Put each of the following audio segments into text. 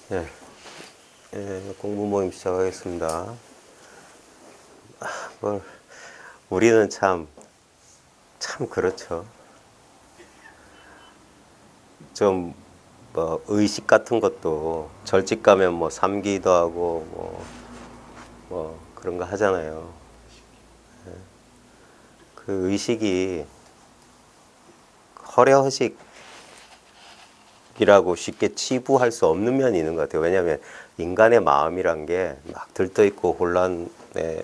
네, 공부 모임 시작하겠습니다. 뭘, 우리는 참 그렇죠. 좀, 뭐, 의식 같은 것도 절집 가면 뭐, 삼기도 하고, 그런 거 하잖아요. 그 의식이 허례허식이라고 쉽게 치부할 수 없는 면이 있는 것 같아요. 왜냐하면 인간의 마음이란 게 막 들떠있고 혼란에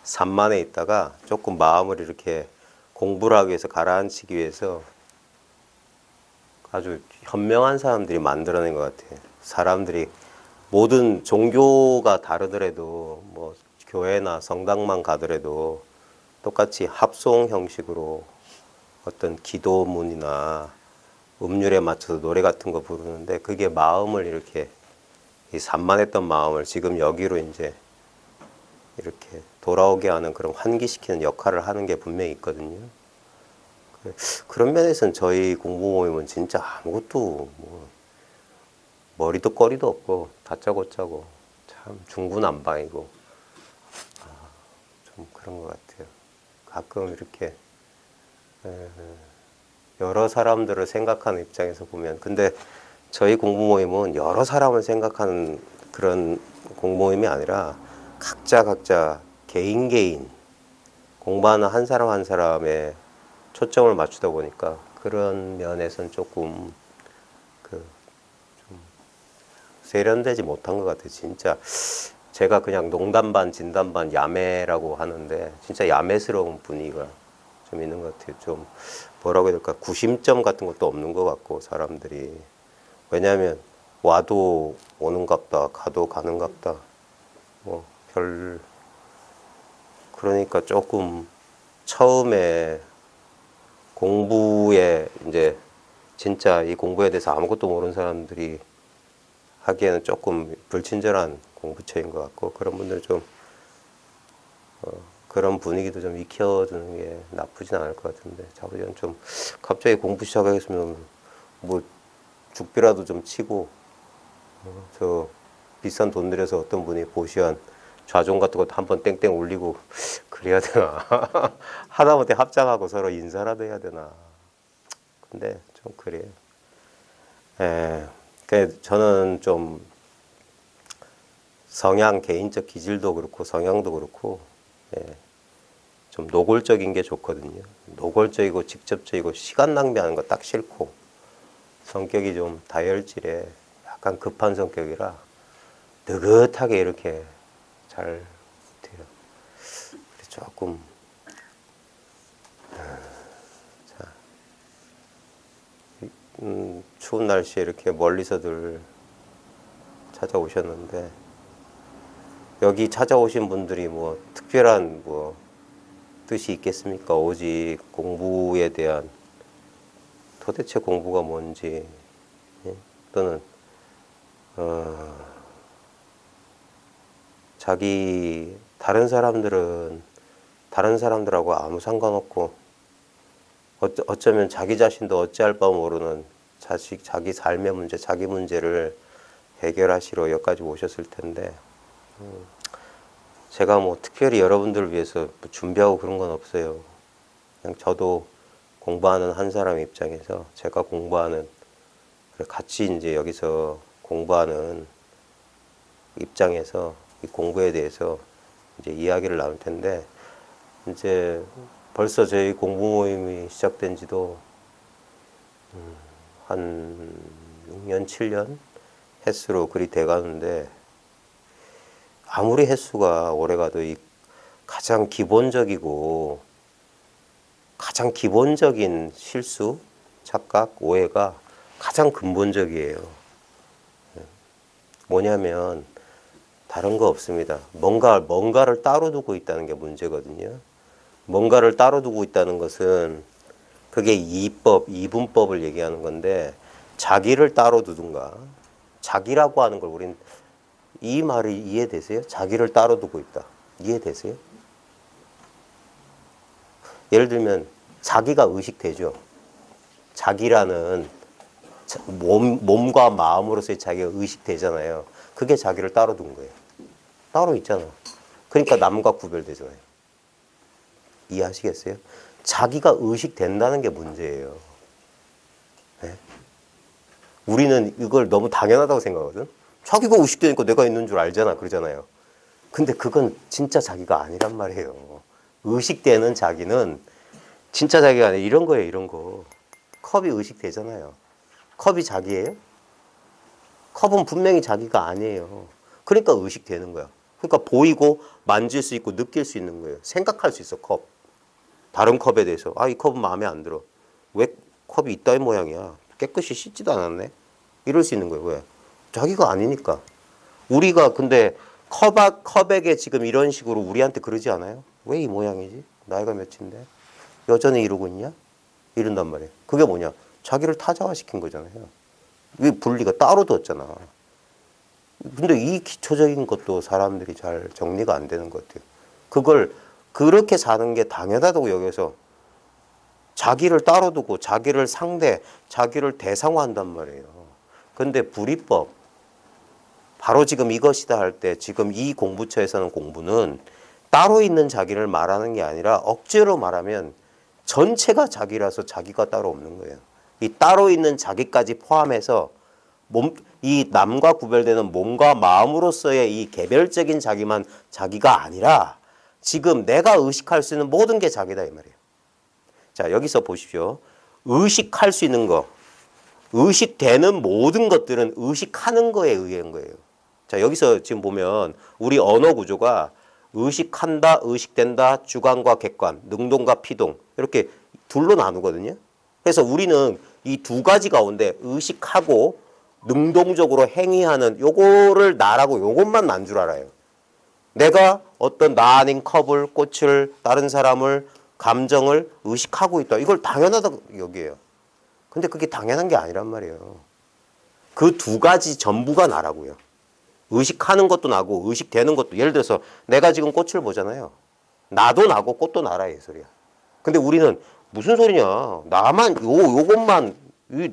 산만해 있다가 조금 마음을 이렇게 공부를 하기 위해서 가라앉히기 위해서 아주 현명한 사람들이 만들어낸 것 같아요. 사람들이 모든 종교가 다르더라도 뭐 교회나 성당만 가더라도 똑같이 합송 형식으로 어떤 기도문이나 음률에 맞춰서 노래 같은 거 부르는데 그게 마음을 이렇게 이 산만했던 마음을 지금 여기로 이제 이렇게 돌아오게 하는 그런 환기시키는 역할을 하는 게 분명히 있거든요. 그런 면에서는 저희 공부 모임은 진짜 아무것도 뭐 머리도 꺼리도 없고 다짜고짜고 참 중구난방이고 좀 그런 것 같아요. 가끔 이렇게 여러 사람들을 생각하는 입장에서 보면 근데 저희 공부 모임은 여러 사람을 생각하는 그런 공부 모임이 아니라 각자 개인 공부하는 한 사람 한 사람의 초점을 맞추다 보니까 그런 면에서는 조금 그 세련되지 못한 것 같아요. 진짜 제가 그냥 농담 반 진담 반 야매라고 하는데 진짜 야매스러운 분위기가 좀 있는 것 같아요. 좀 뭐라고 해야 될까 구심점 같은 것도 없는 것 같고 사람들이 왜냐하면 와도 오는갑다 가도 가는갑다 뭐 별 그러니까 조금 처음에 공부에 이제 진짜 이 공부에 대해서 아무것도 모르는 사람들이 하기에는 조금 불친절한 공부처인 것 같고 그런 분들은 좀 그런 분위기도 좀 익혀주는 게 나쁘진 않을 것 같은데 자부전 좀 갑자기 공부 시작하겠으면 뭐 죽비라도 좀 치고 저 비싼 돈 들여서 어떤 분이 보시한 좌종 같은 것도 한번 땡땡 올리고 그래야 되나 하다못해 합장하고 서로 인사라도 해야 되나 근데 좀 그래요. 예. 그 저는 좀 성향 개인적 기질도 그렇고 성향도 그렇고 예, 좀 노골적인 게 좋거든요. 노골적이고 직접적이고 시간 낭비하는 거 딱 싫고 성격이 좀 다혈질에 약간 급한 성격이라 느긋하게 이렇게 잘 돼요. 조금 추운 날씨에 이렇게 멀리서들 찾아오셨는데 여기 찾아오신 분들이 뭐 특별한 뭐 뜻이 있겠습니까? 오직 공부에 대한 도대체 공부가 뭔지 예? 또는 자기 다른 사람들하고 아무 상관없고 어쩌면 자기 자신도 어찌할 바 모르는 자기 삶의 문제, 자기 문제를 해결하시러 여기까지 오셨을 텐데 제가 뭐 특별히 여러분들을 위해서 준비하고 그런 건 없어요. 그냥 저도 공부하는 한 사람 입장에서 제가 공부하는 같이 이제 여기서 공부하는 입장에서 이 공부에 대해서 이제 이야기를 나눌 텐데 이제 벌써 저희 공부 모임이 시작된 지도 한 6년, 7년 횟수로 그리 돼 가는데 아무리 횟수가 오래 가도 이 가장 기본적이고 가장 기본적인 실수, 착각, 오해가 가장 근본적이에요. 뭐냐면 다른 거 없습니다. 뭔가를 따로 두고 있다는 게 문제거든요. 뭔가를 따로 두고 있다는 것은 그게 이분법을 얘기하는 건데 자기를 따로 두든가 자기라고 하는 걸 우린 이 말이 이해되세요? 자기를 따로 두고 있다. 이해되세요? 예를 들면 자기가 의식되죠. 자기라는 몸과 마음으로서의 자기가 의식되잖아요. 그게 자기를 따로 둔 거예요. 따로 있잖아. 그러니까 남과 구별되잖아요. 이해하시겠어요? 자기가 의식된다는 게 문제예요. 네? 우리는 이걸 너무 당연하다고 생각하거든. 자기가 의식되니까 내가 있는 줄 알잖아. 그러잖아요. 근데 그건 진짜 자기가 아니란 말이에요. 의식되는 자기는 진짜 자기가 아니라 이런 거예요. 이런 거. 컵이 의식되잖아요. 컵이 자기예요? 컵은 분명히 자기가 아니에요. 그러니까 의식되는 거야. 그러니까 보이고 만질 수 있고 느낄 수 있는 거예요. 생각할 수 있어, 컵. 다른 컵에 대해서. 아, 이 컵은 마음에 안 들어. 왜 컵이 이따위 모양이야? 깨끗이 씻지도 않았네? 이럴 수 있는 거예요. 왜? 자기가 아니니까. 우리가 근데 컵에게 지금 이런 식으로 우리한테 그러지 않아요? 왜 이 모양이지? 나이가 몇인데? 여전히 이러고 있냐? 이런단 말이에요. 그게 뭐냐? 자기를 타자화시킨 거잖아요. 이 분리가 따로 뒀잖아. 근데 이 기초적인 것도 사람들이 잘 정리가 안 되는 것 같아요. 그걸 그렇게 사는 게 당연하다고 여기서 자기를 따로 두고 자기를 상대, 자기를 대상화한단 말이에요. 근데 불이법, 바로 지금 이것이다 할 때 지금 이 공부처에서는 공부는 따로 있는 자기를 말하는 게 아니라 억지로 말하면 전체가 자기라서 자기가 따로 없는 거예요. 이 따로 있는 자기까지 포함해서 이 남과 구별되는 몸과 마음으로서의 이 개별적인 자기만 자기가 아니라 지금 내가 의식할 수 있는 모든 게 자기다 이 말이에요. 자, 여기서 보십시오. 의식할 수 있는 거, 의식되는 모든 것들은 의식하는 거에 의한 거예요. 자, 여기서 지금 보면 우리 언어 구조가 의식한다, 의식된다, 주관과 객관, 능동과 피동 이렇게 둘로 나누거든요. 그래서 우리는 이 두 가지 가운데 의식하고 능동적으로 행위하는 요거를 나라고 요것만 난 줄 알아요. 내가 어떤 나 아닌 컵을, 꽃을, 다른 사람을, 감정을 의식하고 있다. 이걸 당연하다고 여기에요. 근데 그게 당연한 게 아니란 말이에요. 그 두 가지 전부가 나라고요. 의식하는 것도 나고 의식되는 것도. 예를 들어서 내가 지금 꽃을 보잖아요. 나도 나고 꽃도 나라 이 소리야. 근데 우리는 무슨 소리냐. 나만 요것만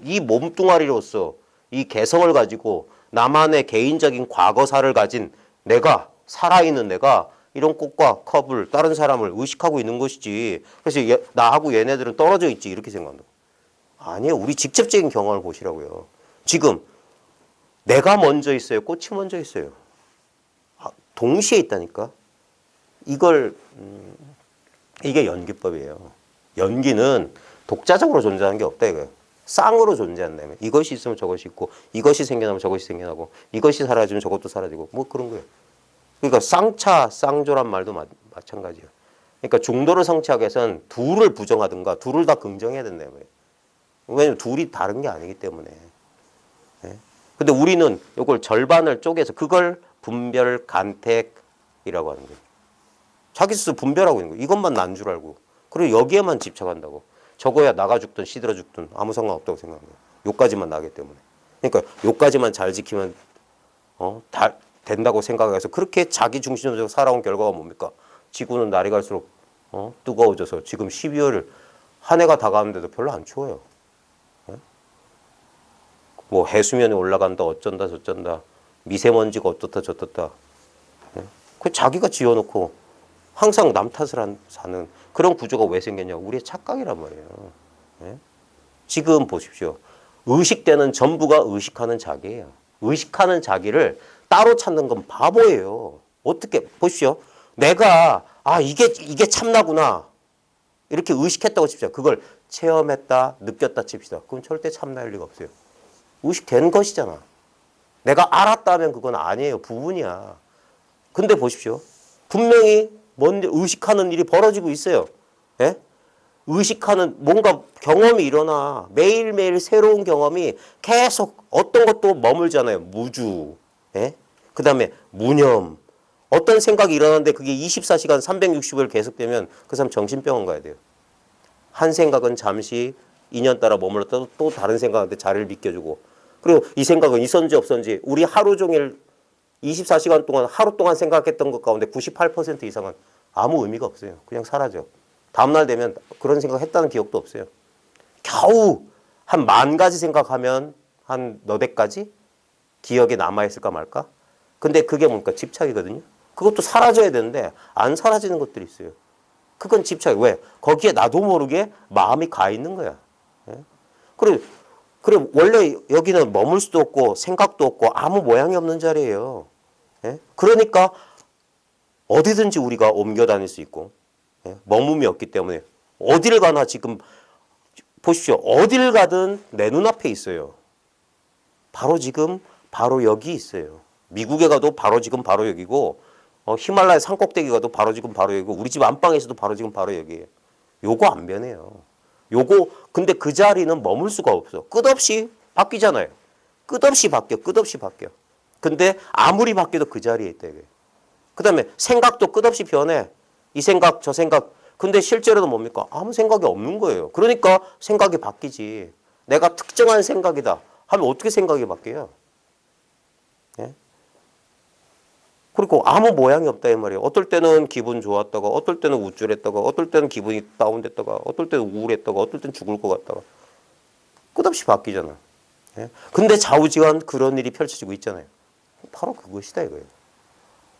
이 몸뚱아리로서 이 개성을 가지고 나만의 개인적인 과거사를 가진 내가 살아있는 내가 이런 꽃과 컵을 다른 사람을 의식하고 있는 것이지. 그래서 나하고 얘네들은 떨어져 있지 이렇게 생각한다. 아니에요. 우리 직접적인 경험을 보시라고요. 지금 내가 먼저 있어요? 꽃이 먼저 있어요? 동시에 있다니까? 이게 연기법이에요. 연기는 독자적으로 존재하는 게 없다 이거예요. 쌍으로 존재한다면 이것이 있으면 저것이 있고 이것이 생겨나면 저것이 생겨나고 이것이 사라지면 저것도 사라지고 뭐 그런 거예요. 그러니까 쌍차, 쌍조란 말도 마찬가지예요. 그러니까 중도를 성취하기 위해서는 둘을 부정하든가 둘을 다 긍정해야 된다는 거예요. 왜냐면 둘이 다른 게 아니기 때문에. 네? 근데 우리는 이걸 절반을 쪼개서 그걸 분별 간택이라고 하는 거예요. 자기 스스로 분별하고 있는 거예요. 이것만 난 줄 알고. 그리고 여기에만 집착한다고. 저거야 나가 죽든 시들어 죽든 아무 상관없다고 생각하는 거예요. 요까지만 나기 때문에. 그러니까 요까지만 잘 지키면 다 된다고 생각해서 그렇게 자기 중심적으로 살아온 결과가 뭡니까? 지구는 날이 갈수록 뜨거워져서 지금 12월 한 해가 다가왔는데도 별로 안 추워요. 뭐 해수면이 올라간다 어쩐다 저쩐다 미세먼지가 어떻다 저떻다. 그 자기가 지어놓고 항상 남 탓을 사는 그런 구조가 왜 생겼냐고. 우리의 착각이란 말이에요. 지금 보십시오. 의식되는 전부가 의식하는 자기예요. 의식하는 자기를 따로 찾는 건 바보예요. 어떻게 보십시오. 내가 이게 참나구나 이렇게 의식했다고 칩시다. 그걸 체험했다 느꼈다 칩시다. 그럼 절대 참나일 리가 없어요. 의식된 것이잖아. 내가 알았다면 그건 아니에요. 부분이야. 근데 보십시오. 분명히 먼저 의식하는 일이 벌어지고 있어요. 예? 의식하는 뭔가 경험이 일어나. 매일매일 새로운 경험이 계속 어떤 것도 머물잖아요. 무주. 예? 그 다음에 무념. 어떤 생각이 일어나는데 그게 24시간 360일 계속되면 그 사람 정신병원 가야 돼요. 한 생각은 잠시 인연 따라 머물렀다 또 다른 생각한테 자리를 비켜주고 그리고 이 생각은 있었는지 없었는지 우리 하루 종일 24시간 동안 하루 동안 생각했던 것 가운데 98% 이상은 아무 의미가 없어요. 그냥 사라져. 다음날 되면 그런 생각 했다는 기억도 없어요. 겨우 한 10,000가지 생각하면 한 너댓까지 기억에 남아있을까 말까? 근데 그게 뭡니까? 집착이거든요. 그것도 사라져야 되는데 안 사라지는 것들이 있어요. 그건 집착이. 왜? 거기에 나도 모르게 마음이 가 있는 거야. 예? 그래, 원래 여기는 머물 수도 없고 생각도 없고 아무 모양이 없는 자리예요. 예? 그러니까 어디든지 우리가 옮겨 다닐 수 있고, 예? 머뭄이 없기 때문에 어디를 가나 지금 보십시오. 어디를 가든 내 눈앞에 있어요. 바로 지금 바로 여기 있어요. 미국에 가도 바로 지금 바로 여기고 히말라야 산꼭대기 가도 바로 지금 바로 여기고 우리 집 안방에서도 바로 지금 바로 여기에요. 요거 안 변해요. 요거 근데 그 자리는 머물 수가 없어. 끝없이 바뀌잖아요. 끝없이 바뀌어. 끝없이 바뀌어. 근데 아무리 바뀌어도 그 자리에 있다 이거예요. 그다음에 생각도 끝없이 변해. 이 생각 저 생각. 근데 실제로는 뭡니까? 아무 생각이 없는 거예요. 그러니까 생각이 바뀌지. 내가 특정한 생각이다 하면 어떻게 생각이 바뀌어요? 예? 그리고 아무 모양이 없다 이 말이에요. 어떨 때는 기분 좋았다가 어떨 때는 우쭐했다가 어떨 때는 기분이 다운됐다가 어떨 때는 우울했다가 어떨 때는 죽을 것 같다가 끝없이 바뀌잖아. 예? 근데 좌우지간 그런 일이 펼쳐지고 있잖아요. 바로 그것이다 이거예요.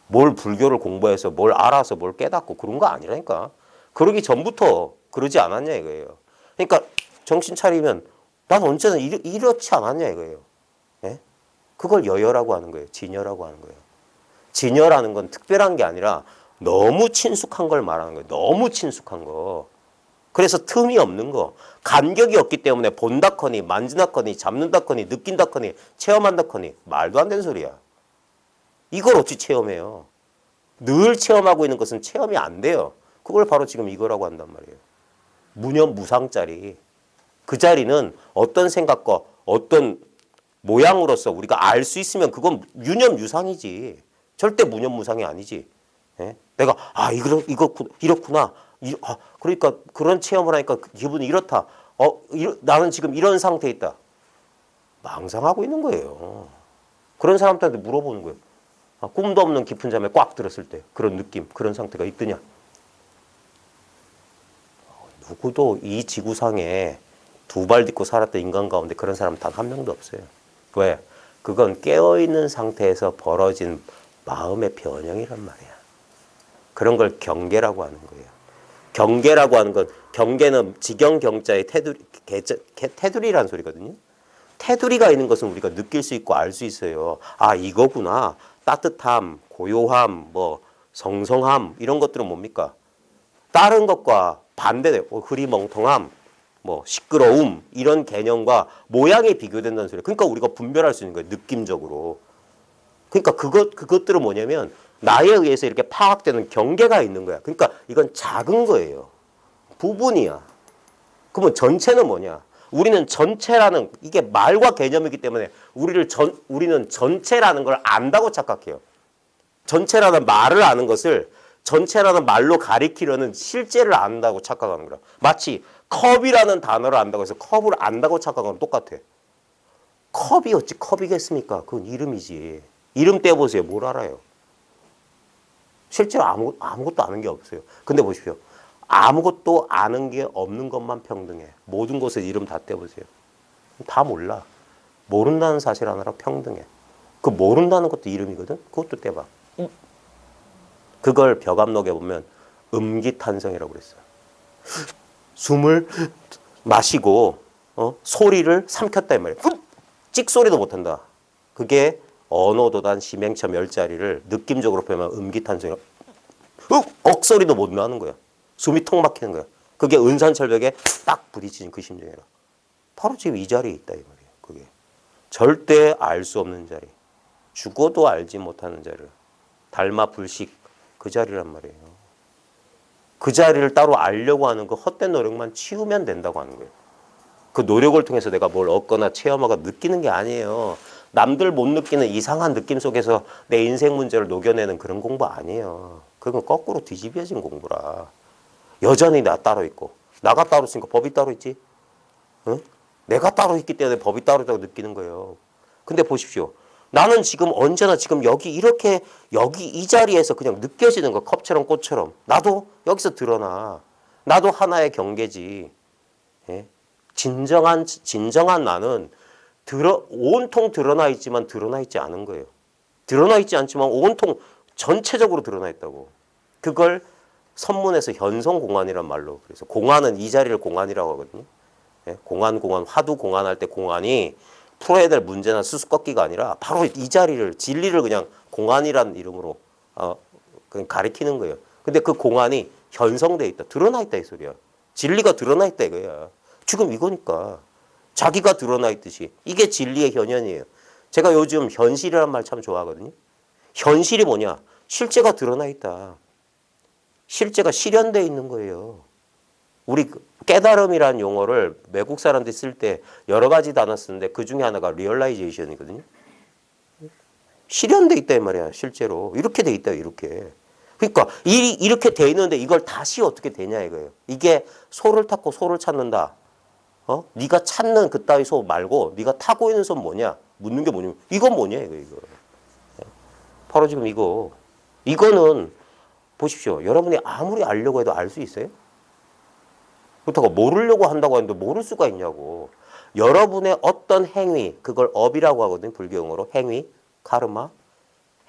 뭘 불교를 공부해서 뭘 알아서 뭘 깨닫고 그런 거 아니라니까. 그러기 전부터 그러지 않았냐 이거예요. 그러니까 정신 차리면 난 언제나 이렇지 않았냐 이거예요. 예? 그걸 여여라고 하는 거예요. 진여라고 하는 거예요. 진여라는 건 특별한 게 아니라 너무 친숙한 걸 말하는 거예요. 너무 친숙한 거. 그래서 틈이 없는 거. 간격이 없기 때문에 본다커니 만진다커니 잡는다커니 느낀다커니 체험한다커니 말도 안 되는 소리야. 이걸 어찌 체험해요. 늘 체험하고 있는 것은 체험이 안 돼요. 그걸 바로 지금 이거라고 한단 말이에요. 무념무상짜리. 그 자리는 어떤 생각과 어떤 모양으로서 우리가 알 수 있으면 그건 유념유상이지. 절대 무념무상이 아니지. 예? 내가 이렇구나. 그러니까 그런 체험을 하니까 기분이 이렇다. 나는 지금 이런 상태에 있다. 망상하고 있는 거예요. 그런 사람들한테 물어보는 거예요. 꿈도 없는 깊은 잠에 꽉 들었을 때 그런 느낌, 그런 상태가 있더냐? 누구도 이 지구상에 두 발 딛고 살았던 인간 가운데 그런 사람 단 한 명도 없어요. 왜? 그건 깨어있는 상태에서 벌어진 마음의 변형이란 말이야. 그런 걸 경계라고 하는 거예요. 경계라고 하는 건 경계는 직경경자의 테두리라는 소리거든요. 테두리가 있는 것은 우리가 느낄 수 있고 알 수 있어요. 아 이거구나. 따뜻함, 고요함, 뭐 성성함 이런 것들은 뭡니까? 다른 것과 반대돼. 흐리멍텅함, 뭐 시끄러움 이런 개념과 모양이 비교된다는 소리예요. 그러니까 우리가 분별할 수 있는 거예요. 느낌적으로. 그러니까 그것들은 뭐냐면 나에 의해서 이렇게 파악되는 경계가 있는 거야. 그러니까 이건 작은 거예요. 부분이야. 그러면 전체는 뭐냐? 우리는 전체라는 이게 말과 개념이기 때문에 우리는 전체라는 걸 안다고 착각해요. 전체라는 말을 아는 것을 전체라는 말로 가리키려는 실제를 안다고 착각하는 거야. 마치 컵이라는 단어를 안다고 해서 컵을 안다고 착각하는 건 똑같아. 컵이 어찌 컵이겠습니까? 그건 이름이지. 이름 떼보세요. 뭘 알아요? 실제로 아무것도 아는 게 없어요. 근데 보십시오. 아무것도 아는 게 없는 것만 평등해. 모든 것에 이름 다 떼보세요. 다 몰라. 모른다는 사실 하나로 평등해. 그 모른다는 것도 이름이거든. 그것도 떼봐. 그걸 벽암록에 보면 음기탄성이라고 그랬어요. 숨을 마시고 소리를 삼켰다 이 말이에요. 찍소리도 못한다. 그게 언어도단 심행처 멸자리를 느낌적으로 표현하면 음기탄성이라고. 억소리도 못 나는 거야. 숨이 턱 막히는 거야. 그게 은산철벽에 딱 부딪히는 그 심정이라. 바로 지금 이 자리에 있다 이 말이에요. 그게 절대 알 수 없는 자리. 죽어도 알지 못하는 자리를. 달마 불식 그 자리란 말이에요. 그 자리를 따로 알려고 하는 그 헛된 노력만 치우면 된다고 하는 거예요. 그 노력을 통해서 내가 뭘 얻거나 체험하고 느끼는 게 아니에요. 남들 못 느끼는 이상한 느낌 속에서 내 인생 문제를 녹여내는 그런 공부 아니에요. 그건 거꾸로 뒤집어진 공부라. 여전히 나 따로 있고 나가 따로 있으니까 법이 따로 있지. 응? 내가 따로 있기 때문에 법이 따로 있다고 느끼는 거예요. 근데 보십시오. 나는 지금 언제나 지금 여기 이 자리에서 그냥 느껴지는 거. 컵처럼 꽃처럼. 나도 여기서 드러나. 나도 하나의 경계지. 예? 진정한 나는 온통 드러나 있지만 드러나 있지 않은 거예요. 드러나 있지 않지만 온통 전체적으로 드러나 있다고. 그걸 선문에서 현성공안이란 말로, 그래서 공안은 이 자리를 공안이라고 하거든요. 예? 공안, 화두 공안할 때 공안이 풀어야 될 문제나 수수께끼가 아니라 바로 이 자리를, 진리를 그냥 공안이란 이름으로 그냥 가리키는 거예요. 근데 그 공안이 현성돼 있다, 드러나 있다 이 소리야. 진리가 드러나 있다 이거야. 지금 이거니까 자기가 드러나 있듯이 이게 진리의 현현이에요. 제가 요즘 현실이라는 말 참 좋아하거든요. 현실이 뭐냐? 실제가 드러나 있다. 실제가 실현되어 있는 거예요. 우리 깨달음이라는 용어를 외국 사람들이 쓸 때 여러 가지 단어 쓰는데 그 중에 하나가 리얼라이제이션이거든요. 실현돼 있다 이 말이야. 실제로 이렇게 돼 있다 이렇게. 그러니까 이렇게 돼 있는데 이걸 다시 어떻게 되냐 이거예요. 이게 소를 탔고 소를 찾는다. 네가 찾는 그따위 소 말고 네가 타고 있는 소는 뭐냐? 묻는 게 뭐냐면 이건 뭐냐 이거. 바로 지금 이거는 보십시오. 여러분이 아무리 알려고 해도 알 수 있어요? 그렇다고 모르려고 한다고 하는데 모를 수가 있냐고. 여러분의 어떤 행위, 그걸 업이라고 하거든요. 불교 용어로. 행위, 카르마.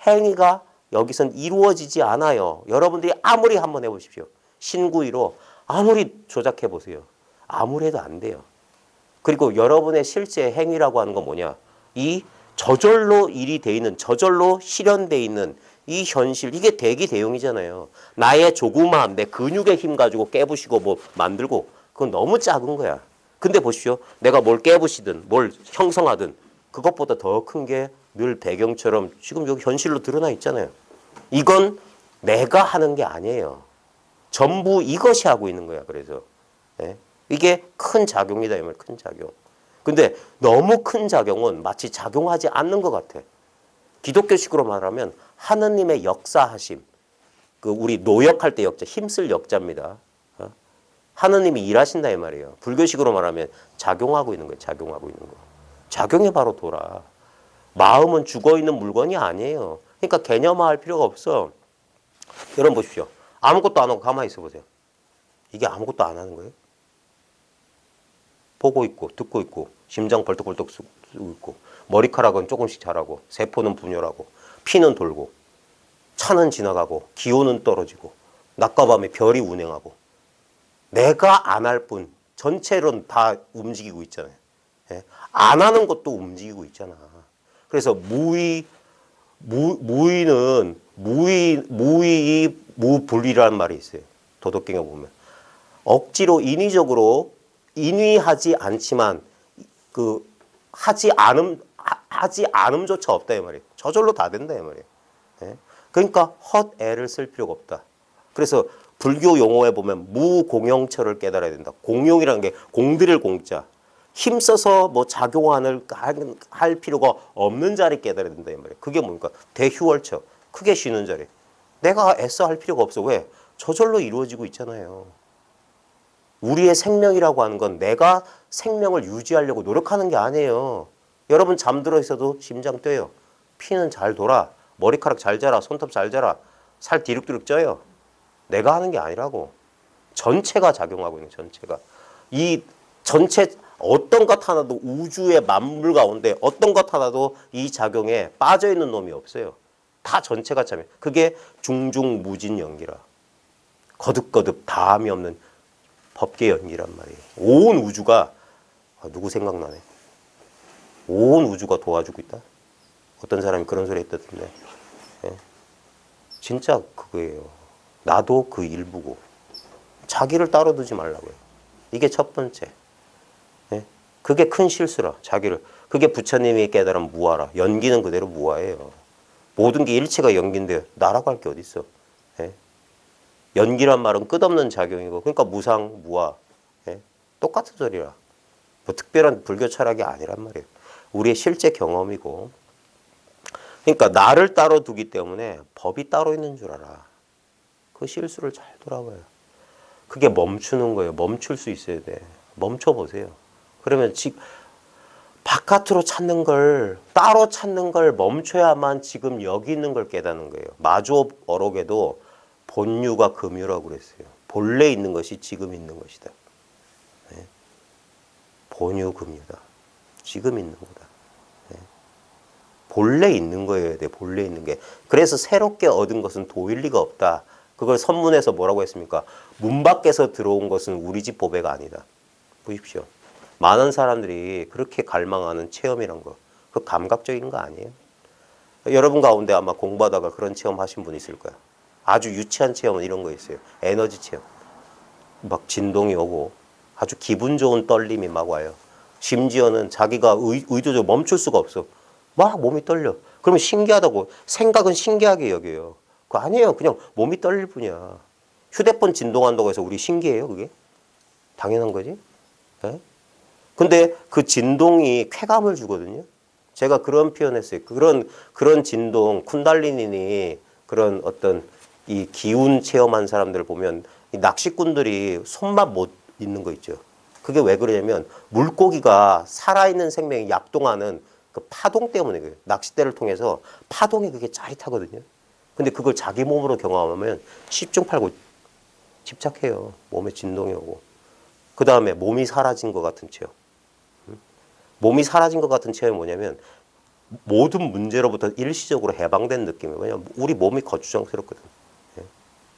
행위가 여기선 이루어지지 않아요. 여러분들이 아무리 한번 해보십시오. 신구이로 아무리 조작해 보세요. 아무리 해도 안 돼요. 그리고 여러분의 실제 행위라고 하는 건 뭐냐. 이 저절로 일이 돼 있는, 저절로 실현돼 있는 이 현실, 이게 대기대용이잖아요. 나의 조그마함, 내 근육의 힘 가지고 깨부시고 뭐 만들고, 그건 너무 작은 거야. 근데 보십시오. 내가 뭘 깨부시든 뭘 형성하든 그것보다 더 큰 게 늘 배경처럼 지금 여기 현실로 드러나 있잖아요. 이건 내가 하는 게 아니에요. 전부 이것이 하고 있는 거야. 그래서 이게 큰 작용이다 이 말, 큰 작용. 근데 너무 큰 작용은 마치 작용하지 않는 것 같아. 기독교식으로 말하면 하느님의 역사하심, 그 우리 노역할 때 역자, 힘쓸 역자입니다. 하느님이 일하신다 이 말이에요. 불교식으로 말하면 작용하고 있는 거예요. 작용하고 있는 거. 작용이 바로 돌아. 마음은 죽어있는 물건이 아니에요. 그러니까 개념화할 필요가 없어. 여러분 보십시오. 아무것도 안 하고 가만히 있어 보세요. 이게 아무것도 안 하는 거예요. 보고 있고 듣고 있고 심장 벌떡벌떡 쓰고 있고 머리카락은 조금씩 자라고 세포는 분열하고 피는 돌고 차는 지나가고 기온은 떨어지고 낮과 밤에 별이 운행하고 내가 안 할 뿐 전체로는 다 움직이고 있잖아요. 안 하는 것도 움직이고 있잖아. 그래서 무의는 무의 무불이라는 말이 있어요. 도덕경에 보면 억지로 인위적으로 인위하지 않지만 그 하지 않음조차 없다 이 말이에요. 저절로 다 된다 이 말이에요. 그러니까 헛애를 쓸 필요가 없다. 그래서 불교 용어에 보면 무공용처를 깨달아야 된다. 공용이라는 게 공들일 공자. 힘써서 뭐 작용을 할 필요가 없는 자리 깨달아야 된다 이 말이에요. 그게 뭡니까? 대휴월처. 크게 쉬는 자리. 내가 애써 할 필요가 없어. 왜? 저절로 이루어지고 있잖아요. 우리의 생명이라고 하는 건 내가 생명을 유지하려고 노력하는 게 아니에요. 여러분 잠들어 있어도 심장 뛰어요. 피는 잘 돌아. 머리카락 잘 자라. 손톱 잘 자라. 살 디룩디룩 쪄요. 내가 하는 게 아니라고. 전체가 작용하고 있는 전체가. 이 전체 어떤 것 하나도 우주의 만물 가운데 어떤 것 하나도 이 작용에 빠져있는 놈이 없어요. 다 전체가 참여. 그게 중중무진연기라. 거듭거듭 다함이 없는 법계 연기란 말이에요. 온 우주가 누구 생각나네. 온 우주가 도와주고 있다. 어떤 사람이 그런 소리 했던데. 진짜 그거예요. 나도 그 일부고. 자기를 따로 두지 말라고요. 이게 첫 번째. 그게 큰 실수라. 자기를. 그게 부처님이 깨달은 무아라. 연기는 그대로 무아예요. 모든 게 일체가 연기인데 나라고 할 게 어디 있어. 연기란 말은 끝없는 작용이고 그러니까 무상, 무아. 똑같은 소리라. 뭐 특별한 불교 철학이 아니란 말이에요. 우리의 실제 경험이고. 그러니까 나를 따로 두기 때문에 법이 따로 있는 줄 알아. 그 실수를 잘 돌아봐요. 그게 멈추는 거예요. 멈출 수 있어야 돼. 멈춰보세요. 그러면 바깥으로 찾는 걸, 따로 찾는 걸 멈춰야만 지금 여기 있는 걸 깨닫는 거예요. 마조 어록에도 본유가 금유라고 그랬어요. 본래 있는 것이 지금 있는 것이다. 본유 금유다. 지금 있는 거다. 본래 있는 거여야 돼. 본래 있는 게. 그래서 새롭게 얻은 것은 도일 리가 없다. 그걸 선문에서 뭐라고 했습니까? 문 밖에서 들어온 것은 우리 집 보배가 아니다. 보십시오. 많은 사람들이 그렇게 갈망하는 체험이란 거. 그 감각적인 거 아니에요? 여러분 가운데 아마 공부하다가 그런 체험 하신 분 있을 거야. 아주 유치한 체험은 이런 거 있어요. 에너지 체험. 막 진동이 오고 아주 기분 좋은 떨림이 막 와요. 심지어는 자기가 의도적으로 멈출 수가 없어. 막 몸이 떨려. 그러면 신기하다고 생각은 신기하게 여겨요. 그거 아니에요. 그냥 몸이 떨릴 뿐이야. 휴대폰 진동한다고 해서 우리 신기해요, 그게? 당연한 거지. 네? 근데 그 진동이 쾌감을 주거든요. 제가 그런 표현했어요. 그런 진동, 쿤달리니 그런 어떤 이 기운 체험한 사람들을 보면 이 낚시꾼들이 손맛 못 있는 거 있죠. 그게 왜 그러냐면 물고기가 살아있는 생명이 약동하는 그 파동 때문에 그래요. 낚싯대를 통해서 파동이 그게 짜릿하거든요. 근데 그걸 자기 몸으로 경험하면 10중 8구 집착해요. 몸에 진동이 오고. 그 다음에 몸이 사라진 것 같은 체험. 몸이 사라진 것 같은 체험이 뭐냐면 모든 문제로부터 일시적으로 해방된 느낌이에요. 왜냐하면 우리 몸이 거추장스럽거든.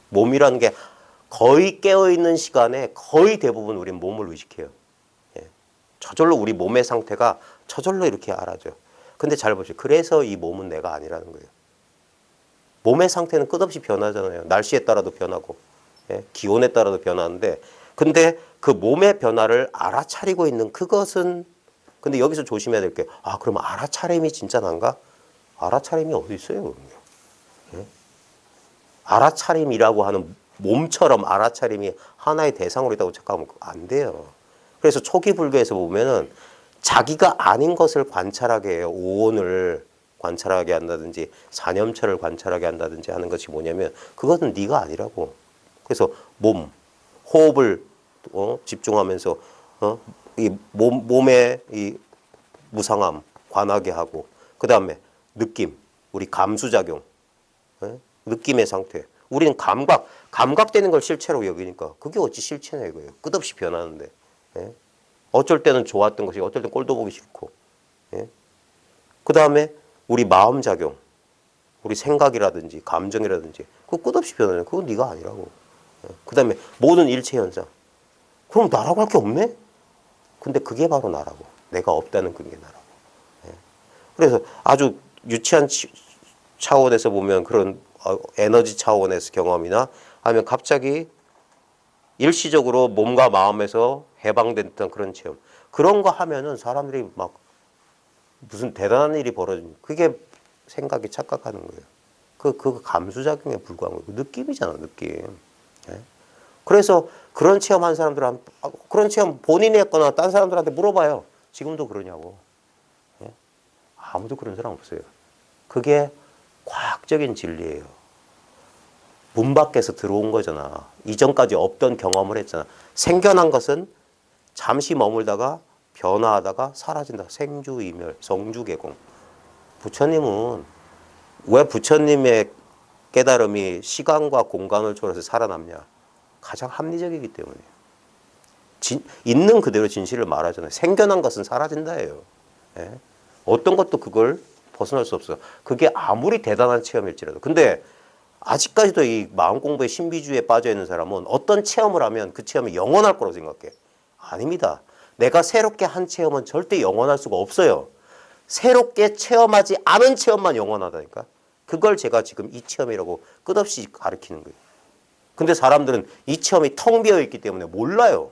몸이라는 게 거의 깨어있는 시간에 거의 대부분 우리 몸을 의식해요. 저절로 우리 몸의 상태가 저절로 이렇게 알아줘요. 근데 잘 보세요. 그래서 이 몸은 내가 아니라는 거예요. 몸의 상태는 끝없이 변하잖아요. 날씨에 따라도 변하고 기온에 따라도 변하는데 근데 그 몸의 변화를 알아차리고 있는 그것은 근데 여기서 조심해야 될 게 그럼 알아차림이 진짜 난가? 알아차림이 어디 있어요? 알아차림이라고 하는 몸처럼 알아차림이 하나의 대상으로 있다고 착각하면 안 돼요. 그래서 초기 불교에서 보면은 자기가 아닌 것을 관찰하게 해요. 오온을 관찰하게 한다든지 사념처를 관찰하게 한다든지 하는 것이 뭐냐면 그것은 네가 아니라고. 그래서 몸, 호흡을 집중하면서 이 몸의 이 무상함 관하게 하고 그 다음에 느낌, 우리 감수작용, 느낌의 상태. 우리는 감각되는 걸 실체로 여기니까 그게 어찌 실체냐 이거예요. 끝없이 변하는데. 어쩔 때는 좋았던 것이 어쩔 때는 꼴도 보기 싫고. 그 다음에 우리 마음작용, 우리 생각이라든지 감정이라든지 그거 끝없이 변하는 그건 네가 아니라고. 그 다음에 모든 일체 현상. 그럼 나라고 할 게 없네? 근데 그게 바로 나라고. 내가 없다는 그게 나라고. 그래서 아주 유치한 차원에서 보면 그런 에너지 차원에서 경험이나 아니면 갑자기 일시적으로 몸과 마음에서 해방된 듯한 그런 체험. 그런 거 하면은 사람들이 막 무슨 대단한 일이 벌어집니다. 그게 생각이 착각하는 거예요. 그 감수작용에 불과한 거예요. 느낌이잖아, 느낌. 그래서 그런 체험한 사람들은 그런 체험 본인이 했거나 딴 사람들한테 물어봐요. 지금도 그러냐고. 아무도 그런 사람 없어요. 그게 과학적인 진리예요. 문 밖에서 들어온 거잖아. 이전까지 없던 경험을 했잖아. 생겨난 것은 잠시 머물다가 변화하다가 사라진다. 생주이멸, 성주개공. 부처님은 왜 부처님의 깨달음이 시간과 공간을 초월해서 살아남냐? 가장 합리적이기 때문이에요. 있는 그대로 진실을 말하잖아요. 생겨난 것은 사라진다예요. 어떤 것도 그걸 벗어날 수 없어. 그게 아무리 대단한 체험일지라도. 근데 아직까지도 이 마음 공부의 신비주의에 빠져 있는 사람은 어떤 체험을 하면 그 체험이 영원할 거라고 생각해. 아닙니다. 내가 새롭게 한 체험은 절대 영원할 수가 없어요. 새롭게 체험하지 않은 체험만 영원하다니까. 그걸 제가 지금 이 체험이라고 끝없이 가르치는 거예요. 근데 사람들은 이 체험이 텅 비어 있기 때문에 몰라요.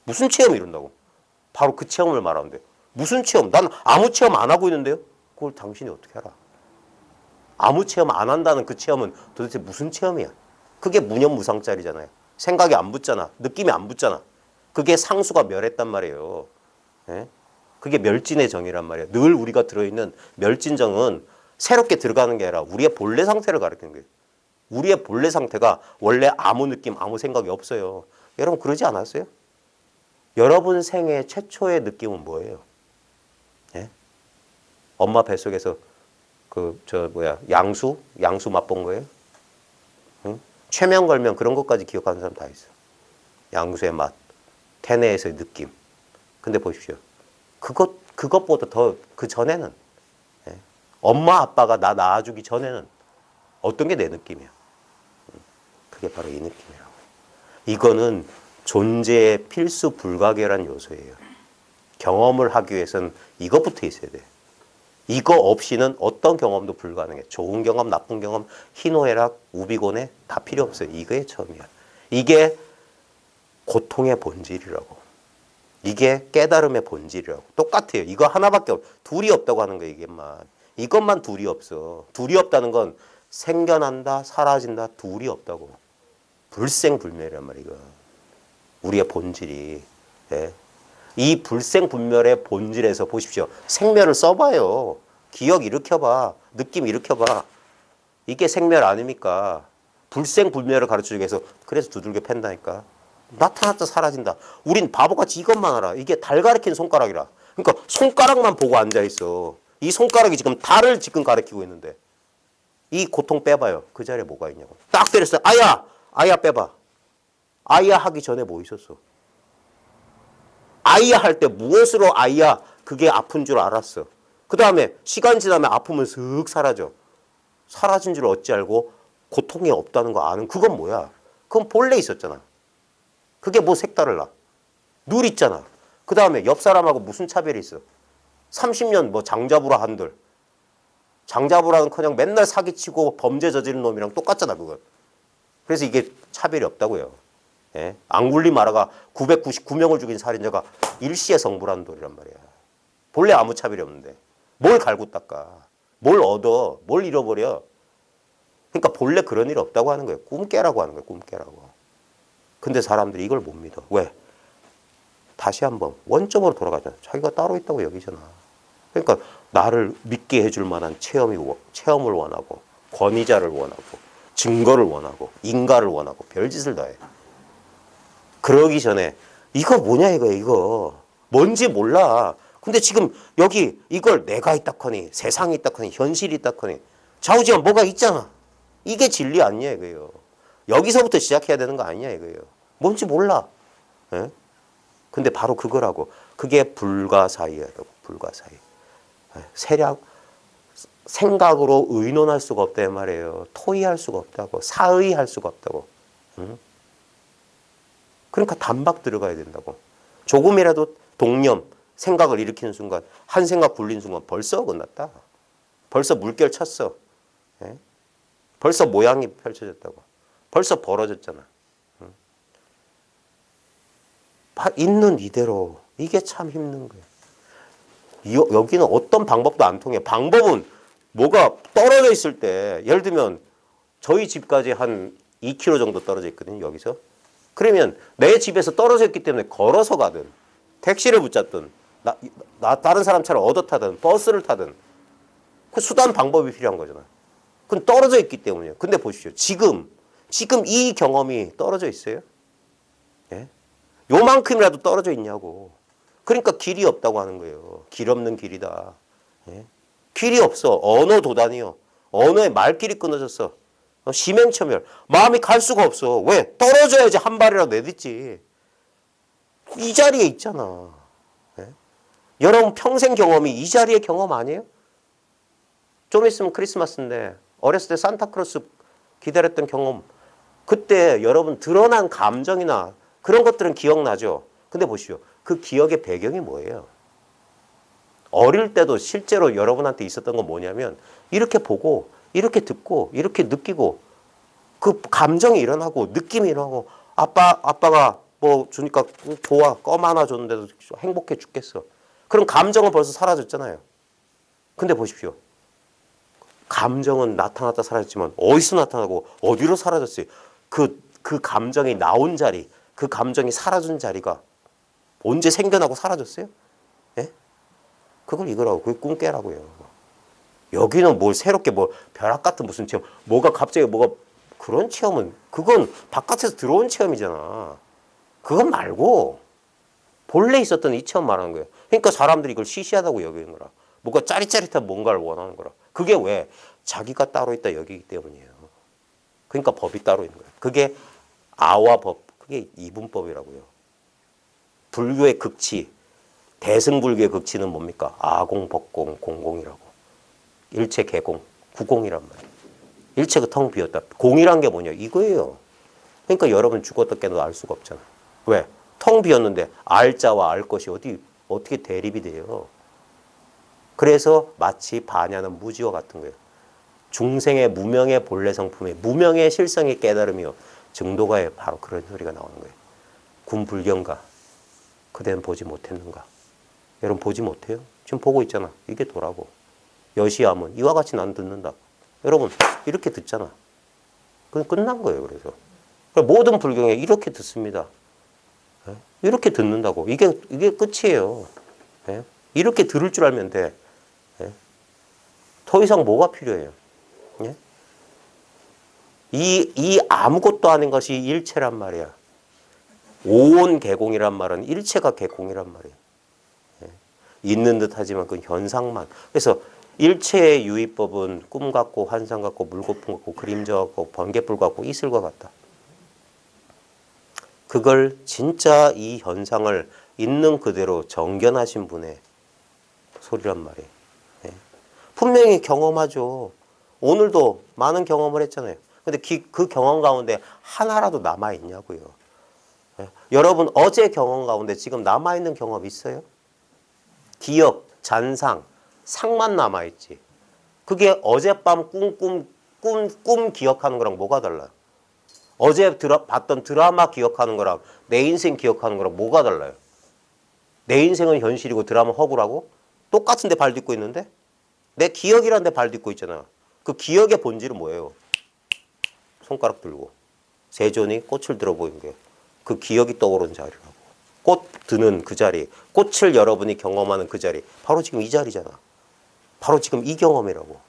무슨 체험을 이룬다고? 바로 그 체험을 말하는데. 무슨 체험? 난 아무 체험 안 하고 있는데요? 그걸 당신이 어떻게 알아? 아무 체험 안 한다는 그 체험은 도대체 무슨 체험이야? 그게 무념무상짜리잖아요. 생각이 안 붙잖아. 느낌이 안 붙잖아. 그게 상수가 멸했단 말이에요. 그게 멸진의 정이란 말이에요. 늘 우리가 들어있는 멸진정은 새롭게 들어가는 게 아니라 우리의 본래 상태를 가리키는 거예요. 우리의 본래 상태가 원래 아무 느낌, 아무 생각이 없어요. 여러분 그러지 않았어요? 여러분 생애 최초의 느낌은 뭐예요? 엄마 뱃속에서 양수 맛본 거예요? 응? 최면 걸면 그런 것까지 기억하는 사람 다 있어. 양수의 맛, 태내에서의 느낌. 근데 보십시오. 그것보다 더 그 전에는 엄마 아빠가 나 낳아주기 전에는 어떤 게 내 느낌이야. 그게 바로 이 느낌이라고. 이거는 존재의 필수 불가결한 요소예요. 경험을 하기 위해서는 이것부터 있어야 돼. 이거 없이는 어떤 경험도 불가능해. 좋은 경험, 나쁜 경험, 희노애락, 우비고내 다 필요 없어요. 이게 처음이야. 이게 고통의 본질이라고. 이게 깨달음의 본질이라고. 똑같아요. 이거 하나밖에 없어. 둘이 없다고 하는 거예요. 이게만. 이것만 둘이 없어. 둘이 없다는 건 생겨난다, 사라진다, 둘이 없다고. 불생불멸이란 말이야. 이거. 우리의 본질이. 예. 이 불생불멸의 본질에서 보십시오. 생멸을 써봐요. 기억 일으켜봐. 느낌 일으켜봐. 이게 생멸 아닙니까? 불생불멸을 가르쳐주기 위해서 그래서 두들겨 팬다니까. 나타났다 사라진다. 우린 바보같이 이것만 알아. 이게 달 가리키는 손가락이라. 그러니까 손가락만 보고 앉아있어. 이 손가락이 지금 달을 지금 가리키고 있는데 이 고통 빼봐요. 그 자리에 뭐가 있냐고. 딱 때렸어. 아야! 아야 빼봐. 아야 하기 전에 뭐 있었어? 아이야 할 때 무엇으로 아이야 그게 아픈 줄 알았어. 그 다음에 시간 지나면 아픔은 슥 사라져. 사라진 줄 어찌 알고 고통이 없다는 거 아는 그건 뭐야? 그건 본래 있었잖아. 그게 뭐 색달라. 늘 있잖아. 그 다음에 옆 사람하고 무슨 차별이 있어? 30년 뭐 장자부라 한들. 장자부라는 그냥 맨날 사기치고 범죄 저지른 놈이랑 똑같잖아 그건. 그래서 이게 차별이 없다고요. 예? 앙굴리 마라가 999명을 죽인 살인자가 일시에 성불한 돌이란 말이야. 본래 아무 차별이 없는데 뭘 갈고 닦아. 뭘 얻어. 뭘 잃어버려. 그러니까 본래 그런 일 없다고 하는 거예요. 꿈 깨라고 하는 거예요. 꿈 깨라고. 근데 사람들이 이걸 못 믿어. 왜? 다시 한번 원점으로 돌아가잖아. 자기가 따로 있다고 여기잖아. 그러니까 나를 믿게 해줄 만한 체험을 원하고 권위자를 원하고 증거를 원하고 인가를 원하고 별짓을 다 해. 그러기 전에 이거 뭐냐 이거 뭔지 몰라. 근데 지금 여기 이걸 내가 있다커니 세상이 있다커니 현실이 있다커니 좌우지간 뭐가 있잖아. 이게 진리 아니냐 이거예요. 여기서부터 시작해야 되는 거 아니냐 이거예요. 뭔지 몰라. 예? 근데 바로 그거라고. 그게 불가사의라고. 불가사의. 생각으로 의논할 수가 없다 말이에요. 토의할 수가 없다고. 사의할 수가 없다고. 응? 그러니까 단박 들어가야 된다고. 조금이라도 동념, 생각을 일으키는 순간, 한 생각 굴린 순간 벌써 끝났다. 벌써 물결 쳤어. 예? 벌써 모양이 펼쳐졌다고. 벌써 벌어졌잖아. 응? 있는 이대로. 이게 참 힘든 거예요. 여기는 어떤 방법도 안 통해. 방법은 뭐가 떨어져 있을 때, 예를 들면 저희 집까지 한 2km 정도 떨어져 있거든요. 여기서. 그러면 내 집에서 떨어져 있기 때문에 걸어서 가든 택시를 붙잡든 다른 사람 차를 얻어 타든 버스를 타든 그 수단 방법이 필요한 거잖아. 그건 떨어져 있기 때문이에요. 근데 보십시오. 지금 이 경험이 떨어져 있어요? 예? 요만큼이라도 떨어져 있냐고. 그러니까 길이 없다고 하는 거예요. 길 없는 길이다. 예? 길이 없어. 언어 도단이요. 언어의 말길이 끊어졌어. 심행처멸. 마음이 갈 수가 없어. 왜? 떨어져야지 한 발이라도 내딛지. 이 자리에 있잖아. 예? 여러분 평생 경험이 이 자리의 경험 아니에요? 좀 있으면 크리스마스인데 어렸을 때 산타크로스 기다렸던 경험. 그때 여러분 드러난 감정이나 그런 것들은 기억나죠? 근데 보시오. 그 기억의 배경이 뭐예요? 어릴 때도 실제로 여러분한테 있었던 건 뭐냐면 이렇게 보고 이렇게 듣고 이렇게 느끼고 그 감정이 일어나고 느낌이 일어나고 아빠가 뭐 주니까 좋아. 껌 하나 줬는데도 행복해 죽겠어. 그런 감정은 벌써 사라졌잖아요. 근데 보십시오. 감정은 나타났다 사라졌지만 어디서 나타나고 어디로 사라졌어요? 그 감정이 나온 자리, 그 감정이 사라진 자리가 언제 생겨나고 사라졌어요? 예? 그걸 이거라고. 그게 꿈 깨라고요. 여기는 뭘 새롭게 뭐 벼락 같은 무슨 체험, 뭐가 갑자기 뭐가 그런 체험은 그건 바깥에서 들어온 체험이잖아. 그건 말고 본래 있었던 이 체험 말하는 거예요. 그러니까 사람들이 이걸 시시하다고 여기는 거라. 뭔가 짜릿짜릿한 뭔가를 원하는 거라. 그게 왜? 자기가 따로 있다 여기기 때문이에요. 그러니까 법이 따로 있는 거예요. 그게 아와 법, 그게 이분법이라고요. 불교의 극치, 대승불교의 극치는 뭡니까? 아공, 법공, 공공이라고. 일체 개공, 구공이란 말이에요. 일체가 텅 비었다. 공이란 게 뭐냐? 이거예요. 그러니까 여러분 죽었다 깨도 알 수가 없잖아. 왜? 텅 비었는데 알자와 알 것이 어떻게 대립이 돼요? 그래서 마치 반야는 무지와 같은 거예요. 중생의 무명의 본래 성품에 무명의 실성의 깨달음이요. 증도가에 바로 그런 소리가 나오는 거예요. 군불견가. 그대는 보지 못했는가? 여러분 보지 못해요? 지금 보고 있잖아. 이게 도라고. 여시하면 이와 같이 난 듣는다. 여러분 이렇게 듣잖아. 그건 끝난 거예요. 그래서 모든 불경에 이렇게 듣습니다. 이렇게 듣는다고. 이게 끝이에요. 이렇게 들을 줄 알면 돼. 더 이상 뭐가 필요해요? 이 아무것도 아닌 것이 일체란 말이야. 온 개공이란 말은 일체가 개공이란 말이에요. 있는 듯 하지만 그 현상만. 그래서 일체의 유의법은 꿈 같고 환상 같고 물거품 같고 그림자 같고 번개불 같고 이슬과 같다. 그걸 진짜 이 현상을 있는 그대로 정견하신 분의 소리란 말이에요. 분명히 경험하죠. 오늘도 많은 경험을 했잖아요. 근데 그 경험 가운데 하나라도 남아있냐고요. 여러분 어제 경험 가운데 지금 남아있는 경험 있어요? 기억, 잔상, 상만 남아있지. 그게 어젯밤 꿈 기억하는 거랑 뭐가 달라요? 어제 봤던 드라마 기억하는 거랑 내 인생 기억하는 거랑 뭐가 달라요? 내 인생은 현실이고 드라마 허구라고? 똑같은 데 발 딛고 있는데? 내 기억이란 데 발 딛고 있잖아. 그 기억의 본질은 뭐예요? 손가락 들고 세존이 꽃을 들어 보인 게 그 기억이 떠오르는 자리라고. 꽃 드는 그 자리, 꽃을 여러분이 경험하는 그 자리, 바로 지금 이 자리잖아. 바로 지금 이 경험이라고.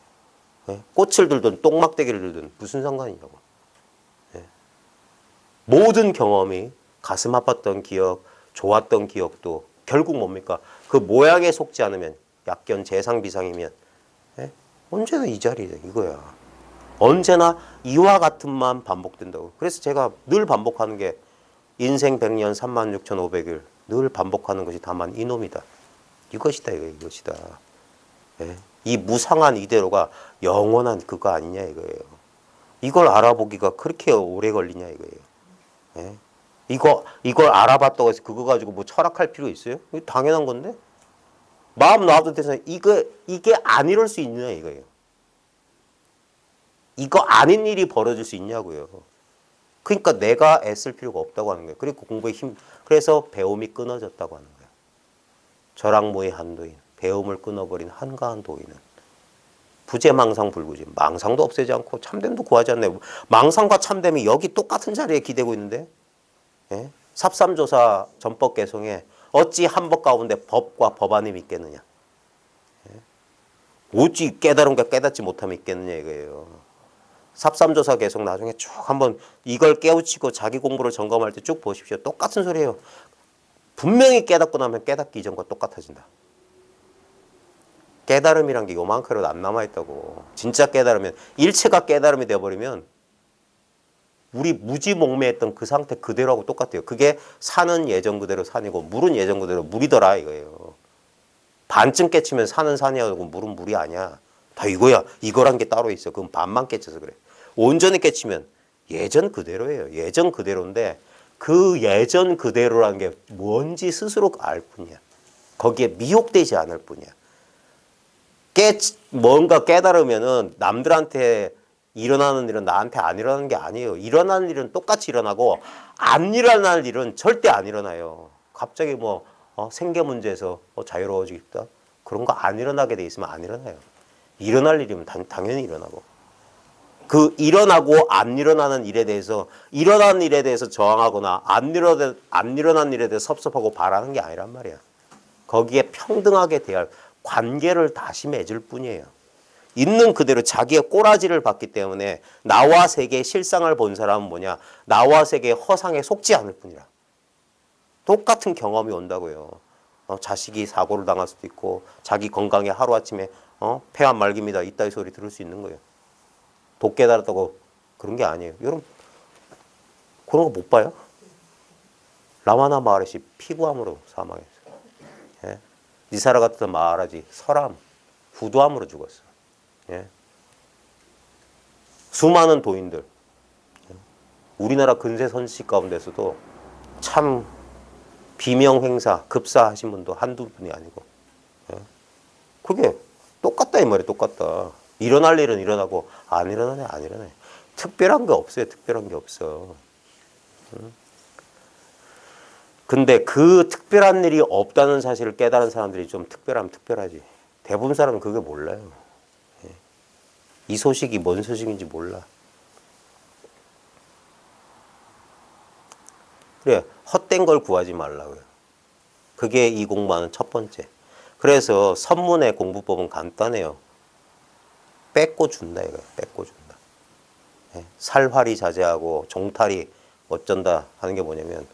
꽃을 들든 똥막대기를 들든 무슨 상관이냐고. 모든 경험이 가슴 아팠던 기억, 좋았던 기억도 결국 뭡니까? 그 모양에 속지 않으면 약견 재상비상이면 언제나 이 자리에 이거야. 언제나 이와 같은만 반복된다고. 그래서 제가 늘 반복하는 게 인생 100년 36,500일 늘 반복하는 것이 다만 이놈이다. 이것이다. 이것이다. 이 무상한 이대로가 영원한 그거 아니냐 이거예요. 이걸 알아보기가 그렇게 오래 걸리냐 이거예요. 이걸 알아봤다고 해서 그거 가지고 뭐 철학할 필요 있어요? 이거 당연한 건데? 마음 놔도 돼서 이게 안 이룰 수 있느냐 이거예요. 이거 아닌 일이 벌어질 수 있냐고요. 그러니까 내가 애쓸 필요가 없다고 하는 거예요. 그리고 공부에 그래서 배움이 끊어졌다고 하는 거예요. 절악무의 한도인, 배움을 끊어버린 한가한 도인은 부재망상 불구진, 망상도 없애지 않고 참됨도 구하지 않네. 망상과 참됨이 여기 똑같은 자리에 기대고 있는데 삽삼조사 전법 개송에 어찌 한법 가운데 법과 법안이 있겠느냐. 어찌 깨달음과 깨닫지 못함이 있겠느냐 이거예요. 삽삼조사 개송 나중에 쭉 한번 이걸 깨우치고 자기 공부를 점검할 때 쭉 보십시오. 똑같은 소리예요. 분명히 깨닫고 나면 깨닫기 이전과 똑같아진다. 깨달음이란 게 요만큼이라도 안 남아있다고. 진짜 깨달으면 일체가 깨달음이 되어버리면 우리 무지몽매했던 그 상태 그대로하고 똑같아요. 그게 산은 예전 그대로 산이고 물은 예전 그대로 물이더라 이거예요. 반쯤 깨치면 산은 산이고 물은 물이 아니야. 다 이거야. 이거란 게 따로 있어. 그건 반만 깨쳐서 그래. 온전히 깨치면 예전 그대로예요. 예전 그대로인데 그 예전 그대로라는 게 뭔지 스스로 알 뿐이야. 거기에 미혹되지 않을 뿐이야. 뭔가 깨달으면은 남들한테 일어나는 일은 나한테 안 일어나는 게 아니에요. 일어나는 일은 똑같이 일어나고 안 일어날 일은 절대 안 일어나요. 갑자기 생계 문제에서 자유로워지겠다. 그런 거 안 일어나게 돼 있으면 안 일어나요. 일어날 일이면 당연히 일어나고. 그 일어나고 안 일어나는 일에 대해서 일어난 일에 대해서 저항하거나 안 일어난 일에 대해서 섭섭하고 바라는 게 아니란 말이야. 거기에 평등하게 대할 관계를 다시 맺을 뿐이에요. 있는 그대로 자기의 꼬라지를 봤기 때문에 나와 세계의 실상을 본 사람은 뭐냐? 나와 세계의 허상에 속지 않을 뿐이라. 똑같은 경험이 온다고요. 자식이 사고를 당할 수도 있고 자기 건강에 하루아침에 폐암 말기입니다. 이따위 소리 들을 수 있는 거예요. 독 깨달았다고 그런 게 아니에요. 여러분 그런 거 못 봐요? 라마나 마하라시 피부암으로 사망했어요. 니사라 같은 마하라지 설암, 후두암으로 죽었어. 예. 수많은 도인들, 우리나라 근세 선씨 가운데서도 참 비명 행사, 급사하신 분도 한두 분이 아니고, 예. 그게 똑같다 이 말이에요. 똑같다. 일어날 일은 일어나고 안 일어나네 안 일어나네. 특별한 게 없어요. 특별한 게 없어. 근데 그 특별한 일이 없다는 사실을 깨달은 사람들이 좀 특별하면 특별하지. 대부분 사람은 그게 몰라요. 예. 이 소식이 뭔 소식인지 몰라. 그래, 헛된 걸 구하지 말라고요. 그게 이 공부하는 첫 번째. 그래서 선문의 공부법은 간단해요. 뺏고 준다 이거예요. 뺏고 준다. 예. 살활이 자제하고 종탈이 어쩐다 하는 게 뭐냐면,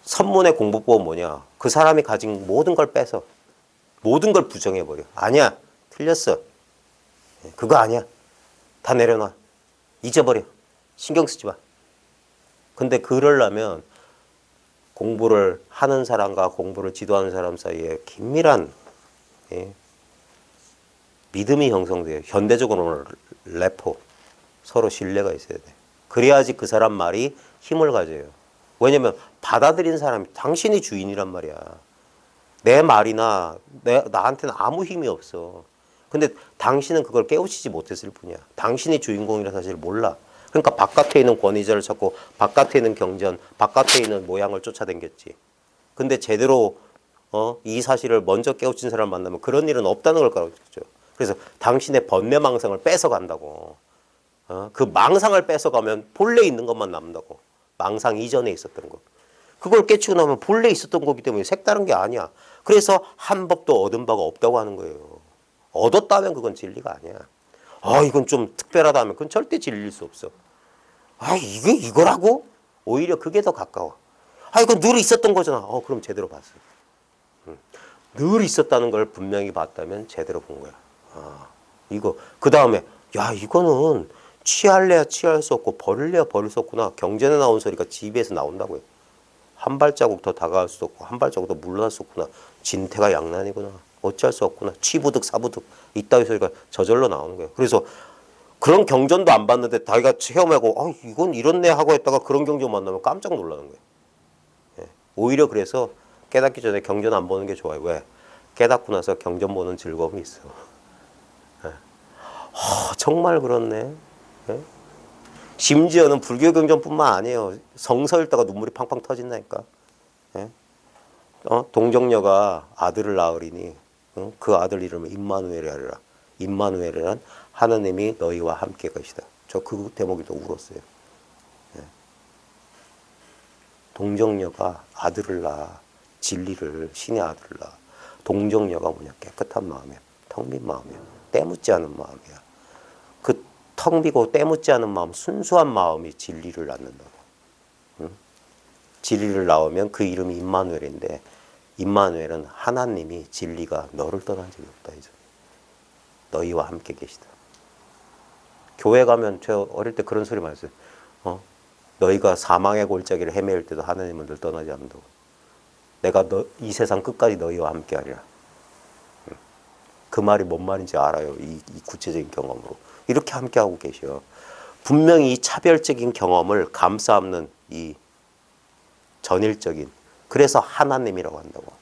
선문의 공부법은 뭐냐? 그 사람이 가진 모든 걸 빼서 모든 걸 부정해버려. 아니야. 틀렸어. 그거 아니야. 다 내려놔. 잊어버려. 신경 쓰지 마. 근데 그러려면 공부를 하는 사람과 공부를 지도하는 사람 사이에 긴밀한 믿음이 형성돼요. 현대적으로는 레포. 서로 신뢰가 있어야 돼. 그래야지 그 사람 말이 힘을 가져요. 왜냐면 받아들인 사람이 당신이 주인이란 말이야. 내 말이나 나한테는 아무 힘이 없어. 근데 당신은 그걸 깨우치지 못했을 뿐이야. 당신이 주인공이라 사실을 몰라. 그러니까 바깥에 있는 권위자를 찾고 바깥에 있는 경전, 바깥에 있는 모양을 쫓아다녔지. 근데 제대로 이 사실을 먼저 깨우친 사람을 만나면 그런 일은 없다는 걸 가르쳐줘. 그래서 당신의 번뇌망상을 뺏어간다고. 그 망상을 뺏어가면 본래 있는 것만 남는다고. 망상 이전에 있었던 것. 그걸 깨치고 나면 본래 있었던 거기 때문에 색다른 게 아니야. 그래서 한 법도 얻은 바가 없다고 하는 거예요. 얻었다면 그건 진리가 아니야. 이건 좀 특별하다 하면 그건 절대 진리일 수 없어. 이게 이거라고? 오히려 그게 더 가까워. 이건 늘 있었던 거잖아. 그럼 제대로 봤어. 늘 있었다는 걸 분명히 봤다면 제대로 본 거야. 이거. 그 다음에, 이거는 취할래야 취할 수 없고 버릴래야 버릴 수 없구나. 경전에 나온 소리가 집에서 나온다고요. 한 발자국 더 다가갈 수 없고 한 발자국 더 물러날 수 없구나. 진태가 양난이구나. 어찌할 수 없구나. 취부득 사부득 이따위 소리가 저절로 나오는 거예요. 그래서 그런 경전도 안 봤는데 자기가 체험하고 이건 이렇네 하고 했다가 그런 경전 만나면 깜짝 놀라는 거예요. 예. 오히려 그래서 깨닫기 전에 경전 안 보는 게 좋아요. 왜? 깨닫고 나서 경전 보는 즐거움이 있어. 예. 정말 그렇네. 예? 심지어는 불교 경전뿐만 아니에요. 성서 읽다가 눈물이 팡팡 터진다니까. 예? 동정녀가 아들을 낳으리니 그 아들 이름을 임마누엘이라 하리라. 임마누엘이란 하느님이 너희와 함께 것이다. 저 그 대목이 또 울었어요. 예. 동정녀가 아들을 낳아. 진리를, 신의 아들을 낳아. 동정녀가 뭐냐? 깨끗한 마음이야. 텅 빈 마음이야. 때묻지 않은 마음이야. 그 텅 비고 때묻지 않은 마음, 순수한 마음이 진리를 낳는다고. 응? 진리를 낳으면 그 이름이 임마누엘인데, 임마누엘은 하나님이 진리가 너를 떠난 적이 없다. 이제. 너희와 함께 계시다. 교회 가면 저 어릴 때 그런 소리 많이 했어요. 너희가 사망의 골짜기를 헤매일 때도 하나님은 늘 떠나지 않는다고. 내가 이 세상 끝까지 너희와 함께 하리라. 그 말이 뭔 말인지 알아요. 이 구체적인 경험으로. 이렇게 함께하고 계셔. 분명히 이 차별적인 경험을 감싸안는 이 전일적인, 그래서 하나님이라고 한다고.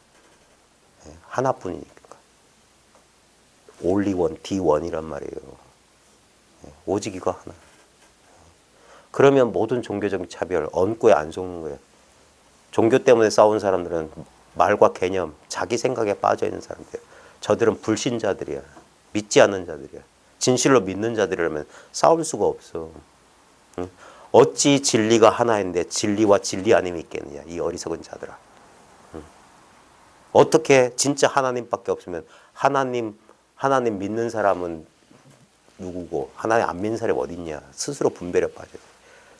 하나뿐이니까. only one, the one이란 말이에요. 오직 이거 하나. 그러면 모든 종교적인 차별, 언꾸에 안 속는 거예요. 종교 때문에 싸운 사람들은 말과 개념, 자기 생각에 빠져 있는 사람들. 저들은 불신자들이야. 믿지 않는 자들이야. 진실로 믿는 자들이라면 싸울 수가 없어. 응? 어찌 진리가 하나인데 진리와 진리 아님이 있겠느냐. 이 어리석은 자들아. 응? 어떻게 진짜 하나님밖에 없으면 하나님 믿는 사람은 누구고 하나님 안 믿는 사람이 어디 있냐. 스스로 분별에 빠져요.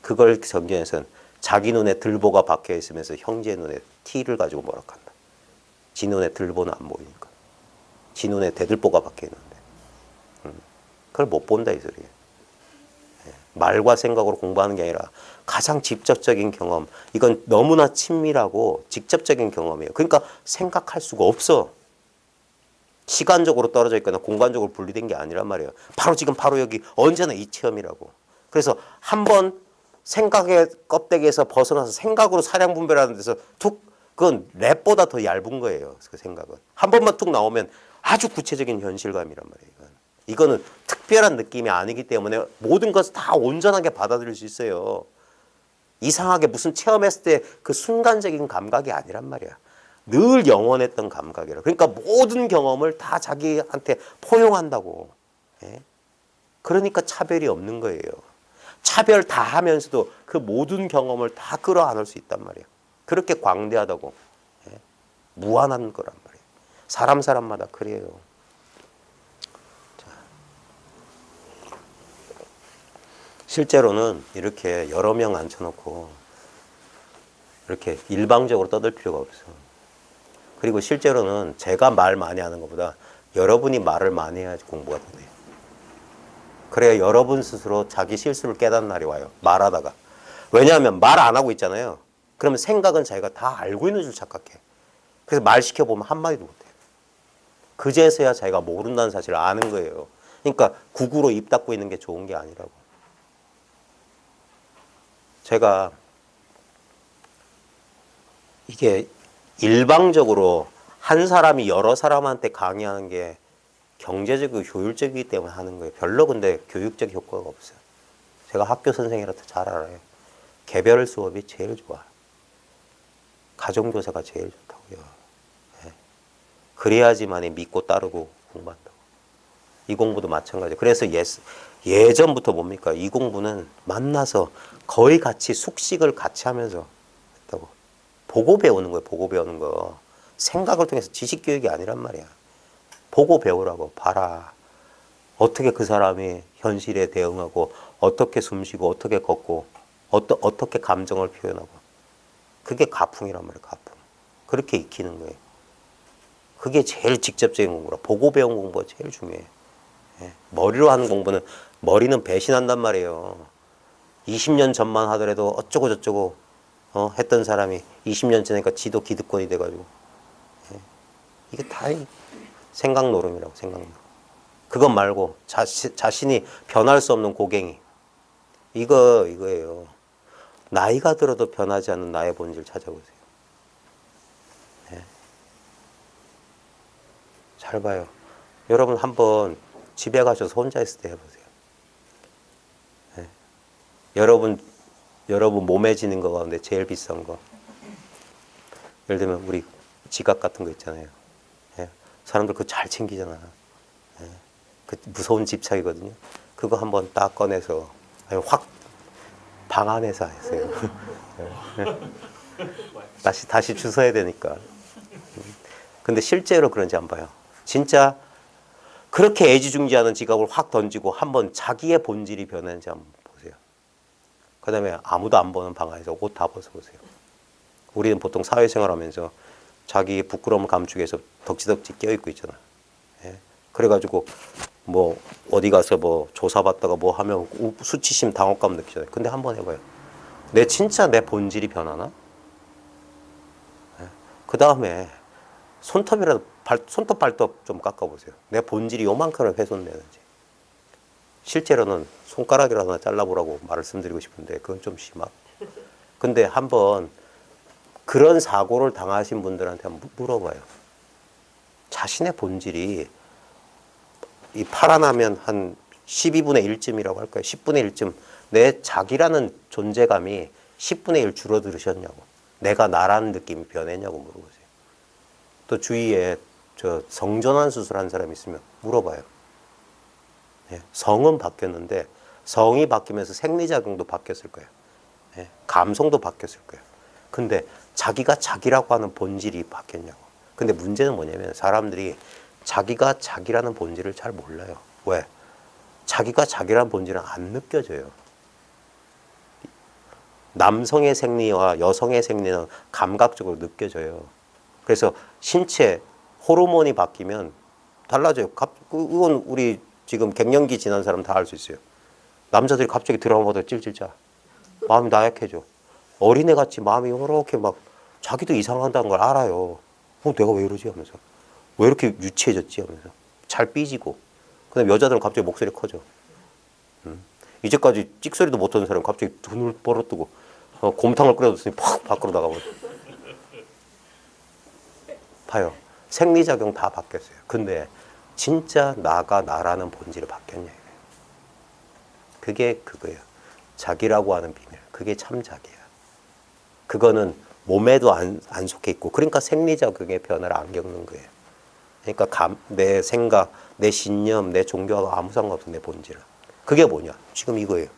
그걸 정전에서는 자기 눈에 들보가 박혀 있으면서 형제 눈에 티를 가지고 뭐락한다. 지 눈에 들보는 안 보이니까. 지 눈에 대들보가 박혀 있는데. 그걸 못 본다 이 소리예요. 말과 생각으로 공부하는 게 아니라 가장 직접적인 경험. 이건 너무나 친밀하고 직접적인 경험이에요. 그러니까 생각할 수가 없어. 시간적으로 떨어져 있거나 공간적으로 분리된 게 아니란 말이에요. 바로 지금 바로 여기 언제나 이 체험이라고. 그래서 한번 생각의 껍데기에서 벗어나서 생각으로 사량 분별하는 데서 툭 그건 랩보다 더 얇은 거예요. 그 생각은. 한 번만 툭 나오면 아주 구체적인 현실감이란 말이에요. 이거는 특별한 느낌이 아니기 때문에 모든 것을 다 온전하게 받아들일 수 있어요. 이상하게 무슨 체험했을 때 그 순간적인 감각이 아니란 말이야. 늘 영원했던 감각이라. 그러니까 모든 경험을 다 자기한테 포용한다고. 예? 그러니까 차별이 없는 거예요. 차별 다 하면서도 그 모든 경험을 다 끌어안을 수 있단 말이에요. 그렇게 광대하다고. 예? 무한한 거란 말이에요. 사람마다 그래요. 자. 실제로는 이렇게 여러 명 앉혀놓고 이렇게 일방적으로 떠들 필요가 없어. 그리고 실제로는 제가 말 많이 하는 것보다 여러분이 말을 많이 해야지 공부가 돼요. 그래야 여러분 스스로 자기 실수를 깨닫는 날이 와요. 말하다가. 왜냐하면 말 안 하고 있잖아요. 그러면 생각은 자기가 다 알고 있는 줄 착각해. 그래서 말 시켜보면 한마디도 못해요. 그제서야 자기가 모른다는 사실을 아는 거예요. 그러니까 국으로 입 닫고 있는 게 좋은 게 아니라고. 제가 이게 일방적으로 한 사람이 여러 사람한테 강의하는 게 경제적이고 효율적이기 때문에 하는 거예요. 별로 근데 교육적 효과가 없어요. 제가 학교 선생이라서 잘 알아요. 개별 수업이 제일 좋아요. 가정교사가 제일 좋다고요. 네. 그래야지만이 믿고 따르고 공부한다고. 이 공부도 마찬가지예요. 그래서 예전부터 뭡니까? 이 공부는 만나서 거의 같이 숙식을 같이 하면서 했다고. 보고 배우는 거예요. 보고 배우는 거. 생각을 통해서 지식 교육이 아니란 말이야. 보고 배우라고. 봐라. 어떻게 그 사람이 현실에 대응하고 어떻게 숨쉬고 어떻게 걷고 어떻게 감정을 표현하고. 그게 가풍이란 말이에요. 가풍. 그렇게 익히는 거예요. 그게 제일 직접적인 공부라. 보고 배운 공부가 제일 중요해요. 예. 머리로 하는 공부는 머리는 배신한단 말이에요. 20년 전만 하더라도 어쩌고 저쩌고 했던 사람이 20년 지나니까 지도 기득권이 돼가지고. 예. 이게 다 생각 노름이라고. 생각 노름. 그것 말고 자신이 변할 수 없는 고갱이. 이거예요. 나이가 들어도 변하지 않는 나의 본질 찾아보세요. 네. 잘 봐요. 여러분 한번 집에 가셔서 혼자 있을 때 해보세요. 네. 여러분 몸에 지닌 거 가운데 제일 비싼 거. 예를 들면 우리 지갑 같은 거 있잖아요. 네. 사람들 그거 잘 챙기잖아. 네. 그 무서운 집착이거든요. 그거 한번 딱 꺼내서 확 방 안에서 했어요. 다시 주워야 되니까. 근데 실제로 그런지 안 봐요. 진짜 그렇게 애지중지하는 지갑을 확 던지고 한번 자기의 본질이 변했는지 한번 보세요. 그 다음에 아무도 안 보는 방 안에서 옷 다 벗어보세요. 우리는 보통 사회생활하면서 자기 부끄러움을 감추기 위해서 덕지덕지 껴입고 있잖아. 예? 그래가지고 뭐 어디 가서 뭐 조사받다가 뭐 하면 수치심 당혹감 느끼잖아요. 근데 한번 해봐요. 진짜 내 본질이 변하나? 예? 그 다음에 손톱 발톱 좀 깎아보세요. 내 본질이 요만큼을 훼손되는지. 실제로는 손가락이라도 하나 잘라보라고 말씀드리고 싶은데 그건 좀 심하고. 근데 한번 그런 사고를 당하신 분들한테 한번 물어봐요. 자신의 본질이 이 파란하면 한 12분의 1쯤이라고 할까요? 10분의 1쯤 내 자기라는 존재감이 10분의 1 줄어들으셨냐고. 내가 나라는 느낌이 변했냐고 물어보세요. 또 주위에 성전환 수술한 사람이 있으면 물어봐요. 예, 성은 바뀌었는데 성이 바뀌면서 생리작용도 바뀌었을 거예요. 예, 감성도 바뀌었을 거예요. 근데 자기가 자기라고 하는 본질이 바뀌었냐고. 근데 문제는 뭐냐면 사람들이 자기가 자기라는 본질을 잘 몰라요. 왜? 자기가 자기라는 본질은 안 느껴져요. 남성의 생리와 여성의 생리는 감각적으로 느껴져요. 그래서 신체 호르몬이 바뀌면 달라져요. 그건 우리 지금 갱년기 지난 사람 다 알 수 있어요. 남자들이 갑자기 드라마보다 찔찔 짜. 마음이 나약해져. 어린애같이 마음이 이렇게 막 자기도 이상하다는 걸 알아요. 내가 왜 이러지 하면서. 왜 이렇게 유치해졌지 하면서 잘 삐지고. 그다음에 여자들은 갑자기 목소리 커져. 이제까지 찍소리도 못하는 사람이 갑자기 눈을 벌어뜨고 곰탕을 끓여줬으니 팍 밖으로 나가버려. 봐요. 생리작용 다 바뀌었어요. 근데 진짜 나가 나라는 본질이 바뀌었냐 이거예요. 그게 그거예요. 자기라고 하는 비밀. 그게 참 자기야. 그거는 몸에도 안 속해 있고 그러니까 생리작용의 변화를 안 겪는 거예요. 그러니까 내 생각, 내 신념, 내 종교하고 아무 상관없어 내 본질은. 그게 뭐냐? 지금 이거예요.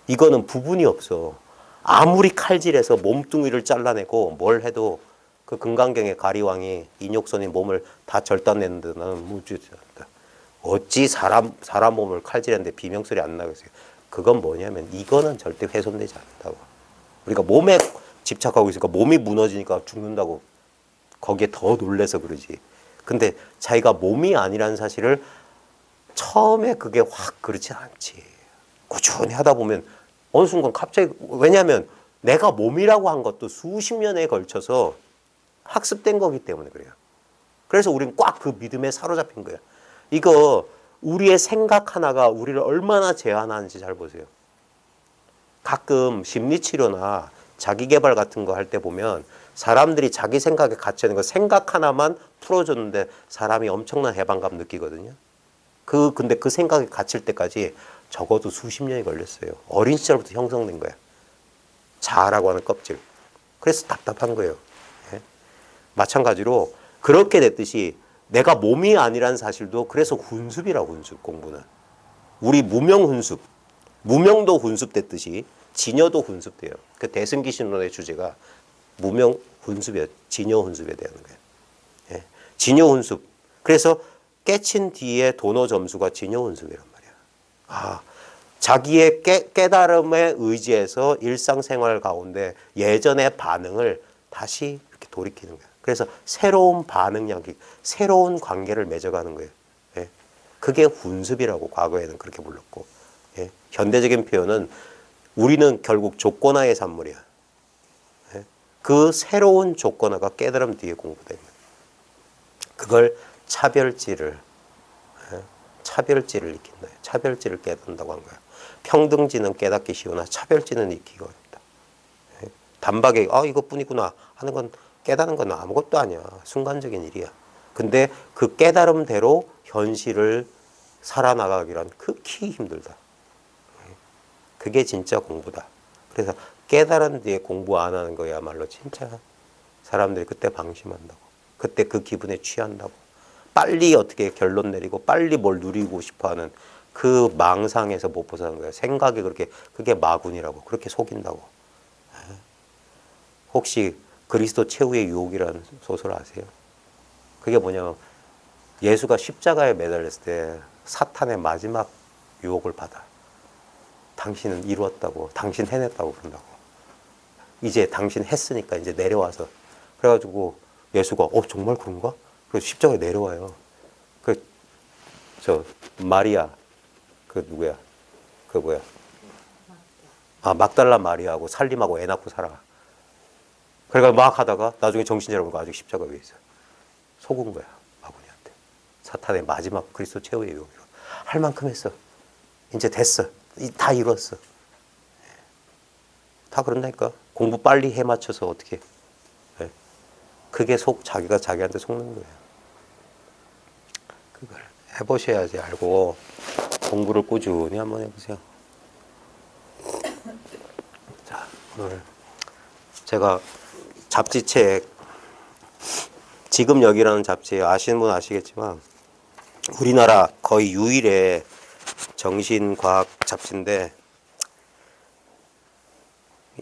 이거는 부분이 없어. 아무리 칼질해서 몸뚱이를 잘라내고 뭘 해도 그 금강경의 가리왕이 인욕선인 몸을 다 절단내는데 나는 무지하다. 어찌 사람 몸을 칼질했는데 비명소리 안 나겠어요. 그건 뭐냐면 이거는 절대 훼손되지 않는다고. 우리가 몸에 집착하고 있으니까 몸이 무너지니까 죽는다고 거기에 더 놀래서 그러지. 근데 자기가 몸이 아니라는 사실을 처음에 그게 확 그렇지 않지. 꾸준히 하다 보면 어느 순간 갑자기 왜냐하면 내가 몸이라고 한 것도 수십 년에 걸쳐서 학습된 거기 때문에 그래요. 그래서 우리는 꽉 그 믿음에 사로잡힌 거예요. 이거 우리의 생각 하나가 우리를 얼마나 제한하는지 잘 보세요. 가끔 심리치료나 자기계발 같은 거 할 때 보면 사람들이 자기 생각에 갇혀있는 거 생각 하나만 풀어줬는데 사람이 엄청난 해방감 느끼거든요. 근데 그 생각에 갇힐 때까지 적어도 수십 년이 걸렸어요. 어린 시절부터 형성된 거야. 자아라고 하는 껍질. 그래서 답답한 거예요. 예? 마찬가지로 그렇게 됐듯이 내가 몸이 아니라는 사실도 그래서 훈습이라고 훈습 공부는. 우리 무명 훈습. 무명도 훈습됐듯이 진여도 훈습돼요. 그 대승기신론의 주제가 무명 훈습이에요. 진여 훈습에 대한 거예요. 예. 진여 훈습. 그래서 깨친 뒤에 도너 점수가 진여 훈습이란 말이야. 자기의 깨달음에 의지해서 일상생활 가운데 예전의 반응을 다시 이렇게 돌이키는 거예요. 그래서 새로운 반응력이, 새로운 관계를 맺어가는 거예요. 예. 그게 훈습이라고 과거에는 그렇게 불렀고, 예. 현대적인 표현은 우리는 결국 조건화의 산물이야. 예. 그 새로운 조건화가 깨달음 뒤에 공부된 거예요. 그걸 차별지를 익힌다. 차별지를 깨닫는다고 한 거야. 평등지는 깨닫기 쉬우나 차별지는 익히기 어렵다. 단박에 이것뿐이구나 하는 건 깨닫는 건 아무것도 아니야. 순간적인 일이야. 근데 그 깨달음대로 현실을 살아나가기란 극히 힘들다. 그게 진짜 공부다. 그래서 깨달은 뒤에 공부 안 하는 거야말로 진짜 사람들이 그때 방심한다고. 그때 그 기분에 취한다고. 빨리 어떻게 결론 내리고 빨리 뭘 누리고 싶어하는 그 망상에서 못 벗어나는 거예요. 생각이 그게 마군이라고 그렇게 속인다고. 혹시 그리스도 최후의 유혹이라는 소설 아세요? 그게 뭐냐면 예수가 십자가에 매달렸을 때 사탄의 마지막 유혹을 받아. 당신은 이루었다고, 당신 해냈다고 그런다고. 이제 당신 했으니까 이제 내려와서. 그래가지고 예수가 정말 그런가? 그래서 십자가에 내려와요. 마리아, 누구야? 뭐야? 막달라 마리아하고 살림하고 애 낳고 살아. 그러니까 막 하다가 나중에 정신 차려보니까 아직 십자가 위에 있어. 속은 거야, 마구니한테. 사탄의 마지막 그리스도 최후의 유혹이로. 할 만큼 했어. 이제 됐어. 다 이뤘어. 다 그런다니까. 공부 빨리 해 맞춰서 어떻게. 그게 자기가 자기한테 속는 거예요. 그걸 해보셔야지 알고 공부를 꾸준히 한번 해보세요. 자, 오늘 제가 잡지책 지금 여기라는 잡지 아시는 분 아시겠지만 우리나라 거의 유일의 정신과학 잡지인데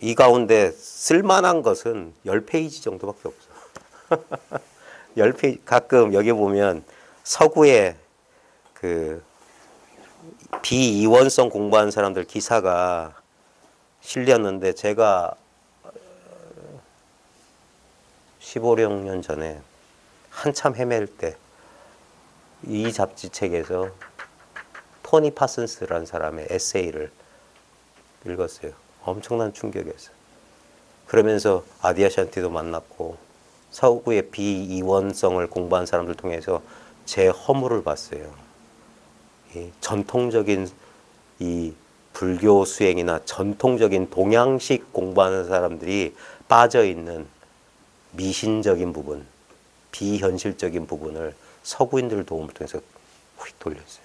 이 가운데 쓸만한 것은 10페이지 정도밖에 없어. 10페이지, 가끔 여기 보면 서구의 비이원성 공부하는 사람들 기사가 실렸는데 제가 15년 전에 한참 헤맬 때 이 잡지책에서 토니 파슨스라는 사람의 에세이를 읽었어요. 엄청난 충격이었어요. 그러면서 아디아샨티도 만났고 서구의 비이원성을 공부한 사람들 통해서 제 허물을 봤어요. 이 전통적인 이 불교 수행이나 전통적인 동양식 공부하는 사람들이 빠져 있는 미신적인 부분, 비현실적인 부분을 서구인들 도움을 통해서 휙 돌렸어요.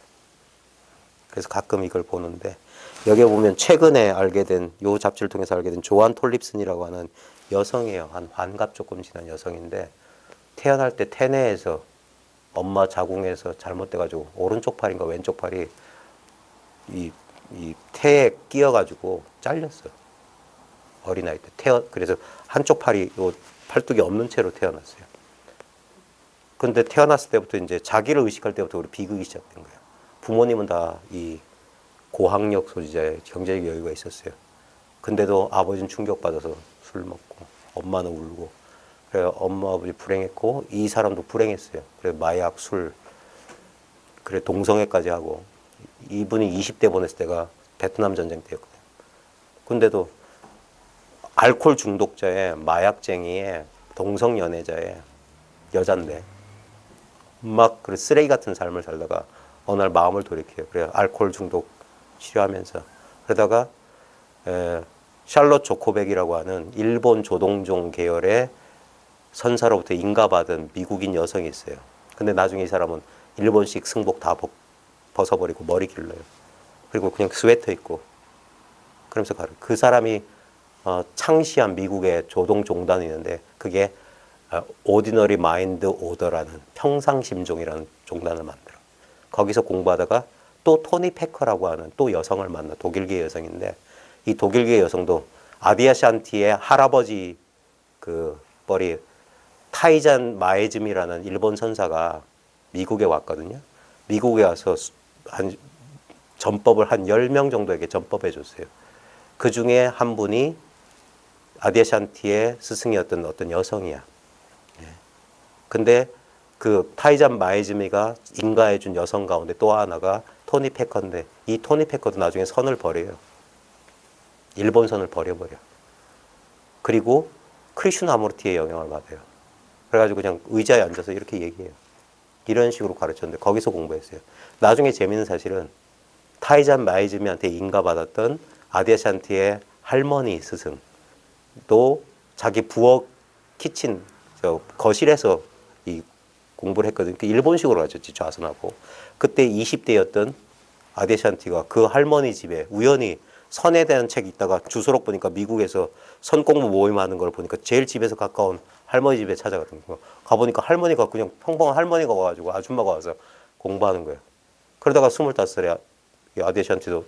그래서 가끔 이걸 보는데 여기에 보면 최근에 알게 된 요 잡지를 통해서 알게 된 조안 톨립슨이라고 하는 여성이에요. 한 환갑 조금 지난 여성인데 태어날 때 태내에서 엄마 자궁에서 잘못돼가지고 오른쪽 팔인가 왼쪽 팔이 이 태에 끼어가지고 잘렸어요. 어린아이 때 그래서 한쪽 팔이 요 팔뚝이 없는 채로 태어났어요. 근데 태어났을 때부터 이제 자기를 의식할 때부터 우리 비극이 시작된 거예요. 부모님은 다 이 고학력 소지자의 경제적 여유가 있었어요. 근데도 아버지는 충격받아서 술 먹고 엄마는 울고 그래 엄마 아버지 불행했고 이 사람도 불행했어요. 그래 마약 술 그래 동성애까지 하고 이분이 20대 보냈을 때가 베트남 전쟁 때였거든요. 근데도 알코올 중독자의 마약쟁이의 동성연애자의 여잔데 막 그 쓰레기 같은 삶을 살다가 어느 날 마음을 돌이켜요. 그래 알코올 중독 치료하면서 그러다가 샬롯 조코백이라고 하는 일본 조동종 계열의 선사로부터 인가받은 미국인 여성이 있어요. 근데 나중에 이 사람은 일본식 승복 다 벗어버리고 머리 길러요. 그리고 그냥 스웨터 입고 그러면서 가요. 그 사람이 창시한 미국의 조동종단이 있는데 그게 오디너리 마인드 오더라는 평상심종이라는 종단을 만들어. 거기서 공부하다가 또 토니 패커라고 하는 또 여성을 만나. 독일계 여성인데 이 독일계 여성도 아디아샨티의 할아버지 그 뻘이 타이잔 마에즘이라는 일본 선사가 미국에 왔거든요. 미국에 와서 전법을 한 10명 정도에게 전법해 줬어요. 그 중에 한 분이 아디아샨티의 스승이었던 어떤 여성이야. 근데 그 타이잔 마에즈미가 인가해 준 여성 가운데 또 하나가 토니 패커인데 이 토니 패커도 나중에 선을 버려요. 일본 선을 버려버려. 그리고 크리슈나무르티의 영향을 받아요. 그래가지고 그냥 의자에 앉아서 이렇게 얘기해요. 이런 식으로 가르쳤는데 거기서 공부했어요. 나중에 재밌는 사실은 타이잔 마에즈미한테 인가받았던 아디아샨티의 할머니 스승도 자기 부엌 키친 거실에서 이 공부를 했거든요. 일본식으로 가르쳤지 좌선하고. 그때 20대였던 아디아샨티가 그 할머니 집에 우연히 선에 대한 책이 있다가 주소록 보니까 미국에서 선공부 모임하는 걸 보니까 제일 집에서 가까운 할머니 집에 찾아가거든요. 가보니까 할머니가 그냥 평범한 할머니가 와가지고 아줌마가 와서 공부하는 거예요. 그러다가 25살에 아디아샨티도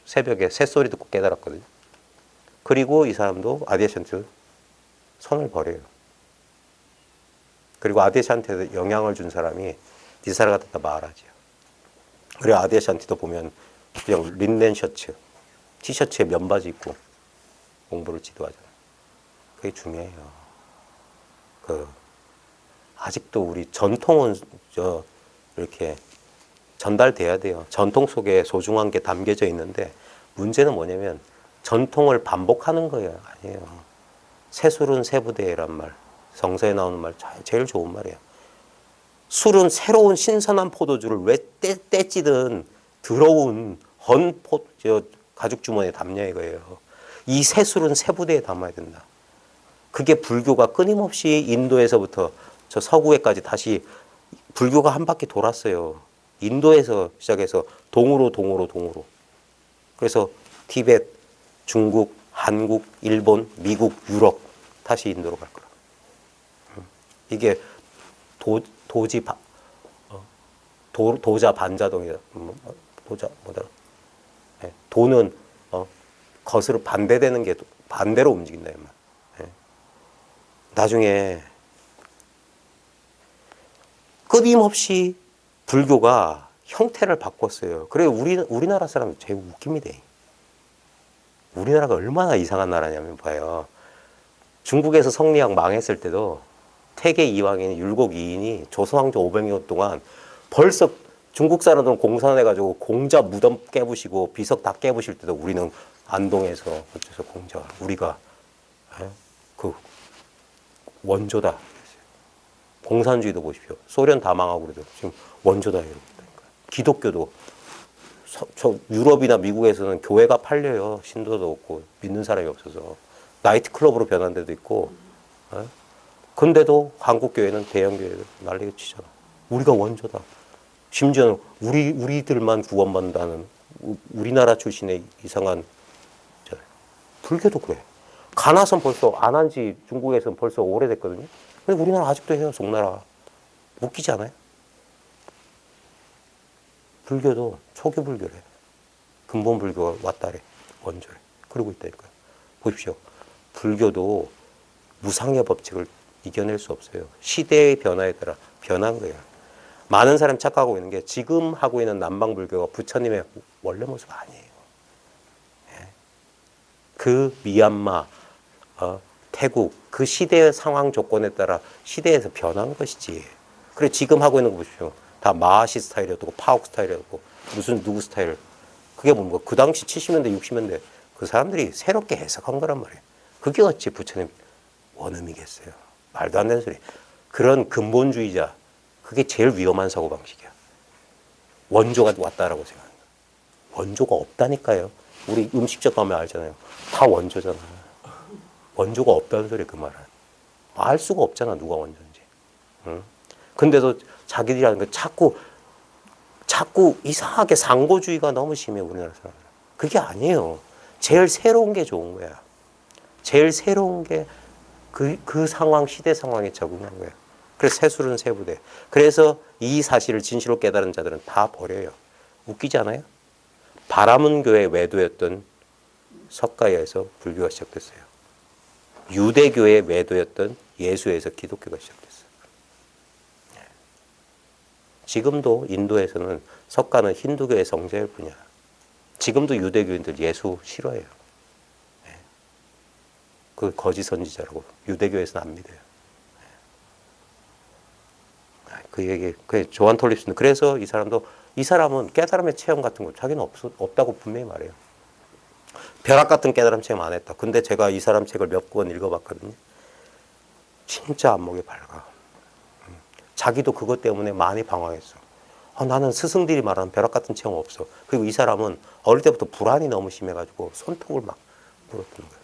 새벽에 새소리 듣고 깨달았거든요. 그리고 이 사람도 아디아샨티도 선을 버려요. 그리고 아디아샨티한테 영향을 준 사람이 니사를 갖다 말하죠. 그리고 아디아샨티도 보면 그냥 린넨 셔츠, 티셔츠에 면바지 입고 공부를 지도하잖아요. 그게 중요해요. 아직도 우리 전통은 이렇게 전달돼야 돼요. 전통 속에 소중한 게 담겨져 있는데 문제는 뭐냐면 전통을 반복하는 거예요. 아니에요. 새술은 새부대란 말. 성서에 나오는 말 제일 좋은 말이에요. 술은 새로운 신선한 포도주를 왜 떼찌든 더러운 가죽 주머니에 담냐 이거예요. 이 새술은 새부대에 담아야 된다. 그게 불교가 끊임없이 인도에서부터 저 서구에까지 다시 불교가 한 바퀴 돌았어요. 인도에서 시작해서 동으로. 그래서 티벳, 중국, 한국, 일본, 미국, 유럽 다시 인도로 갈 거라. 이게 도자 반자동이다. 도자 뭐더라? 네. 도는 거스로 반대되는 게 반대로 움직인다 이 말. 네. 나중에 끊임없이 불교가 형태를 바꿨어요. 그래 우리나라 사람 제일 웃깁니다. 우리나라가 얼마나 이상한 나라냐면 봐요. 중국에서 성리학 망했을 때도 태계 이황인 율곡 이인이 조선왕조 500년 동안 벌써 중국 사람들은 공산해가지고 공자 무덤 깨부시고 비석 다 깨부실 때도 우리는 안동에서 어째서 공자 우리가 원조다. 공산주의도 보십시오. 소련 다 망하고 그래도 지금 원조다 이러고 있다니까. 기독교도 저 유럽이나 미국에서는 교회가 팔려요. 신도도 없고 믿는 사람이 없어서 나이트클럽으로 변한 데도 있고. 근데도 한국 교회는 대형 교회들 난리가 치잖아. 우리가 원조다. 심지어는 우리들만 구원받는다는 우리나라 출신의 이상한 불교도 그래. 가나선 벌써 안 한 지 중국에서는 벌써 오래됐거든요. 근데 우리나라 아직도 해요. 송나라. 웃기지 않아요? 불교도 초기 불교래. 근본 불교가 왔다래. 원조래. 그러고 있다니까요. 보십시오. 불교도 무상의 법칙을 이겨낼 수 없어요. 시대의 변화에 따라 변한 거예요. 많은 사람이 착각하고 있는 게 지금 하고 있는 남방불교가 부처님의 원래 모습 아니에요. 그 미얀마, 태국 그 시대의 상황 조건에 따라 시대에서 변한 것이지. 그래 지금 하고 있는 거 보십시오. 다 마하시 스타일이었고 파옥 스타일이었고 무슨 누구 스타일. 그게 뭡니까? 그 당시 70년대 60년대 그 사람들이 새롭게 해석한 거란 말이에요. 그게 어찌 부처님 원음이겠어요. 말도 안 되는 소리. 그런 근본주의자 그게 제일 위험한 사고방식이야. 원조가 왔다라고 생각합니다. 원조가 없다니까요. 우리 음식점 가면 알잖아요. 다 원조잖아. 원조가 없다는 소리 그 말은. 알 수가 없잖아 누가 원조인지. 응? 근데도 자기들이 하는 거 자꾸 이상하게 상고주의가 너무 심해 우리나라 사람들. 그게 아니에요. 제일 새로운 게 좋은 거야. 제일 새로운 게 그 상황 시대 상황에 적응한 거야. 그래서 세술은 세부대. 그래서 이 사실을 진실로 깨달은 자들은 다 버려요. 웃기지 않아요? 바라문교의 외도였던 석가에서 불교가 시작됐어요. 유대교의 외도였던 예수에서 기독교가 시작됐어요. 지금도 인도에서는 석가는 힌두교의 성자일 뿐이야. 지금도 유대교인들 예수 싫어해요. 그 거짓 선지자라고 유대교에서는 안 믿어요. 그 얘기, 그 조한 톨립스는 그래서 이 사람은 깨달음의 체험 같은 거 자기는 없다고 분명히 말해요. 벼락 같은 깨달음 체험 안 했다. 근데 제가 이 사람 책을 몇 권 읽어봤거든요. 진짜 안목이 밝아. 자기도 그것 때문에 많이 방황했어. 나는 스승들이 말하는 벼락 같은 체험 없어. 그리고 이 사람은 어릴 때부터 불안이 너무 심해가지고 손톱을 막 물었던 거예요.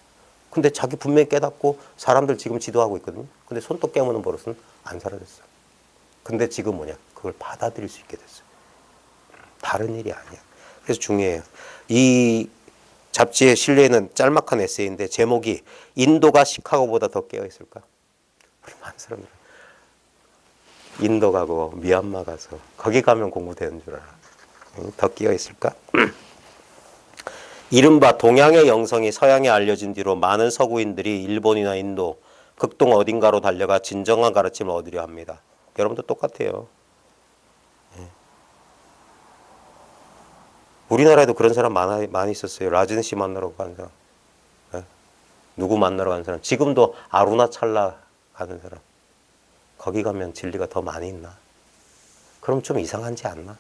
근데 자기 분명히 깨닫고 사람들 지금 지도하고 있거든요. 근데 손톱 깨무는 버릇은 안 사라졌어. 근데 지금 뭐냐? 그걸 받아들일 수 있게 됐어요. 다른 일이 아니야. 그래서 중요해요. 이 잡지에 실려있는 짤막한 에세이인데 제목이 인도가 시카고보다 더 깨어있을까? 우리 많은 사람들은 인도 가고 미얀마 가서 거기 가면 공부되는 줄 알아. 더 깨어있을까? 이른바 동양의 영성이 서양에 알려진 뒤로 많은 서구인들이 일본이나 인도, 극동 어딘가로 달려가 진정한 가르침을 얻으려 합니다. 여러분도 똑같아요. 우리나라에도 그런 사람 많이 있었어요. 라진 씨 만나러 가는 사람. 누구 만나러 가는 사람. 지금도 아루나찰라 가는 사람. 거기 가면 진리가 더 많이 있나? 그럼 좀 이상하지 않나?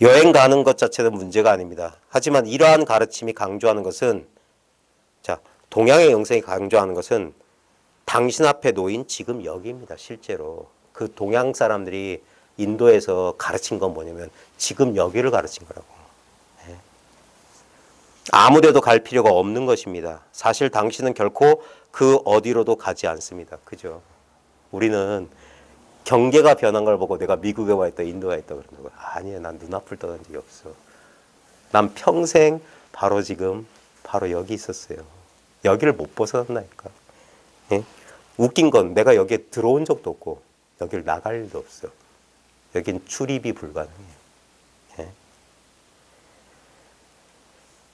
여행 가는 것 자체는 문제가 아닙니다. 하지만 이러한 가르침이 강조하는 것은 동양의 영성이 강조하는 것은 당신 앞에 놓인 지금 여기입니다. 실제로. 그 동양 사람들이 인도에서 가르친 건 뭐냐면 지금 여기를 가르친 거라고. 아무데도 갈 필요가 없는 것입니다. 사실 당신은 결코 그 어디로도 가지 않습니다. 그죠? 우리는 경계가 변한 걸 보고 내가 미국에 와 있다, 인도에 와 있다 그러는 거야. 아니야, 난 눈앞을 떠난 적이 없어. 난 평생 바로 여기 있었어요. 여기를 못 벗어났나니까. 예? 웃긴 건 내가 여기에 들어온 적도 없고 여기를 나갈 일도 없어. 여긴 출입이 불가능해요. 예?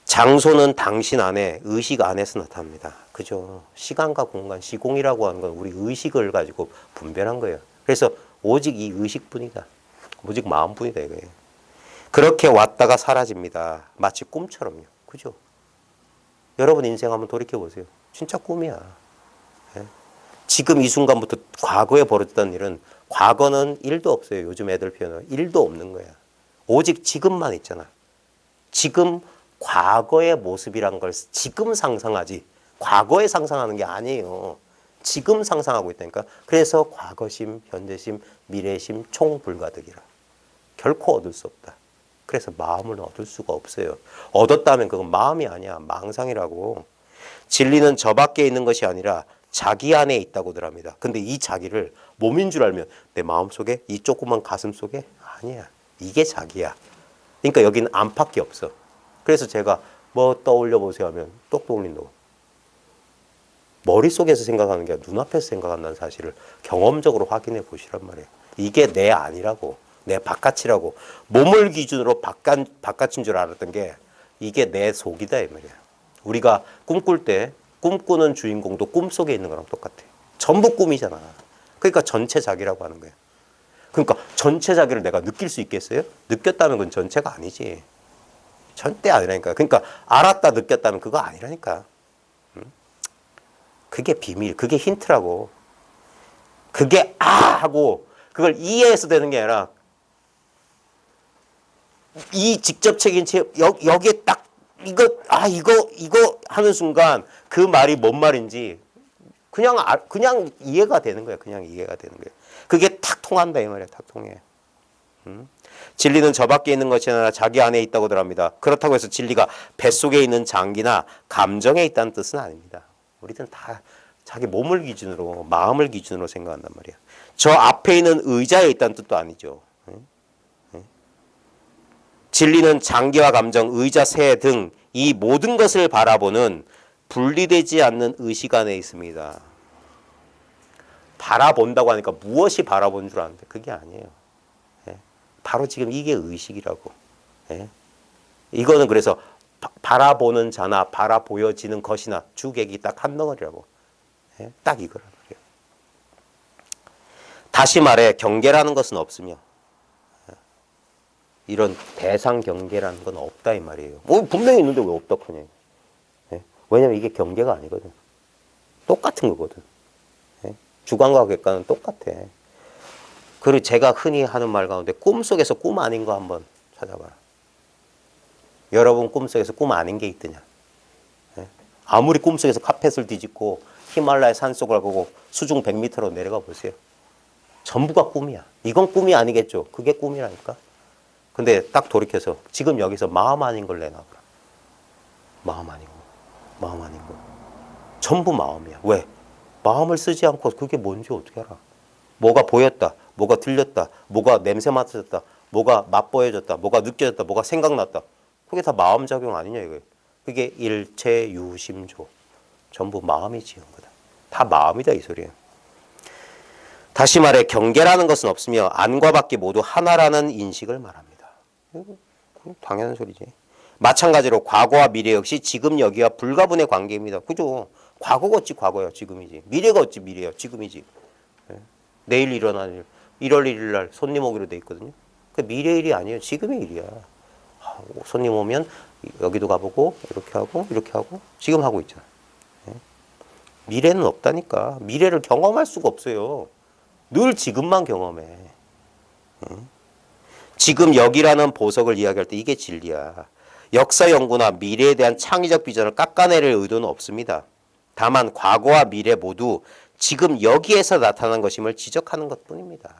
장소는 당신 안에, 의식 안에서 나타납니다. 그죠? 시간과 공간, 시공이라고 하는 건 우리 의식을 가지고 분별한 거예요. 그래서 오직 이 의식뿐이다. 오직 마음뿐이다 이거예요. 그렇게 왔다가 사라집니다. 마치 꿈처럼요. 그죠? 여러분 인생 한번 돌이켜보세요. 진짜 꿈이야. 예? 지금 이 순간부터 과거에 벌어졌던 일은 과거는 1도 없어요. 요즘 애들 표현은 1도 없는 거야. 오직 지금만 있잖아. 지금 과거의 모습이란 걸 지금 상상하지 과거에 상상하는 게 아니에요. 지금 상상하고 있다니까. 그래서 과거심, 현재심, 미래심 총불가득이라. 결코 얻을 수 없다. 그래서 마음을 얻을 수가 없어요. 얻었다면 그건 마음이 아니야. 망상이라고. 진리는 저 밖에 있는 것이 아니라 자기 안에 있다고들 합니다. 근데 이 자기를 몸인 줄 알면 내 마음속에 이 조그만 가슴 속에 아니야. 이게 자기야. 그러니까 여기는 안팎이 없어. 그래서 제가 뭐 떠올려 보세요 하면 똑 떠올린다고. 머릿속에서 생각하는 게 아니라 눈앞에서 생각한다는 사실을 경험적으로 확인해 보시란 말이에요. 이게 내 안이라고. 내 바깥이라고. 몸을 기준으로 바깥인 줄 알았던 게 이게 내 속이다 이 말이야. 우리가 꿈꿀 때 꿈꾸는 주인공도 꿈속에 있는 거랑 똑같아. 전부 꿈이잖아. 그러니까 전체 자기라고 하는 거야. 그러니까 전체 자기를 내가 느낄 수 있겠어요? 느꼈다면 그건 전체가 아니지. 절대 아니라니까. 그러니까 알았다 느꼈다면 그거 아니라니까. 그게 비밀, 그게 힌트라고. 그게 하고 그걸 이해해서 되는 게 아니라 이 직접 책임체 여기에 딱 이거 하는 순간 그 말이 뭔 말인지 그냥 이해가 되는 거야. 그냥 이해가 되는 거야. 그게 탁 통한다 이 말이야. 탁 통해. 진리는 저 밖에 있는 것이 아니라 자기 안에 있다고들 합니다. 그렇다고 해서 진리가 뱃속에 있는 장기나 감정에 있다는 뜻은 아닙니다. 우리는 다 자기 몸을 기준으로 마음을 기준으로 생각한단 말이야. 저 앞에 있는 의자에 있다는 뜻도 아니죠. 진리는 장기와 감정, 의자, 새 등 이 모든 것을 바라보는 분리되지 않는 의식 안에 있습니다. 바라본다고 하니까 무엇이 바라본 줄 아는데 그게 아니에요. 바로 지금 이게 의식이라고. 이거는 그래서 바라보는 자나 바라보여지는 것이나 주객이 딱 한 덩어리라고. 딱 이거란 말이에요. 다시 말해 경계라는 것은 없으며 이런 대상 경계라는 건 없다 이 말이에요. 분명히 있는데 왜 없다 하냐. 왜냐면 이게 경계가 아니거든. 똑같은 거거든. 주관과 객관은 똑같아. 그리고 제가 흔히 하는 말 가운데 꿈속에서 꿈 아닌 거 한번 찾아봐라. 여러분 꿈속에서 꿈 아닌 게 있더냐. 아무리 꿈속에서 카펫을 뒤집고 히말라야 산속을 가고 수중 100m로 내려가 보세요. 전부가 꿈이야. 이건 꿈이 아니겠죠. 그게 꿈이라니까. 근데 딱 돌이켜서 지금 여기서 마음 아닌 걸 내놔보라. 마음 아닌 거. 마음 아닌 거. 전부 마음이야. 왜? 마음을 쓰지 않고 그게 뭔지 어떻게 알아? 뭐가 보였다. 뭐가 들렸다. 뭐가 냄새 맡아졌다. 뭐가 맛보여졌다. 뭐가 느껴졌다. 뭐가 생각났다. 그게 다 마음작용 아니냐 이거예요. 그게 일체 유심조. 전부 마음이 지은 거다. 다 마음이다 이 소리예요. 다시 말해 경계라는 것은 없으며 안과 밖이 모두 하나라는 인식을 말합니다. 당연한 소리지. 마찬가지로 과거와 미래 역시 지금 여기와 불가분의 관계입니다. 그죠? 과거가 어찌 과거야 지금이지. 미래가 어찌 미래야 지금이지. 내일 일어나는 일 1월 1일 날 손님 오기로 돼 있거든요. 그 미래 일이 아니에요. 지금의 일이야. 손님 오면 여기도 가보고 이렇게 하고 지금 하고 있잖아. 미래는 없다니까. 미래를 경험할 수가 없어요. 늘 지금만 경험해. 지금 여기라는 보석을 이야기할 때 이게 진리야. 역사 연구나 미래에 대한 창의적 비전을 깎아내릴 의도는 없습니다. 다만 과거와 미래 모두 지금 여기에서 나타난 것임을 지적하는 것뿐입니다.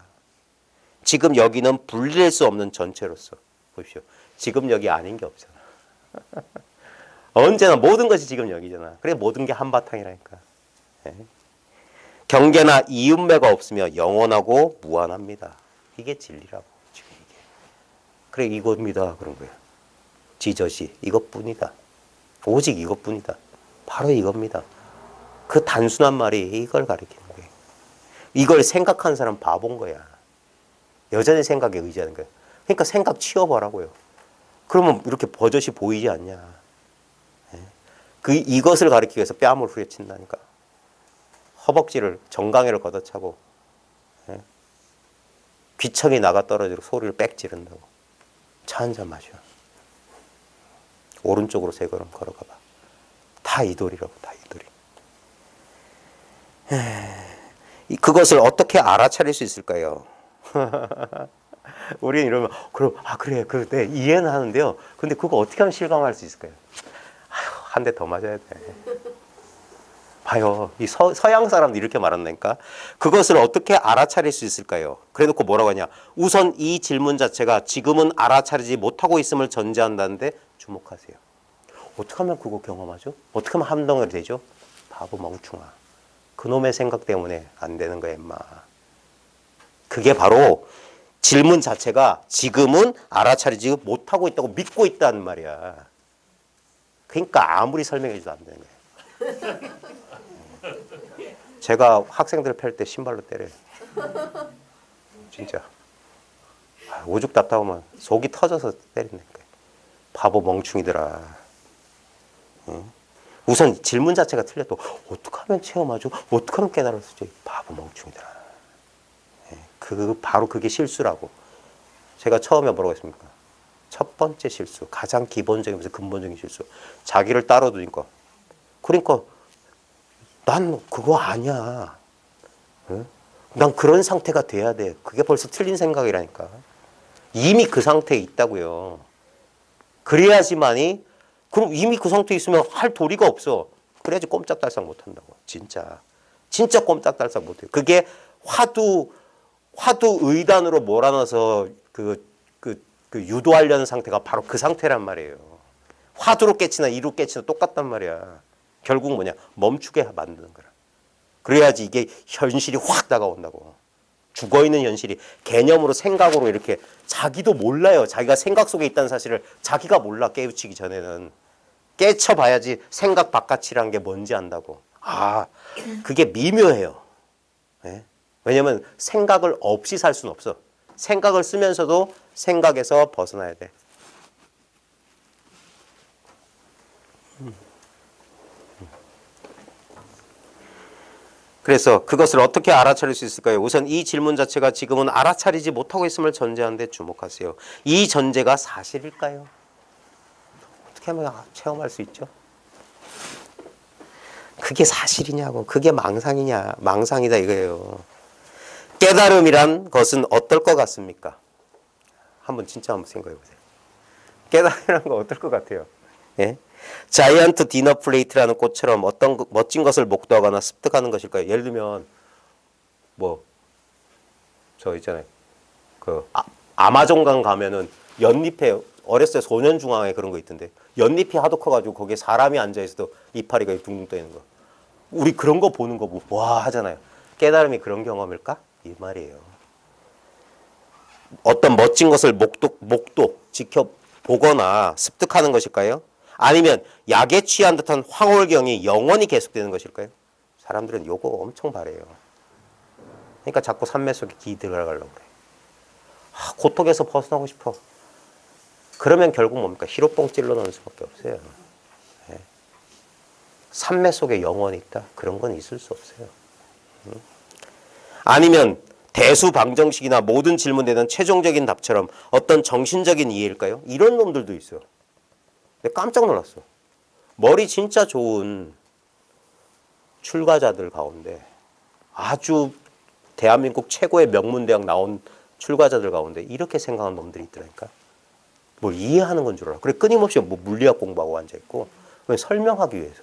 지금 여기는 분리될 수 없는 전체로서. 보십시오. 지금 여기 아닌 게 없잖아. 언제나 모든 것이 지금 여기잖아. 그래 모든 게 한바탕이라니까. 경계나 이음매가 없으며 영원하고 무한합니다. 이게 진리라고. 지금 이게. 그래 이겁니다. 그런 거예요. 지저시 이것뿐이다. 오직 이것뿐이다. 바로 이겁니다. 그 단순한 말이 이걸 가리키는 거예요. 이걸 생각하는 사람 바본 거야. 여전히 생각에 의지하는 거예요. 그러니까 생각 치워보라고요. 그러면 이렇게 버젓이 보이지 않냐. 이것을 가리키기 위해서 뺨을 후려친다니까. 허벅지를 정강이를 걷어차고 귀청이 나가 떨어지고 소리를 빽 지른다고. 차 한 잔 마셔. 오른쪽으로 3걸음 걸어가봐. 다 이돌이라고. 다 이돌이. 그것을 어떻게 알아차릴 수 있을까요? 우리는 이러면 그래 네, 이해는 하는데요. 근데 그거 어떻게 하면 실감할 수 있을까요? 한 대 더 맞아야 돼. 봐요. 이 서양 사람들이 이렇게 말한다니까. 그것을 어떻게 알아차릴 수 있을까요? 그래놓고 뭐라고 하냐. 우선 이 질문 자체가 지금은 알아차리지 못하고 있음을 전제한다는데 주목하세요. 어떻게 하면 그거 경험하죠? 어떻게 하면 함정이 되죠? 바보 멍충아. 그놈의 생각 때문에 안 되는 거야, 임마. 그게 바로 질문 자체가 지금은 알아차리지 못하고 있다고 믿고 있다는 말이야. 그러니까 아무리 설명해줘도 안 되는 거야. 제가 학생들 팰 때 신발로 때려요. 진짜. 오죽 답답하면 속이 터져서 때린다니까. 바보 멍충이들아. 응? 우선 질문 자체가 틀려도 어떻게 하면 체험하죠? 어떻게 하면 깨달을 수 있지? 바보 멍충이들아. 바로 그게 실수라고. 제가 처음에 뭐라고 했습니까? 첫 번째 실수, 가장 기본적이면서 근본적인 실수. 자기를 따라두니까. 그러니까 난 그거 아니야. 응? 난 그런 상태가 돼야 돼. 그게 벌써 틀린 생각이라니까. 이미 그 상태에 있다고요. 그래야지만이, 그럼 이미 그 상태에 있으면 할 도리가 없어. 그래야지 꼼짝달싹 못한다고. 진짜. 진짜 꼼짝달싹 못해요. 그게 화두 의단으로 몰아넣어서 유도하려는 상태가 바로 그 상태란 말이에요. 화두로 깨치나 이로 깨치나 똑같단 말이야. 결국 뭐냐? 멈추게 만드는 거라. 그래야지 이게 현실이 확 다가온다고. 죽어있는 현실이 개념으로 생각으로 이렇게 자기도 몰라요. 자기가 생각 속에 있다는 사실을 자기가 몰라. 깨우치기 전에는. 깨쳐봐야지 생각 바깥이라는 게 뭔지 안다고. 그게 미묘해요. 네? 왜냐면 생각을 없이 살 수는 없어. 생각을 쓰면서도 생각에서 벗어나야 돼. 그래서 그것을 어떻게 알아차릴 수 있을까요? 우선 이 질문 자체가 지금은 알아차리지 못하고 있음을 전제하는데 주목하세요. 이 전제가 사실일까요? 어떻게 하면 체험할 수 있죠? 그게 사실이냐고. 그게 망상이냐. 망상이다 이거예요. 깨달음이란 것은 어떨 것 같습니까? 진짜 한번 생각해 보세요. 깨달음이란 건 어떨 것 같아요? 예? 자이언트 디너 플레이트라는 꽃처럼 어떤 멋진 것을 목도하거나 습득하는 것일까요? 예를 들면 저 있잖아요. 아마존강 가면은 연잎에 어렸을 때 소년중앙에 그런 거 있던데 연잎이 하도 커가지고 거기에 사람이 앉아 있어도 이파리가 둥둥 떠 있는 거. 우리 그런 거 보는 거 보고 와 하잖아요. 깨달음이 그런 경험일까? 이 말이에요. 어떤 멋진 것을 목도 지켜보거나 습득하는 것일까요? 아니면 약에 취한 듯한 황홀경이 영원히 계속되는 것일까요? 사람들은 요거 엄청 바래요. 그러니까 자꾸 산매 속에 기 들어가려고 그래. 고통에서 벗어나고 싶어. 그러면 결국 뭡니까? 히로뽕 찔러 넣는 수밖에 없어요. 네. 산매 속에 영원히 있다? 그런 건 있을 수 없어요. 아니면 대수방정식이나 모든 질문에 대한 최종적인 답처럼 어떤 정신적인 이해일까요? 이런 놈들도 있어요. 내가 깜짝 놀랐어. 머리 진짜 좋은 출가자들 가운데 아주 대한민국 최고의 명문대학 나온 출가자들 가운데 이렇게 생각하는 놈들이 있더라니까. 뭘 이해하는 건 줄 알아. 그래 끊임없이 물리학 공부하고 앉아있고 설명하기 위해서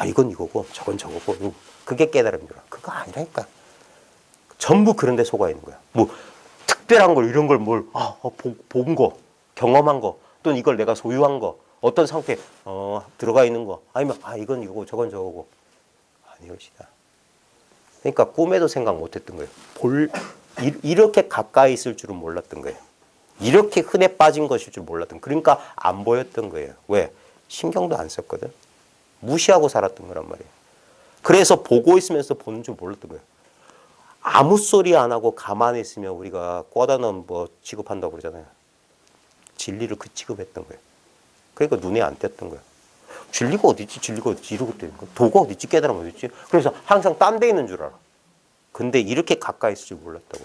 이건 이거고 저건 저거고 그게 깨달음인 줄 알아. 그거 아니라니까. 전부 그런 데 속아 있는 거야. 특별한 걸 이런 걸 본 거, 경험한 거, 또는 이걸 내가 소유한 거, 어떤 상태에 들어가 있는 거, 아니면 이건 이거고 저건 저거고 아니것이다. 그러니까 꿈에도 생각 못했던 거예요. 이렇게 가까이 있을 줄은 몰랐던 거예요. 이렇게 흔해 빠진 것일 줄 몰랐던 거예요. 그러니까 안 보였던 거예요. 왜? 신경도 안 썼거든. 무시하고 살았던 거란 말이에요. 그래서 보고 있으면서 보는 줄 몰랐던 거예요. 아무 소리 안 하고 가만히 있으면 우리가 꿔다 넣은 취급한다고 그러잖아요. 진리를 그 취급했던 거예요. 그러니까 눈에 안 띄었던 거예요. 진리가 어디 있지? 진리가 어디 있지? 이러고 때는 거예요. 도가 어디 있지? 깨달음 어디 있지? 그래서 항상 딴 데 있는 줄 알아. 근데 이렇게 가까이 있을 줄 몰랐다고.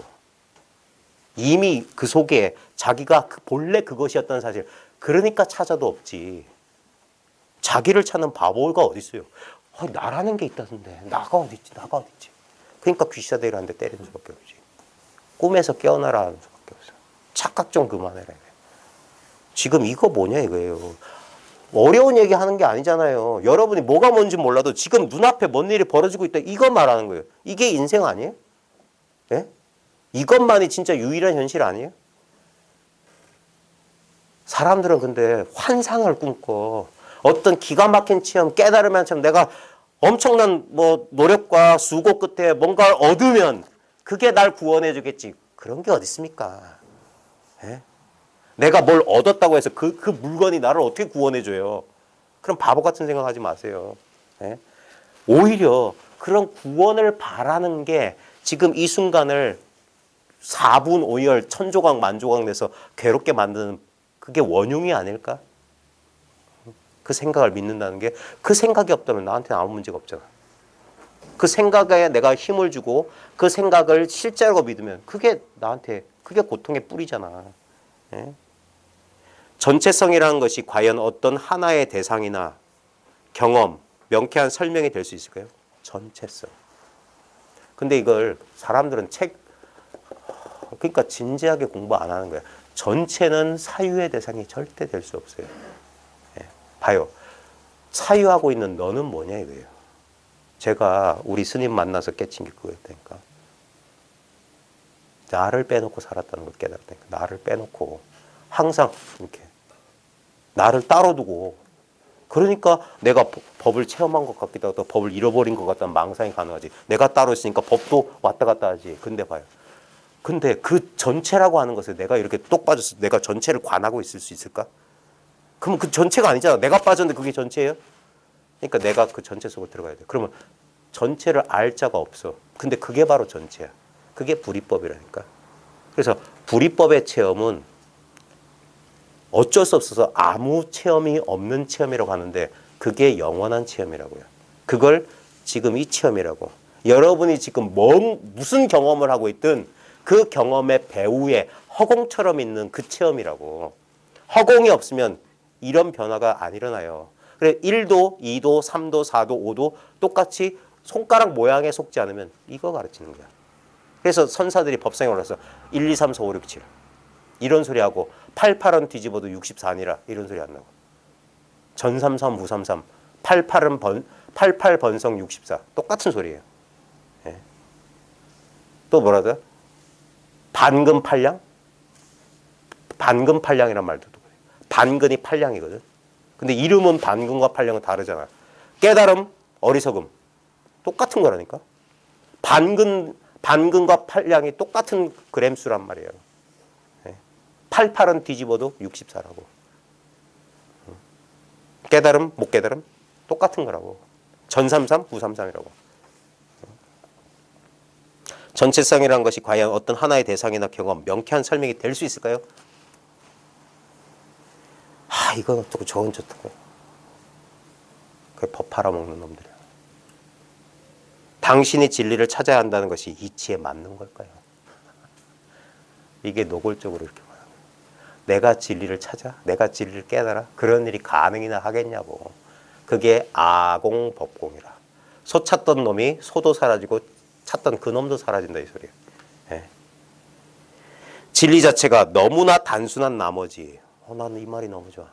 이미 그 속에 자기가 본래 그것이었던 사실. 그러니까 찾아도 없지. 자기를 찾는 바보가 어디 있어요? 나라는 게 있다던데. 나가 어디 있지? 나가 어디 있지? 그러니까 귀사대기한테 때리는 수밖에 없지. 꿈에서 깨어나라 하는 수밖에 없어. 착각 좀 그만해라. 지금 이거 뭐냐 이거예요. 어려운 얘기 하는 게 아니잖아요. 여러분이 뭐가 뭔지 몰라도 지금 눈앞에 뭔 일이 벌어지고 있다. 이거 말하는 거예요. 이게 인생 아니에요? 예? 이것만이 진짜 유일한 현실 아니에요? 사람들은 근데 환상을 꿈꿔. 어떤 기가 막힌 체험, 깨달으면 참 내가 엄청난 뭐 노력과 수고 끝에 뭔가를 얻으면 그게 날 구원해 주겠지. 그런 게 어디 있습니까? 예? 내가 뭘 얻었다고 해서 그 물건이 나를 어떻게 구원해 줘요? 그럼 바보 같은 생각하지 마세요. 예? 오히려 그런 구원을 바라는 게 지금 이 순간을 4분 5열 천조각 만조각 내서 괴롭게 만드는 그게 원흉이 아닐까? 그 생각을 믿는다는 게 그 생각이 없다면 나한테는 아무 문제가 없잖아. 그 생각에 내가 힘을 주고 그 생각을 실제라고 믿으면 그게 나한테 그게 고통의 뿌리잖아. 예? 전체성이라는 것이 과연 어떤 하나의 대상이나 경험, 명쾌한 설명이 될 수 있을까요? 전체성. 근데 이걸 사람들은 그러니까 진지하게 공부 안 하는 거야. 전체는 사유의 대상이 절대 될 수 없어요. 예. 봐요. 사유하고 있는 너는 뭐냐 이거예요. 제가 우리 스님 만나서 깨친 게 그거였다니까. 나를 빼놓고 살았다는 걸 깨달았다니까. 나를 빼놓고 항상 이렇게 나를 따로 두고 그러니까 내가 법을 체험한 것 같기도 하고 법을 잃어버린 것 같다는 망상이 가능하지. 내가 따로 있으니까 법도 왔다 갔다 하지. 근데 봐요. 근데 그 전체라고 하는 것에 내가 이렇게 똑 빠졌어. 내가 전체를 관하고 있을 수 있을까? 그러면 그 전체가 아니잖아. 내가 빠졌는데 그게 전체예요? 그러니까 내가 그 전체 속으로 들어가야 돼. 그러면 전체를 알 자가 없어. 근데 그게 바로 전체야. 그게 불이법이라니까. 그래서 불이법의 체험은 어쩔 수 없어서 아무 체험이 없는 체험이라고 하는데 그게 영원한 체험이라고요. 그걸 지금 이 체험이라고. 여러분이 지금 무슨 경험을 하고 있든 그 경험의 배후에 허공처럼 있는 그 체험이라고. 허공이 없으면 이런 변화가 안 일어나요. 그래 1도, 2도, 3도, 4도, 5도 똑같이 손가락 모양에 속지 않으면 이거 가르치는 거야. 그래서 선사들이 법상에 올라서 1, 2, 3, 4, 5, 6, 7 이런 소리 하고 88은 뒤집어도 64니라 이런 소리 안 나고 전삼삼 후삼삼 88 번성 64 똑같은 소리예요. 예. 또 뭐라고요? 반근팔량? 반근팔량이란 말도 또 그래요. 반근이 팔량이거든. 근데 이름은 반근과 팔량은 다르잖아. 깨달음, 어리석음 똑같은 거라니까. 반근과 팔량이 똑같은 그램수란 말이에요. 88은 뒤집어도 64라고. 깨달음, 못 깨달음 똑같은 거라고. 전삼삼, 후삼삼이라고. 전체성이라는 것이 과연 어떤 하나의 대상이나 경험, 명쾌한 설명이 될 수 있을까요? 이건 어떻고 저건 저떻고. 그게 법 팔아먹는 놈들이야. 당신이 진리를 찾아야 한다는 것이 이치에 맞는 걸까요? 이게 노골적으로 이렇게 말하는 거예요. 내가 진리를 찾아? 내가 진리를 깨달아? 그런 일이 가능이나 하겠냐고. 그게 아공법공이라. 소 찾던 놈이 소도 사라지고 찾던 그 놈도 사라진다 이 소리예요. 예. 진리 자체가 너무나 단순한 나머지 나는 이 말이 너무 좋아.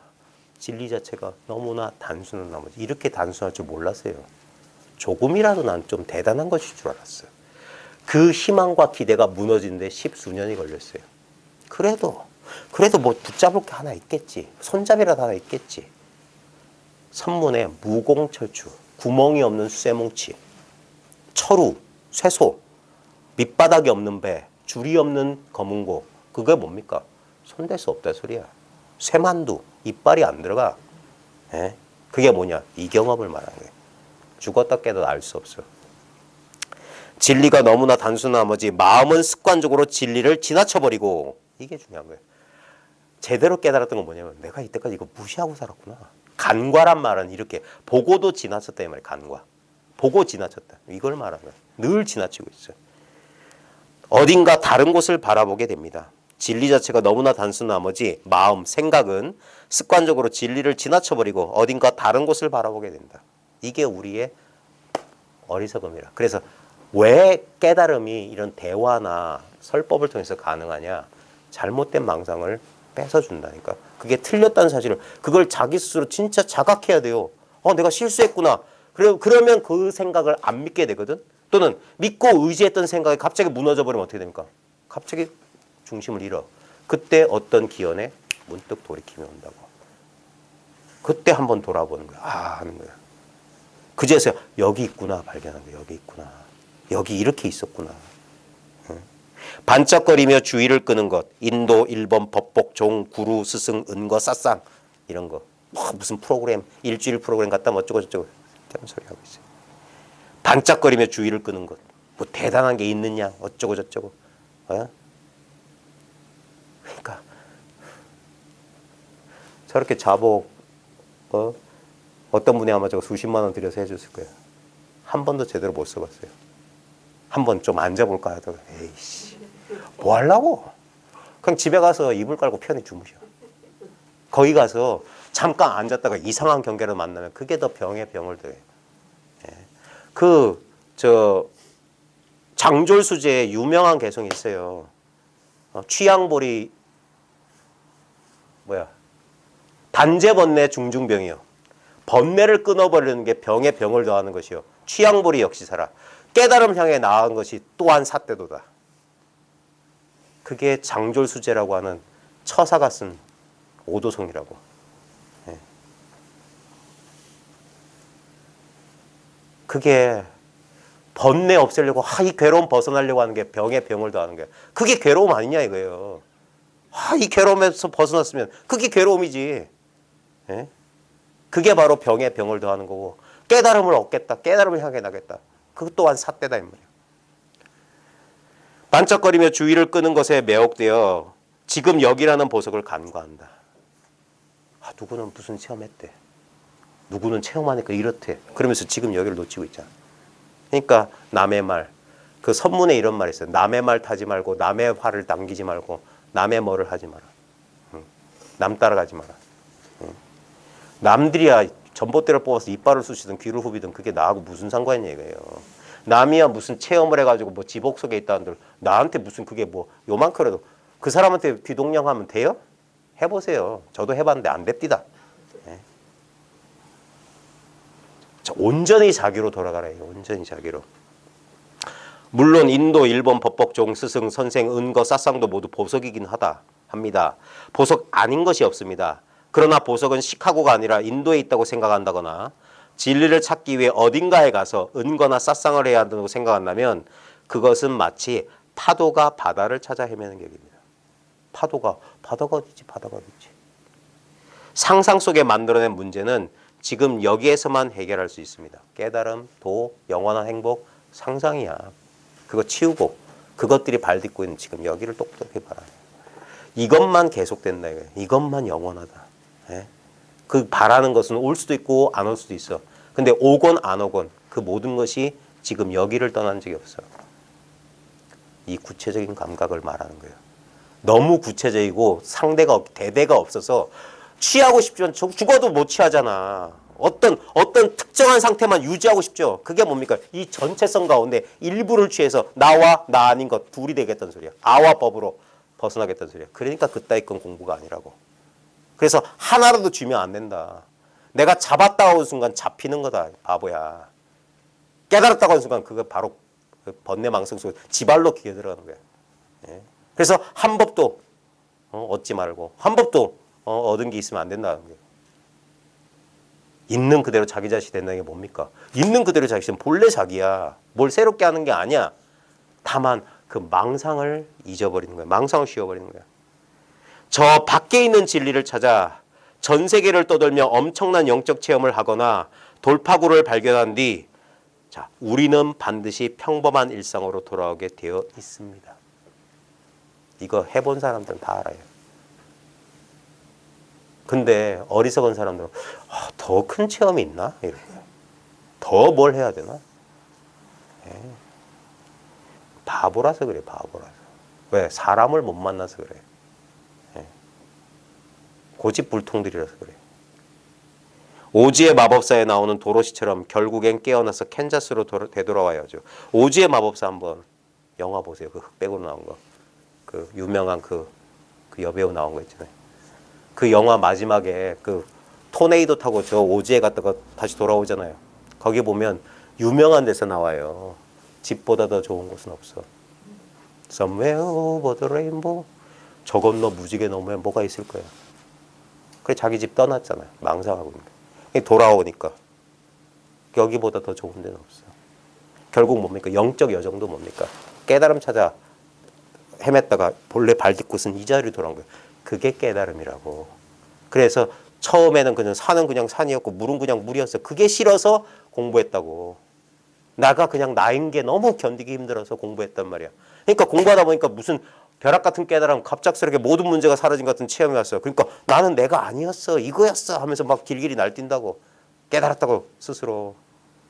진리 자체가 너무나 단순한 나머지 이렇게 단순할 줄 몰랐어요. 조금이라도 난 좀 대단한 것일 줄 알았어요. 그 희망과 기대가 무너지는데 10수년이 걸렸어요. 그래도 뭐 붙잡을 게 하나 있겠지. 손잡이라도 하나 있겠지. 선문에 무공철추, 구멍이 없는 쇠뭉치, 철우, 쇠소, 밑바닥이 없는 배, 줄이 없는 검은고. 그게 뭡니까? 손댈 수 없다 소리야. 쇠만두, 이빨이 안 들어가. 예? 그게 뭐냐? 이 경험을 말하는 거예요. 죽었다 깨도 알 수 없어. 진리가 너무나 단순한 나머지 마음은 습관적으로 진리를 지나쳐버리고 이게 중요한 거예요. 제대로 깨달았던 건 뭐냐면 내가 이때까지 이거 무시하고 살았구나. 간과란 말은 이렇게 보고도 지나쳤다 이 말이에요. 간과. 보고 지나쳤다. 이걸 말하는 거예요. 늘 지나치고 있어요. 어딘가 다른 곳을 바라보게 됩니다. 진리 자체가 너무나 단순한 나머지 마음, 생각은 습관적으로 진리를 지나쳐버리고 어딘가 다른 곳을 바라보게 된다. 이게 우리의 어리석음이라. 그래서 왜 깨달음이 이런 대화나 설법을 통해서 가능하냐? 잘못된 망상을 뺏어준다니까. 그게 틀렸다는 사실을 그걸 자기 스스로 진짜 자각해야 돼요. 내가 실수했구나. 그러면 그 생각을 안 믿게 되거든. 또는 믿고 의지했던 생각이 갑자기 무너져 버리면 어떻게 됩니까? 갑자기 중심을 잃어. 그때 어떤 기연에 문득 돌이킴이 온다고. 그때 한번 돌아보는 거야. 하는 거야. 그제서야 여기 있구나 발견한 거야. 여기 있구나. 여기 이렇게 있었구나. 반짝거리며 주의를 끄는 것. 인도, 일본, 법복, 종, 구루, 스승, 은거, 사상 이런 거. 무슨 프로그램, 일주일 프로그램 갖다 뭐 어쩌고 저쩌고 그런 소리 하고 있어요. 반짝거리며 주의를 끄는 것. 뭐 대단한 게 있느냐 어쩌고 저쩌고. 그러니까 저렇게 자복 어떤 분이 아마 저거 수십만 원 들여서 해줬을 거예요. 한 번도 제대로 못 써봤어요. 한 번 좀 앉아볼까 하다가 에이씨 뭐 하려고. 그냥 집에 가서 이불 깔고 편히 주무셔. 거기 가서 잠깐 앉았다가 이상한 경계를 만나면 그게 더 병에 병을 더해요. 장졸수제에 유명한 개성이 있어요. 취향볼이 단제 번뇌 중중병이요. 번뇌를 끊어버리는 게 병에 병을 더하는 것이요. 취향볼이 역시 살아. 깨달음 향해 나아간 것이 또한 삿대도다. 그게 장졸수제라고 하는 처사가 쓴 오도성이라고. 그게 번뇌 없애려고 이 괴로움 벗어나려고 하는 게 병에 병을 더하는 거야. 그게 괴로움 아니냐 이거예요. 이 괴로움에서 벗어났으면 그게 괴로움이지. 그게 바로 병에 병을 더하는 거고 깨달음을 얻겠다. 깨달음을 향해 나겠다. 그것 또한 삿대다 이 말이야. 반짝거리며 주의를 끄는 것에 매혹되어 지금 여기라는 보석을 간과한다. 누구는 무슨 체험했대. 누구는 체험하니까 이렇대. 그러면서 지금 여기를 놓치고 있잖아. 그러니까 남의 말. 그 선문에 이런 말이 있어요. 남의 말 타지 말고 남의 화를 당기지 말고 남의 뭐를 하지 마라. 남 따라가지 마라. 남들이야 전봇대를 뽑아서 이빨을 쑤시든 귀를 후비든 그게 나하고 무슨 상관이냐 이거예요. 남이야 무슨 체험을 해가지고 뭐 지복 속에 있다는들 나한테 무슨 그게 뭐 요만큼이라도 그 사람한테 귀동냥하면 돼요? 해보세요. 저도 해봤는데 안 됩디다. 온전히 자기로 돌아가라. 온전히 자기로. 물론 인도, 일본, 법복, 종, 스승, 선생, 은거, 사상도 모두 보석이긴 합니다. 보석 아닌 것이 없습니다. 그러나 보석은 시카고가 아니라 인도에 있다고 생각한다거나 진리를 찾기 위해 어딘가에 가서 은거나 사상을 해야 한다고 생각한다면 그것은 마치 파도가 바다를 찾아 헤매는 격입니다. 바다가 어디지? 바다가 어디지? 상상 속에 만들어낸 문제는 지금 여기에서만 해결할 수 있습니다. 깨달음, 도, 영원한 행복, 상상이야. 그거 치우고 그것들이 발딛고 있는 지금 여기를 똑똑히 봐라. 이것만 계속된다. 이것만 영원하다. 그 바라는 것은 올 수도 있고 안 올 수도 있어. 근데 오건 안 오건 그 모든 것이 지금 여기를 떠난 적이 없어. 이 구체적인 감각을 말하는 거예요. 너무 구체적이고 대대가 없어서 취하고 싶지만 죽어도 못 취하잖아. 어떤 특정한 상태만 유지하고 싶죠. 그게 뭡니까? 이 전체성 가운데 일부를 취해서 나와 나 아닌 것 둘이 되겠다는 소리야. 아와 법으로 벗어나겠다는 소리야. 그러니까 그따위 건 공부가 아니라고. 그래서 하나라도 쥐면 안 된다. 내가 잡았다고 하는 순간 잡히는 거다. 바보야. 깨달았다고 하는 순간 그거 바로 번뇌망상 속에 지발로 기어 들어가는 거야. 그래서 한 법도 얻지 말고 한 법도 얻은 게 있으면 안 된다는 거예요. 있는 그대로 자기 자신이 된다는 게 뭡니까? 있는 그대로 자기 자신 본래 자기야. 뭘 새롭게 하는 게 아니야. 다만 그 망상을 잊어버리는 거야. 망상을 쉬어버리는 거야. 저 밖에 있는 진리를 찾아 전 세계를 떠돌며 엄청난 영적 체험을 하거나 돌파구를 발견한 뒤 우리는 반드시 평범한 일상으로 돌아오게 되어 있습니다. 이거 해본 사람들은 다 알아요. 근데 어리석은 사람들은 더 큰 체험이 있나? 이렇게. 더 뭘 해야 되나? 바보라서 그래. 바보라서. 왜? 사람을 못 만나서 그래. 고집불통들이라서 그래. 오지의 마법사에 나오는 도로시처럼 결국엔 깨어나서 캔자스로 되돌아와야죠. 오지의 마법사 한번 영화 보세요. 그 흑백으로 나온 거. 그 유명한 그 여배우 나온 거 있잖아요. 그 영화 마지막에 그 토네이도 타고 저 오지에 갔다가 다시 돌아오잖아요. 거기 보면 유명한 데서 나와요. 집보다 더 좋은 곳은 없어. Somewhere over the rainbow. 저 건너 무지개 넘으면 뭐가 있을 거야. 그래 자기 집 떠났잖아요. 망상하고 있는 거. 돌아오니까 여기보다 더 좋은 데는 없어. 결국 뭡니까? 영적 여정도 뭡니까? 깨달음 찾아 헤맸다가 본래 발 딛고선 이 자리로 돌아온 거예요. 그게 깨달음이라고. 그래서 처음에는 그냥 산은 그냥 산이었고 물은 그냥 물이었어. 그게 싫어서 공부했다고. 나가 그냥 나인 게 너무 견디기 힘들어서 공부했단 말이야. 그러니까 공부하다 보니까 무슨 벼락 같은 깨달음, 갑작스럽게 모든 문제가 사라진 것 같은 체험이 왔어요. 그러니까 나는 내가 아니었어, 이거였어 하면서 막 길길이 날뛴다고. 깨달았다고 스스로.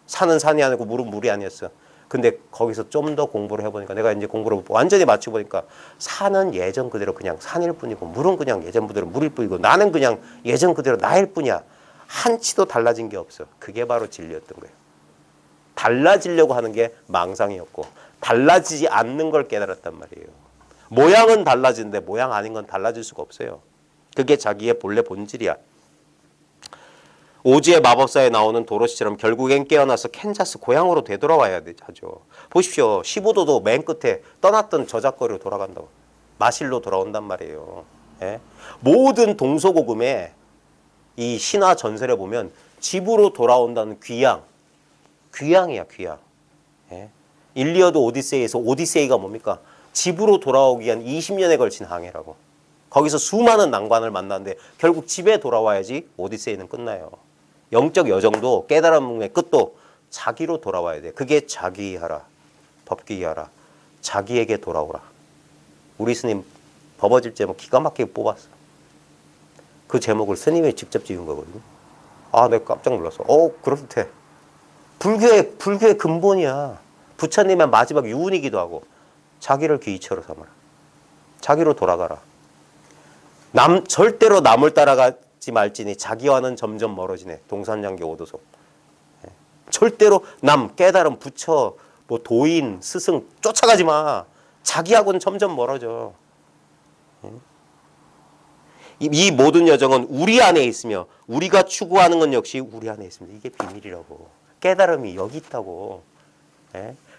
산은 산이 아니고 물은 물이 아니었어. 근데 거기서 좀 더 공부를 해보니까 내가 이제 공부를 완전히 맞춰보니까 산은 예전 그대로 그냥 산일 뿐이고 물은 그냥 예전 그대로 물일 뿐이고 나는 그냥 예전 그대로 나일 뿐이야. 한치도 달라진 게 없어. 그게 바로 진리였던 거예요. 달라지려고 하는 게 망상이었고 달라지지 않는 걸 깨달았단 말이에요. 모양은 달라지는데 모양 아닌 건 달라질 수가 없어요. 그게 자기의 본래 본질이야. 오즈의 마법사에 나오는 도로시처럼 결국엔 깨어나서 캔자스 고향으로 되돌아와야 하죠. 보십시오. 15도도 맨 끝에 떠났던 저작거리로 돌아간다고. 마실로 돌아온단 말이에요. 예? 모든 동서고금의 이 신화 전설에 보면 집으로 돌아온다는 귀향. 귀향이야, 귀향. 예? 일리어드 오디세이에서 오디세이가 뭡니까? 집으로 돌아오기 위한 20년에 걸친 항해라고. 거기서 수많은 난관을 만났는데 결국 집에 돌아와야지 오디세이는 끝나요. 영적 여정도 깨달음의 끝도 자기로 돌아와야 돼. 그게 자기하라, 법기하라, 자기에게 돌아오라. 우리 스님 법어질 제목 기가 막히게 뽑았어. 그 제목을 스님이 직접 지은 거거든요. 아, 내가 깜짝 놀랐어. 그렇대. 불교의 근본이야. 부처님의 마지막 유언이기도 하고 자기를 귀이처로 삼아라. 자기로 돌아가라. 절대로 남을 따라가지 말지니 자기와는 점점 멀어지네. 동산양계 오도속. 절대로 남, 깨달음, 부처, 뭐 도인, 스승 쫓아가지 마. 자기하고는 점점 멀어져. 이 모든 여정은 우리 안에 있으며 우리가 추구하는 건 역시 우리 안에 있습니다. 이게 비밀이라고. 깨달음이 여기 있다고.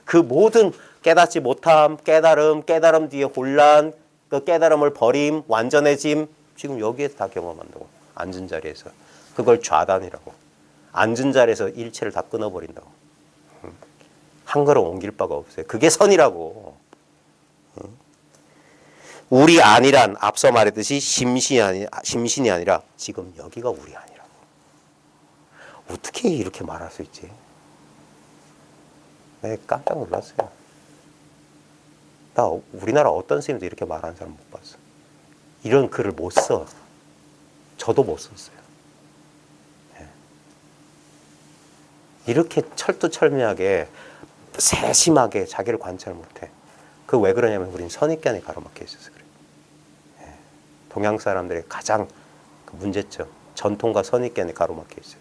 그 모든 깨닫지 못함, 깨달음 뒤에 혼란, 그 깨달음을 버림, 완전해짐 지금 여기에서 다 경험한다고. 앉은 자리에서. 그걸 좌단이라고. 앉은 자리에서 일체를 다 끊어버린다고. 한 걸음 옮길 바가 없어요. 그게 선이라고. 우리 안이란 앞서 말했듯이 심신이 아니라 지금 여기가 우리 안이라고. 어떻게 이렇게 말할 수 있지? 네, 깜짝 놀랐어요. 나 우리나라 어떤 스님도 이렇게 말하는 사람 못 봤어. 이런 글을 못 써. 저도 못 썼어요. 네. 이렇게 철두철미하게 세심하게 자기를 관찰 못해. 그 왜 그러냐면 우린 선입견에 가로막혀 있어서 그래. 네. 동양 사람들의 가장 문제점, 전통과 선입견에 가로막혀 있어요.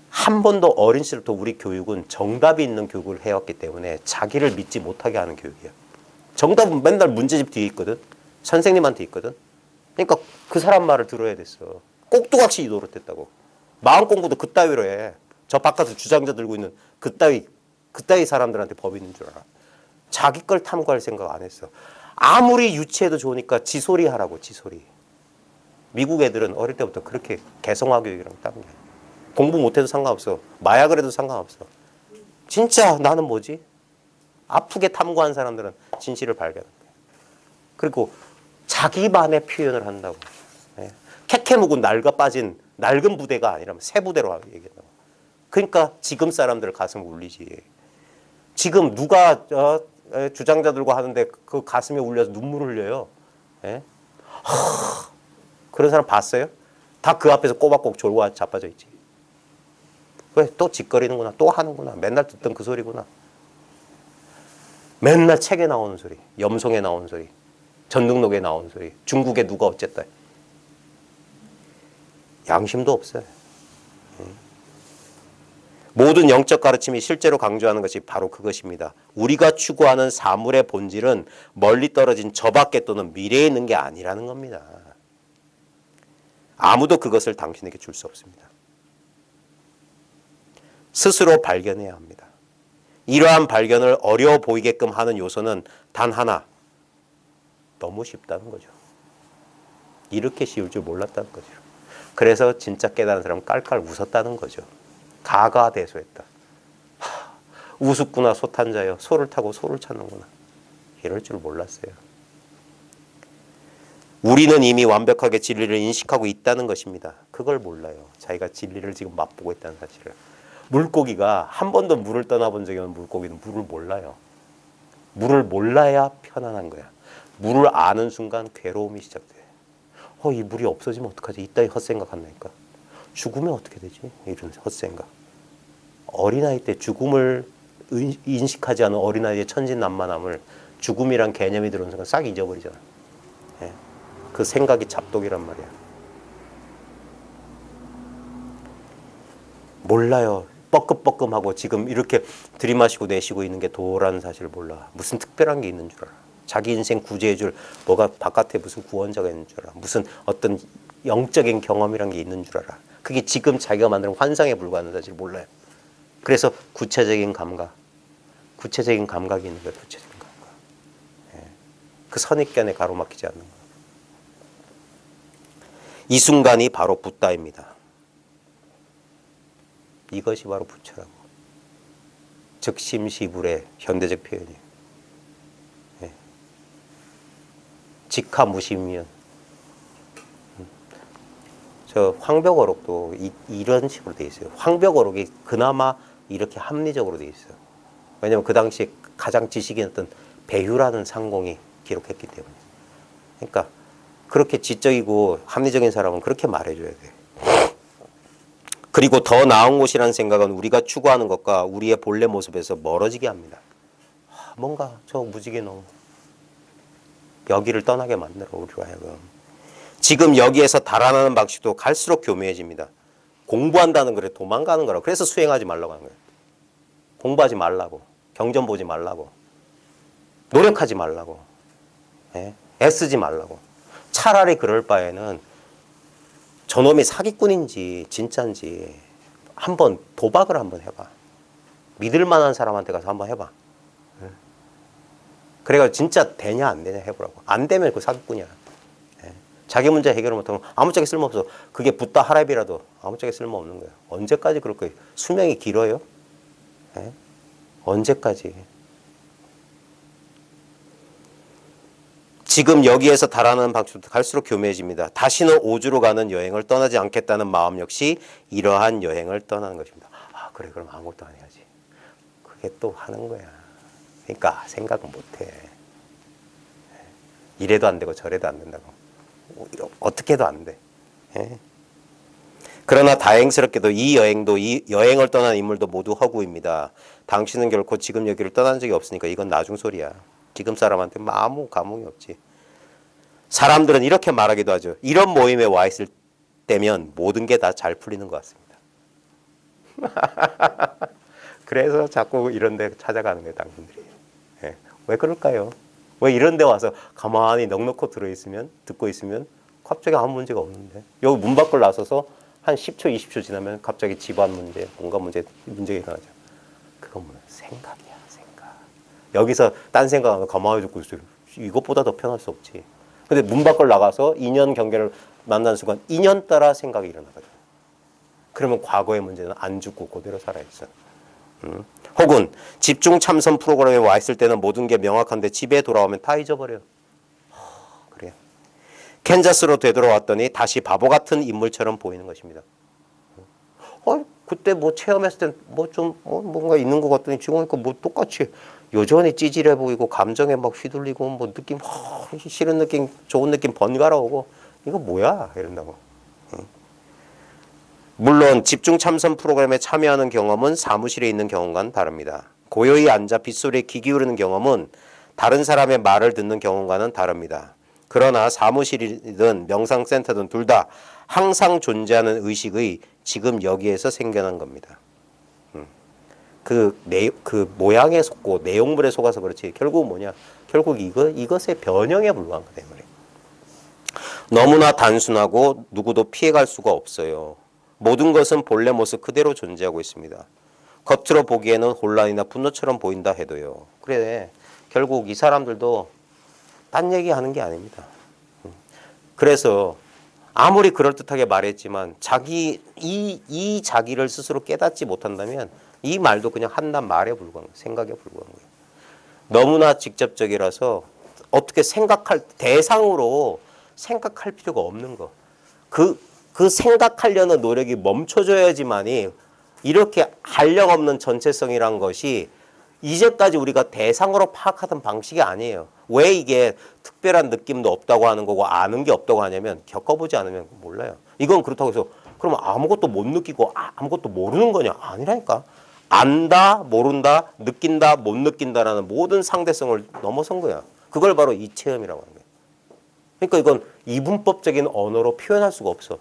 한 번도 어린 시절부터 우리 교육은 정답이 있는 교육을 해왔기 때문에 자기를 믿지 못하게 하는 교육이야. 정답은 맨날 문제집 뒤에 있거든. 선생님한테 있거든. 그러니까 그 사람 말을 들어야 됐어. 꼭두각시 노릇했다고. 마음 공부도 그따위로 해. 저 바깥에 주장자 들고 있는 그따위 사람들한테 법이 있는 줄 알아. 자기 걸 탐구할 생각 안 했어. 아무리 유치해도 좋으니까 지소리 하라고, 지소리. 미국 애들은 어릴 때부터 그렇게 개성화 교육이랑 따는 게 아니야. 공부 못해도 상관없어. 마약을 해도 상관없어. 진짜 나는 뭐지? 아프게 탐구한 사람들은 진실을 발견한다. 그리고 자기만의 표현을 한다고. 캐캐 묵은 낡아 빠진 낡은 부대가 아니라면 새 부대로 얘기한다고. 그러니까 지금 사람들 가슴 울리지. 지금 누가 주장자들과 하는데 그 가슴에 울려서 눈물 흘려요. 그런 사람 봤어요? 다 그 앞에서 꼬박꼬박 졸고 자빠져 있지. 왜? 또 짓거리는구나. 또 하는구나. 맨날 듣던 그 소리구나. 맨날 책에 나오는 소리. 염송에 나오는 소리. 전등록에 나오는 소리. 중국에 누가 어쨌다. 양심도 없어요. 모든 영적 가르침이 실제로 강조하는 것이 바로 그것입니다. 우리가 추구하는 사물의 본질은 멀리 떨어진 저 밖에 또는 미래에 있는 게 아니라는 겁니다. 아무도 그것을 당신에게 줄 수 없습니다. 스스로 발견해야 합니다. 이러한 발견을 어려워 보이게끔 하는 요소는 단 하나. 너무 쉽다는 거죠. 이렇게 쉬울 줄 몰랐다는 거죠. 그래서 진짜 깨달은 사람은 깔깔 웃었다는 거죠. 가가대소했다. 우습구나 소탄자여. 소를 타고 소를 찾는구나. 이럴 줄 몰랐어요. 우리는 이미 완벽하게 진리를 인식하고 있다는 것입니다. 그걸 몰라요. 자기가 진리를 지금 맛보고 있다는 사실을. 물고기가 한 번도 물을 떠나본 적이 없는 물고기는 물을 몰라요. 물을 몰라야 편안한 거야. 물을 아는 순간 괴로움이 시작돼. 이 물이 없어지면 어떡하지? 이따위 헛생각 한다니까. 죽으면 어떻게 되지? 이런 헛생각. 어린아이 때 죽음을 인식하지 않은 어린아이의 천진난만함을 죽음이란 개념이 들어오는 순간 싹 잊어버리잖아. 예. 그 생각이 잡독이란 말이야. 몰라요. 뻐끔뻐끔하고 지금 이렇게 들이마시고 내쉬고 있는 게 도라는 사실을 몰라. 무슨 특별한 게 있는 줄 알아. 자기 인생 구제해줄 뭐가 바깥에 무슨 구원자가 있는 줄 알아. 무슨 어떤 영적인 경험이란 게 있는 줄 알아. 그게 지금 자기가 만드는 환상에 불과하는 사실을 몰라요. 그래서 구체적인 감각이 있는 거예요. 구체적인 감각. 예. 그 선입견에 가로막히지 않는 거예요. 이 순간이 바로 붓다입니다. 이것이 바로 부처라고. 즉심시불의 현대적 표현이에요. 예. 직하무심이면. 저 황벽어록도 이런 식으로 돼 있어요. 황벽어록이 그나마 이렇게 합리적으로 돼 있어요. 왜냐하면 그 당시에 가장 지식인이었던 배휴라는 상공이 기록했기 때문에. 그러니까 그렇게 지적이고 합리적인 사람은 그렇게 말해줘야 돼. 그리고 더 나은 곳이라는 생각은 우리가 추구하는 것과 우리의 본래 모습에서 멀어지게 합니다. 뭔가 저 무지개 너무 여기를 떠나게 만들어 우리로 하여금. 지금 여기에서 달아나는 방식도 갈수록 교묘해집니다. 공부한다는 거래 도망가는 거라고. 그래서 수행하지 말라고 하는 거예요. 공부하지 말라고. 경전 보지 말라고. 노력하지 말라고. 예? 애쓰지 말라고. 차라리 그럴 바에는 저놈이 사기꾼인지 진짜인지 한번 도박을 한번 해봐. 믿을 만한 사람한테 가서 한번 해봐. 그래가 진짜 되냐 안 되냐 해보라고. 안 되면 그 사기꾼이야. 자기 문제 해결을 못하면 아무짝에 쓸모없어. 그게 붓다 하랍이라도 아무짝에 쓸모없는 거예요. 언제까지 그럴 거예요? 수명이 길어요? 언제까지? 지금 여기에서 달아나는 방식도 갈수록 교묘해집니다. 다시는 오주로 가는 여행을 떠나지 않겠다는 마음 역시 이러한 여행을 떠나는 것입니다. 그래 그럼 아무것도 안 해야지. 그게 또 하는 거야. 그러니까 생각은 못해. 이래도 안 되고 저래도 안 된다고. 어떻게 해도 안 돼. 그러나 다행스럽게도 이 여행을 떠난 인물도 모두 허구입니다. 당신은 결코 지금 여기를 떠난 적이 없으니까 이건 나중 소리야. 지금 사람한테 아무 감흥이 없지. 사람들은 이렇게 말하기도 하죠. 이런 모임에 와 있을 때면 모든 게 다 잘 풀리는 것 같습니다. 그래서 자꾸 이런 데 찾아가는 거예요, 당신들이. 왜 그럴까요? 왜 이런 데 와서 가만히 넋놓고 듣고 있으면 갑자기 아무 문제가 없는데. 여기 문 밖을 나서서 한 10초, 20초 지나면 갑자기 집안 문제, 뭔가 문제가 일어나죠. 그건 뭐야? 생각이야, 생각. 여기서 딴 생각하면 가만히 듣고 있어요. 이것보다 더 편할 수 없지. 근데 문 밖을 나가서 인연 경계를 만나는 순간 인연 따라 생각이 일어나거든. 그러면 과거의 문제는 안 죽고 그대로 살아있어. 혹은 집중 참선 프로그램에 와 있을 때는 모든 게 명확한데 집에 돌아오면 다 잊어버려. 그래. 캔자스로 되돌아왔더니 다시 바보 같은 인물처럼 보이는 것입니다. 그때 뭐 체험했을 땐 뭔가 있는 것 같더니 지금 보니까 뭐 똑같이 여전히 찌질해 보이고 감정에 막 휘둘리고 뭐 느낌 싫은 느낌 좋은 느낌 번갈아 오고 이거 뭐야 이런다고. 물론 집중 참선 프로그램에 참여하는 경험은 사무실에 있는 경험과는 다릅니다. 고요히 앉아 빗소리에 귀 기울이는 경험은 다른 사람의 말을 듣는 경험과는 다릅니다. 그러나 사무실이든 명상센터든 둘 다 항상 존재하는 의식의 지금 여기에서 생겨난 겁니다. 그 모양에 속고 내용물에 속아서 그렇지 결국 뭐냐? 결국 이것의 변형에 불과한 거다. 너무나 단순하고 누구도 피해갈 수가 없어요. 모든 것은 본래 모습 그대로 존재하고 있습니다. 겉으로 보기에는 혼란이나 분노처럼 보인다 해도요. 그래, 결국 이 사람들도 딴 얘기하는 게 아닙니다. 그래서 아무리 그럴듯하게 말했지만 이 자기를 스스로 깨닫지 못한다면 이 말도 그냥 한낱 말에 불과한 거예요. 생각에 불과한 거예요. 너무나 직접적이라서 어떻게 대상으로 생각할 필요가 없는 거. 그 생각하려는 노력이 멈춰져야지만이 이렇게 한량 없는 전체성이란 것이 이제까지 우리가 대상으로 파악하던 방식이 아니에요. 왜 이게 특별한 느낌도 없다고 하는 거고 아는 게 없다고 하냐면 겪어보지 않으면 몰라요. 이건 그렇다고 해서 그러면 아무것도 못 느끼고 아무것도 모르는 거냐? 아니라니까. 안다, 모른다, 느낀다, 못 느낀다라는 모든 상대성을 넘어선 거야. 그걸 바로 이 체험이라고 하는 거야. 그러니까 이건 이분법적인 언어로 표현할 수가 없어.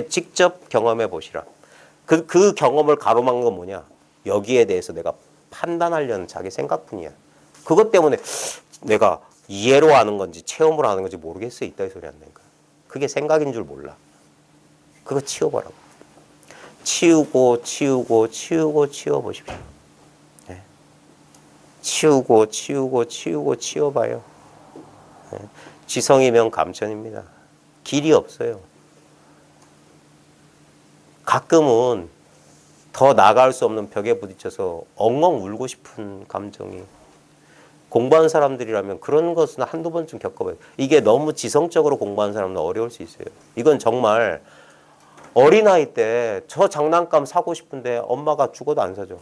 직접 경험해 보시라. 그 경험을 가로막는 건 뭐냐? 여기에 대해서 내가 판단하려는 자기 생각뿐이야. 그것 때문에 내가 이해로 하는 건지 체험으로 하는 건지 모르겠어. 이따위 소리 안 내니까. 그게 생각인 줄 몰라. 그거 치워보라고. 치우고 치워보십시오. 네. 치우고 치워봐요. 네. 지성이면 감천입니다. 길이 없어요. 가끔은 더 나아갈 수 없는 벽에 부딪혀서 엉엉 울고 싶은 감정이 공부하는 사람들이라면 그런 것은 한두 번쯤 겪어봐요. 이게 너무 지성적으로 공부하는 사람은 어려울 수 있어요. 이건 정말 어린아이 때 저 장난감 사고 싶은데 엄마가 죽어도 안 사줘.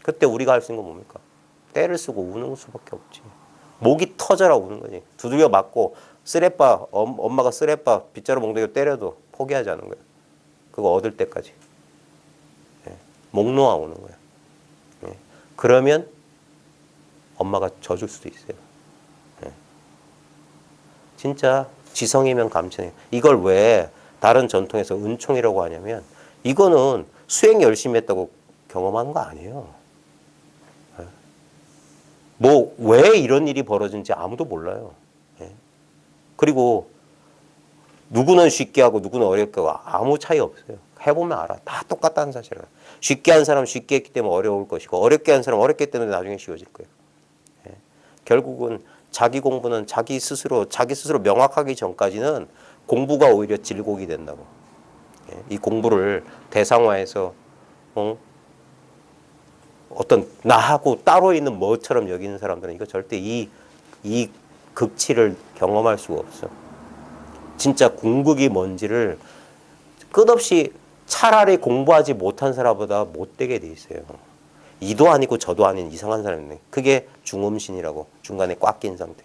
그때 우리가 할 수 있는 건 뭡니까? 떼를 쓰고 우는 수밖에 없지. 목이 터져라 우는 거지. 두들겨 맞고 엄마가 쓰레빠 빗자루 몽둥이로 때려도 포기하지 않은 거야. 그거 얻을 때까지. 목 놓아 오는 거야. 그러면 엄마가 져줄 수도 있어요. 진짜 지성이면 감천이에요. 이걸 왜 다른 전통에서 은총이라고 하냐면 이거는 수행 열심히 했다고 경험하는 거 아니에요. 뭐 왜 이런 일이 벌어진지 아무도 몰라요. 그리고 누구는 쉽게 하고 누구는 어렵게 하고 아무 차이 없어요. 해보면 알아. 다 똑같다는 사실을. 쉽게 한 사람 쉽게 했기 때문에 어려울 것이고 어렵게 한 사람 어렵기 때문에 나중에 쉬워질 거예요. 결국은 자기 공부는 자기 스스로 명확하기 전까지는 공부가 오히려 질곡이 된다고. 이 공부를 대상화해서 어떤 나하고 따로 있는 뭐처럼 여기는 사람들은 이거 절대 이 극치를 경험할 수가 없어. 진짜 궁극이 뭔지를 끝없이 차라리 공부하지 못한 사람보다 못되게 돼 있어요. 이도 아니고 저도 아닌 이상한 사람이네. 그게 중음신이라고. 중간에 꽉 낀 상태.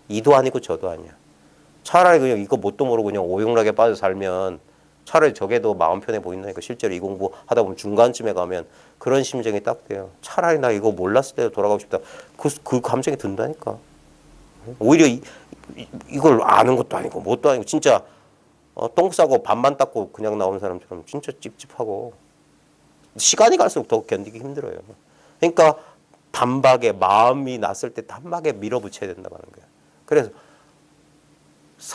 이도 아니고 저도 아니야. 차라리 그냥 이거 뭣도 모르고 그냥 오용락에 빠져 살면 차라리 저게 더 마음 편해 보인다니까. 실제로 이 공부 하다 보면 중간쯤에 가면 그런 심정이 딱 돼요. 차라리 나 이거 몰랐을 때도 돌아가고 싶다. 그 감정이 든다니까. 오히려 이걸 아는 것도 아니고 뭣도 아니고 진짜 똥 싸고 밥만 닦고 그냥 나온 사람처럼 진짜 찝찝하고 시간이 갈수록 더 견디기 힘들어요. 그러니까 단박에 마음이 났을 때 단박에 밀어붙여야 된다고 하는 거예요. 그래서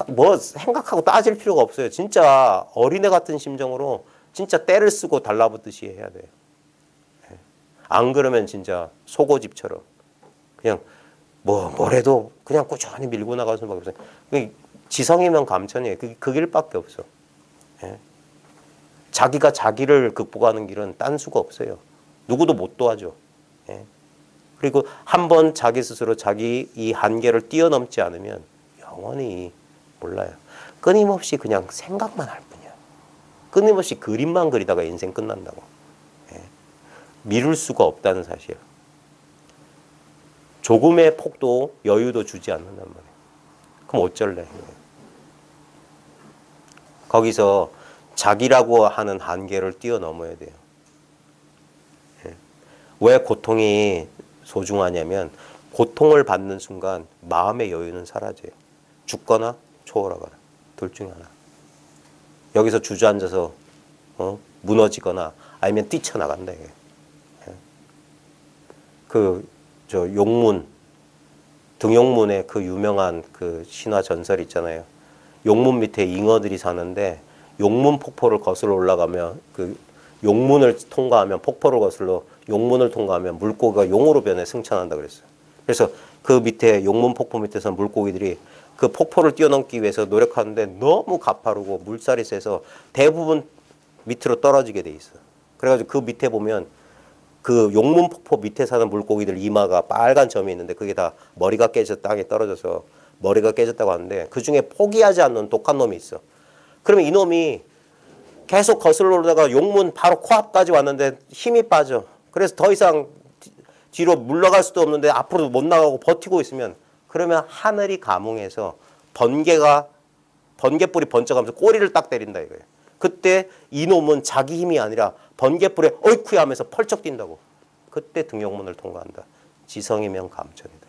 뭐 생각하고 따질 필요가 없어요. 진짜 어린애 같은 심정으로 진짜 때를 쓰고 달라붙듯이 해야 돼요. 안 그러면 진짜 속옷집처럼 그냥 뭐래도 그냥 꾸준히 밀고 나갈 수밖에 없어요. 지성이면 감천이에요. 그 길밖에 없어. 자기가 자기를 극복하는 길은 딴 수가 없어요. 누구도 못 도와줘. 그리고 한번 자기 스스로 자기 이 한계를 뛰어넘지 않으면 영원히 몰라요. 끊임없이 그냥 생각만 할 뿐이야. 끊임없이 그림만 그리다가 인생 끝난다고. 미룰 수가 없다는 사실. 조금의 폭도 여유도 주지 않는단 말이에요. 그럼 어쩔래? 거기서 자기라고 하는 한계를 뛰어넘어야 돼요. 왜 고통이 소중하냐면 고통을 받는 순간 마음의 여유는 사라져요. 죽거나 초월하거나 둘 중에 하나. 여기서 주저앉아서 무너지거나 아니면 뛰쳐나간다. 이게. 등용문의 그 유명한 그 신화 전설 있잖아요. 용문 밑에 잉어들이 사는데 용문 폭포를 거슬러 올라가면 그 용문을 통과하면 폭포를 거슬러 용문을 통과하면 물고기가 용으로 변해 승천한다 그랬어요. 그래서 그 밑에 용문 폭포 밑에서 물고기들이 그 폭포를 뛰어넘기 위해서 노력하는데 너무 가파르고 물살이 세서 대부분 밑으로 떨어지게 돼 있어. 그래가지고 그 밑에 보면 그 용문 폭포 밑에 사는 물고기들 이마가 빨간 점이 있는데 그게 다 머리가 깨져 땅에 떨어져서 머리가 깨졌다고 하는데 그중에 포기하지 않는 독한 놈이 있어. 그러면 이놈이 계속 거슬러 오다가 용문 바로 코앞까지 왔는데 힘이 빠져. 그래서 더 이상 뒤로 물러갈 수도 없는데 앞으로 못 나가고 버티고 있으면 그러면 하늘이 감흥해서 번개불이 번쩍하면서 꼬리를 딱 때린다 이거예요. 그때 이놈은 자기 힘이 아니라 번개불에 어이쿠야 하면서 펄쩍 뛴다고. 그때 등용문을 통과한다. 지성이면 감천이다.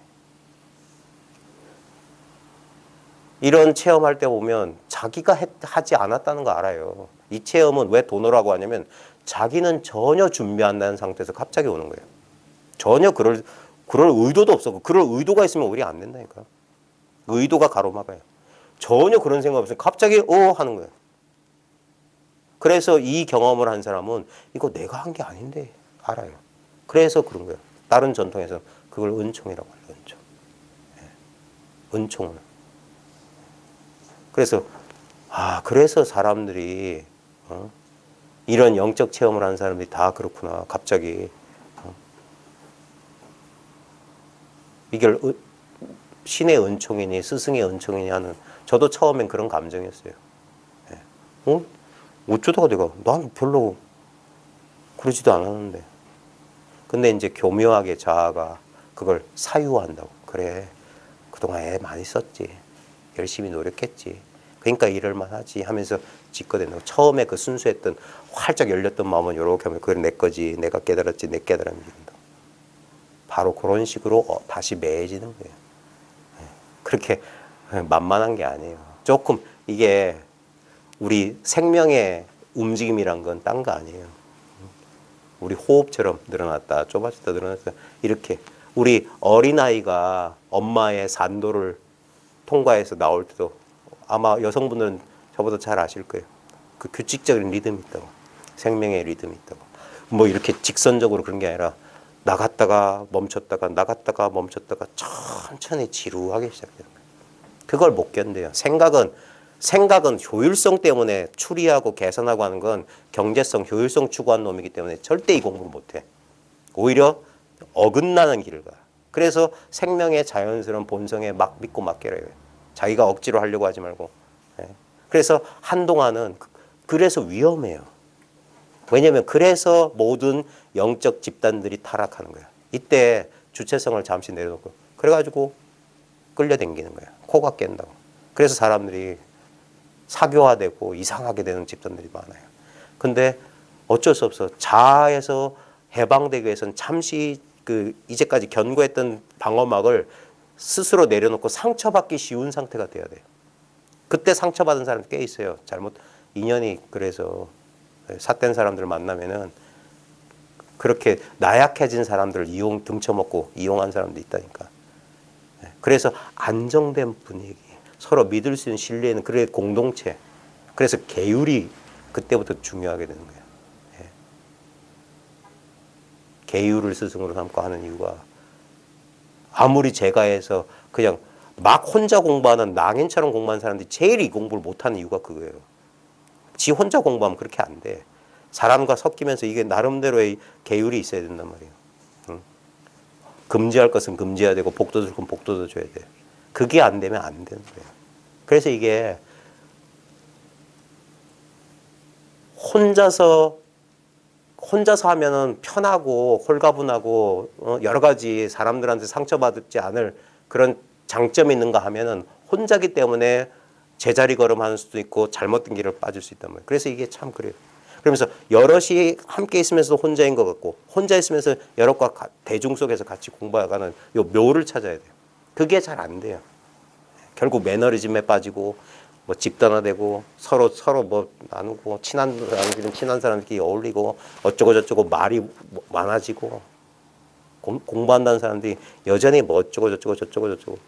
이런 체험할 때 보면 자기가 하지 않았다는 거 알아요. 이 체험은 왜 돈으라고 하냐면 자기는 전혀 준비 안 된 상태에서 갑자기 오는 거예요. 전혀 그럴 의도도 없었고 그럴 의도가 있으면 오히려 안 된다니까. 의도가 가로막아요. 전혀 그런 생각 없어요. 갑자기 하는 거예요. 그래서 이 경험을 한 사람은 이거 내가 한 게 아닌데 알아요. 그래서 그런 거예요. 다른 전통에서 그걸 은총이라고 해요. 은총. 은총을. 그래서 사람들이 이런 영적 체험을 하는 사람들이 다 그렇구나. 갑자기 이걸 신의 은총이니 스승의 은총이니 하는 저도 처음엔 그런 감정이었어요. 어쩌다가 난 별로 그러지도 않았는데. 근데 이제 교묘하게 자아가 그걸 사유한다고. 그래, 그동안 애 많이 썼지. 열심히 노력했지. 그러니까 이럴만 하지 하면서 짓거든요. 처음에 그 순수했던 활짝 열렸던 마음은 이렇게 하면 그건 내 거지. 내가 깨달았지. 내 깨달음이 된다. 바로 그런 식으로 다시 매해지는 거예요. 그렇게 만만한 게 아니에요. 조금 이게 우리 생명의 움직임이란 건 딴 거 아니에요. 우리 호흡처럼 늘어났다 좁아졌다 늘어났다 이렇게 우리 어린아이가 엄마의 산도를 통과해서 나올 때도 아마 여성분들은 저보다 잘 아실 거예요. 그 규칙적인 리듬이 있다고. 생명의 리듬이 있다고. 뭐 이렇게 직선적으로 그런 게 아니라 나갔다가 멈췄다가 나갔다가 멈췄다가 천천히 지루하게 시작되는 거예요. 그걸 못 견뎌요. 생각은 효율성 때문에 추리하고 계산하고 하는 건 경제성, 효율성 추구하는 놈이기 때문에 절대 이 공부를 못해. 오히려 어긋나는 길을 가. 그래서 생명의 자연스러운 본성에 막 믿고 맡겨라. 자기가 억지로 하려고 하지 말고. 그래서 한동안은 그래서 위험해요. 왜냐하면 그래서 모든 영적 집단들이 타락하는 거야. 이때 주체성을 잠시 내려놓고 그래가지고 끌려당기는 거야. 코가 깬다고. 그래서 사람들이 사교화되고 이상하게 되는 집단들이 많아요. 근데 어쩔 수 없어. 자아에서 해방되기 위해서는 잠시 이제까지 견고했던 방어막을 스스로 내려놓고 상처받기 쉬운 상태가 돼야 돼요. 그때 상처받은 사람 꽤 있어요. 인연이 그래서 삿된 사람들을 만나면은 그렇게 나약해진 사람들을 등쳐먹고 이용한 사람도 있다니까. 그래서 안정된 분위기, 서로 믿을 수 있는 신뢰는 그래 공동체. 그래서 계율이 그때부터 중요하게 되는 거예요. 계율을 스승으로 삼고 하는 이유가 아무리 제가해서 그냥 막 혼자 공부하는 낭인처럼 공부하는 사람들이 제일 이 공부를 못하는 이유가 그거예요. 지 혼자 공부하면 그렇게 안 돼. 사람과 섞이면서 이게 나름대로의 계율이 있어야 된단 말이에요. 응? 금지할 것은 금지해야 되고 복도 줄 건 복도도 줘야 돼. 그게 안 되면 안 되는 거예요. 그래서 이게 혼자서 하면은 편하고 홀가분하고 여러 가지 사람들한테 상처받지 않을 그런 장점이 있는가 하면은 혼자기 때문에 제자리 걸음하는 수도 있고 잘못된 길을 빠질 수 있단 말이에요. 그래서 이게 참 그래요. 그러면서 여럿이 함께 있으면서도 혼자인 것 같고 혼자 있으면서 여럿과 대중 속에서 같이 공부해가는 요 묘를 찾아야 돼요. 그게 잘 안 돼요. 결국 매너리즘에 빠지고 뭐 집단화되고 서로 뭐 나누고 친한 사람들은 친한 사람들끼리 어울리고 어쩌고 저쩌고 말이 많아지고 공부한다는 사람들이 여전히 뭐 어쩌고 저쩌고.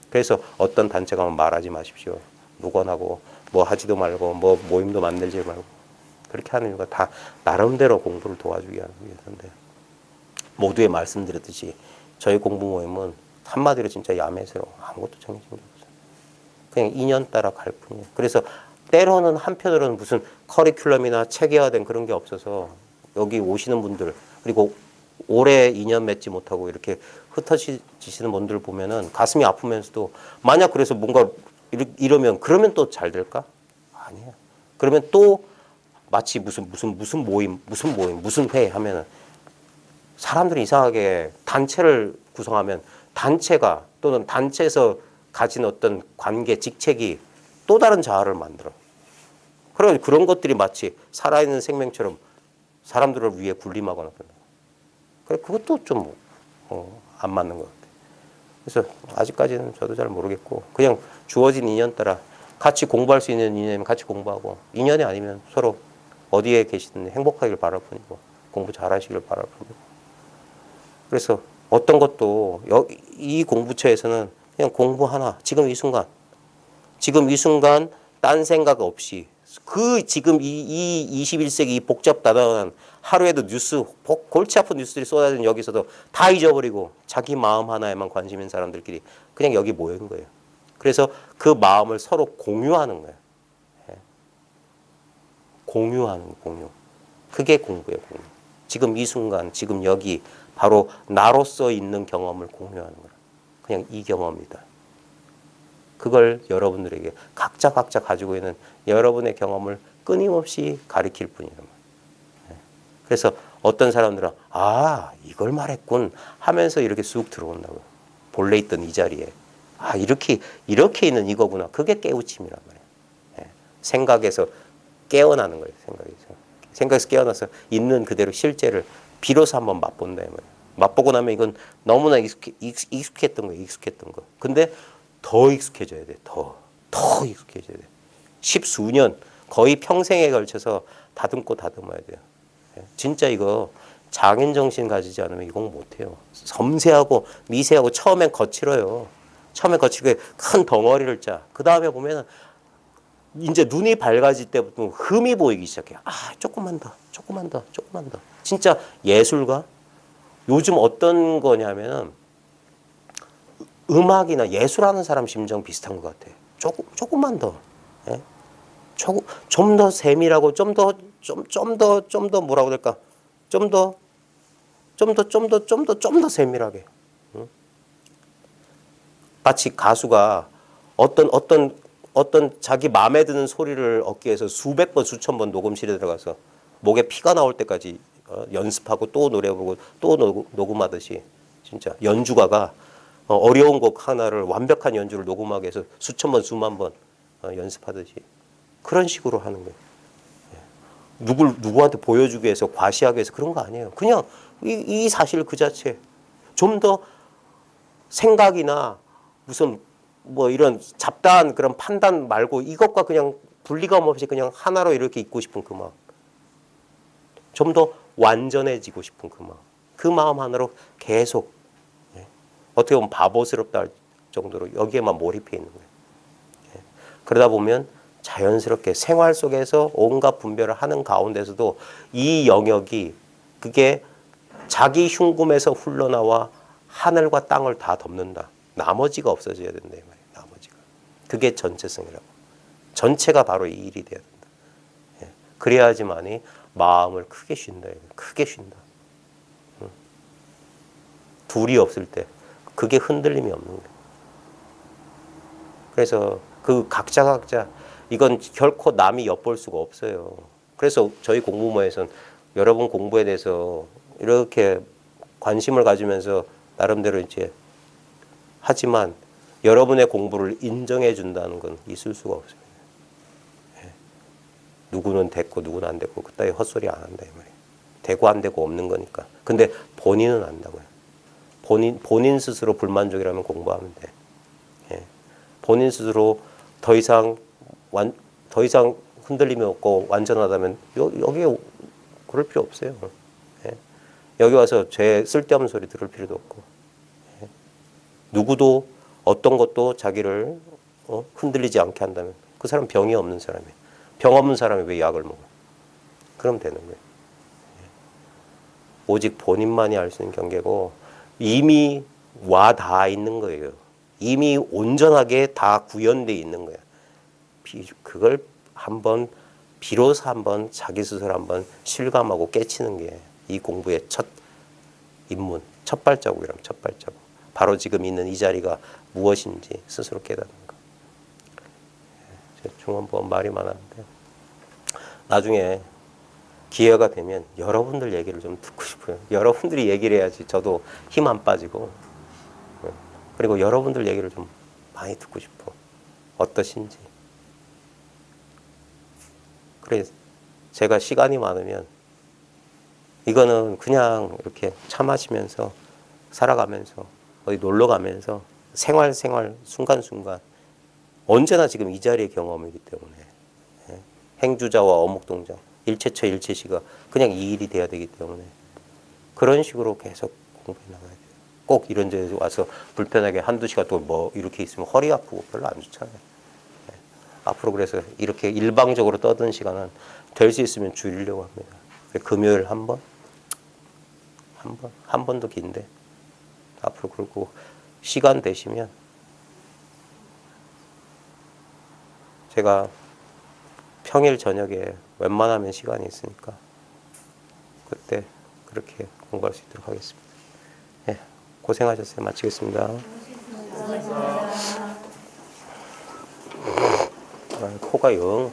그래서 어떤 단체 가면 말하지 마십시오. 무관하고 뭐 하지도 말고 뭐 모임도 만들지 말고 그렇게 하는 이유가 다 나름대로 공부를 도와주기 위해서인데 모두에 말씀드렸듯이 저희 공부 모임은 한마디로 진짜 야매스러워. 아무것도 정해진 게 없어요. 그냥 인연 따라 갈 뿐이에요. 그래서 때로는 한편으로는 무슨 커리큘럼이나 체계화된 그런 게 없어서 여기 오시는 분들 그리고 오래 인연 맺지 못하고 이렇게 흩어지시는 분들 보면은 가슴이 아프면서도 만약 그래서 뭔가 이러면 그러면 또 잘 될까? 아니에요. 그러면 또 마치 무슨 모임 무슨 회 하면은 사람들이 이상하게 단체를 구성하면 단체가 또는 단체에서 가진 어떤 관계 직책이 또 다른 자아를 만들어. 그런 것들이 마치 살아있는 생명처럼 사람들을 위해 군림하거나 그래 그것도 좀 안 맞는 것 같아요. 그래서 아직까지는 저도 잘 모르겠고 그냥 주어진 인연 따라 같이 공부할 수 있는 인연이면 같이 공부하고 인연이 아니면 서로 어디에 계시든 행복하길 바랄 뿐이고 공부 잘하시길 바랄 뿐이고 그래서 어떤 것도 이 공부처에서는 그냥 공부 하나 지금 이 순간 딴 생각 없이 지금 이 21세기 이 복잡다단한 하루에도 골치 아픈 뉴스들이 쏟아지는 여기서도 다 잊어버리고 자기 마음 하나에만 관심 있는 사람들끼리 그냥 여기 모인 거예요. 그래서 그 마음을 서로 공유하는 거예요. 공유. 그게 공부예요, 공유. 지금 이 순간, 지금 여기 바로 나로서 있는 경험을 공유하는 거예요. 그냥 이 경험이다. 그걸 여러분들에게 각자 가지고 있는 여러분의 경험을 끊임없이 가리킬 뿐이란 말이에요. 그래서 어떤 사람들은 이걸 말했군 하면서 이렇게 쑥 들어온다고요. 본래 있던 이 자리에. 이렇게 있는 이거구나. 그게 깨우침이란 말이에요. 생각에서 깨어나는 거예요. 생각에서 깨어나서 있는 그대로 실제를 비로소 한번 맛본다. 맛보고 나면 이건 너무나 익숙했던 거예요. 익숙했던 거. 근데 더 익숙해져야 돼. 더 익숙해져야 돼. 십수년, 거의 평생에 걸쳐서 다듬어야 돼요. 진짜 이거 장인 정신 가지지 않으면 이건 못해요. 섬세하고 미세하고 처음엔 거칠어요. 처음에 거칠게 큰 덩어리를 짜. 그 다음에 보면은 이제 눈이 밝아질 때부터 흠이 보이기 시작해요. 조금만 더. 진짜 예술가? 요즘 어떤 거냐면은 음악이나 예술하는 사람 심정 비슷한 것 같아. 조금만 더. 좀 더 세밀하고 좀 더 뭐라고 될까? 좀 더 세밀하게. 마치 가수가 어떤 자기 마음에 드는 소리를 얻기 위해서 수백 번, 수천 번 녹음실에 들어가서 목에 피가 나올 때까지 연습하고 또 노래 부르고 또 녹음하듯이 진짜 연주가가 어려운 곡 하나를 완벽한 연주를 녹음하기 위해서 수천 번, 수만 번 연습하듯이 그런 식으로 하는 거예요. 누구한테 보여주기 위해서 과시하기 위해서 그런 거 아니에요. 그냥 이 사실 그 자체 좀 더 생각이나 무슨 뭐 이런 잡다한 그런 판단 말고 이것과 그냥 분리감 없이 그냥 하나로 이렇게 있고 싶은 그 마음. 좀 더 완전해지고 싶은 그 마음. 그 마음 하나로 계속 어떻게 보면 바보스럽다 할 정도로 여기에만 몰입해 있는 거예요. 그러다 보면 자연스럽게 생활 속에서 온갖 분별을 하는 가운데서도 이 영역이 그게 자기 흉금에서 흘러나와 하늘과 땅을 다 덮는다. 나머지가 없어져야 된다. 이 말이에요. 나머지가. 그게 전체성이라고. 전체가 바로 이 일이 돼야 된다. 그래야지만이 마음을 크게 쉰다. 크게 쉰다. 둘이 없을 때 그게 흔들림이 없는 거예요. 그래서 그 각자 이건 결코 남이 엿볼 수가 없어요. 그래서 저희 공부모에서는 여러분 공부에 대해서 이렇게 관심을 가지면서 나름대로 이제 하지만 여러분의 공부를 인정해 준다는 건 있을 수가 없어요. 누구는 됐고 누구는 안 됐고 그따위 헛소리 안 한다 이 말이에요. 되고 안 되고 없는 거니까. 근데 본인은 안다고요. 본인 스스로 불만족이라면 공부하면 돼. 본인 스스로 더 이상 흔들림이 없고 완전하다면 여기에 그럴 필요 없어요. 여기 와서 제 쓸데없는 소리 들을 필요도 없고 누구도 어떤 것도 자기를 흔들리지 않게 한다면 그 사람 병이 없는 사람이에요. 병 없는 사람이 왜 약을 먹어? 그럼 되는 거예요. 오직 본인만이 알 수 있는 경계고 이미 와 닿아 있는 거예요. 이미 온전하게 다 구현돼 있는 거야. 그걸 한번 비로소 한번 자기 스스로 한번 실감하고 깨치는 게 이 공부의 첫 입문, 첫 발자국이라면 첫 발자국. 바로 지금 있는 이 자리가 무엇인지 스스로 깨닫는 거. 중원보험 말이 많았는데 나중에 기회가 되면 여러분들 얘기를 좀 듣고 싶어요. 여러분들이 얘기를 해야지 저도 힘 안 빠지고, 그리고 여러분들 얘기를 좀 많이 듣고 싶어. 어떠신지. 그래 제가 시간이 많으면 이거는 그냥 이렇게 차 마시면서 살아가면서 어디 놀러 가면서 생활 순간순간 언제나 지금 이 자리의 경험이기 때문에 행주자와 어묵동자 일체처 일체시가 그냥 이 일이 돼야 되기 때문에 그런 식으로 계속 공부해 나가야 돼요. 꼭 이런 데 와서 불편하게 한두 시간 또 뭐 이렇게 있으면 허리 아프고 별로 안 좋잖아요. 앞으로 그래서 이렇게 일방적으로 떠드는 시간은 될 수 있으면 줄이려고 합니다. 금요일 한 번도 긴데 앞으로 그리고 시간 되시면 제가 평일 저녁에 웬만하면 시간이 있으니까 그때 그렇게 공부할 수 있도록 하겠습니다. 네, 고생하셨어요. 마치겠습니다. 아, 코가 영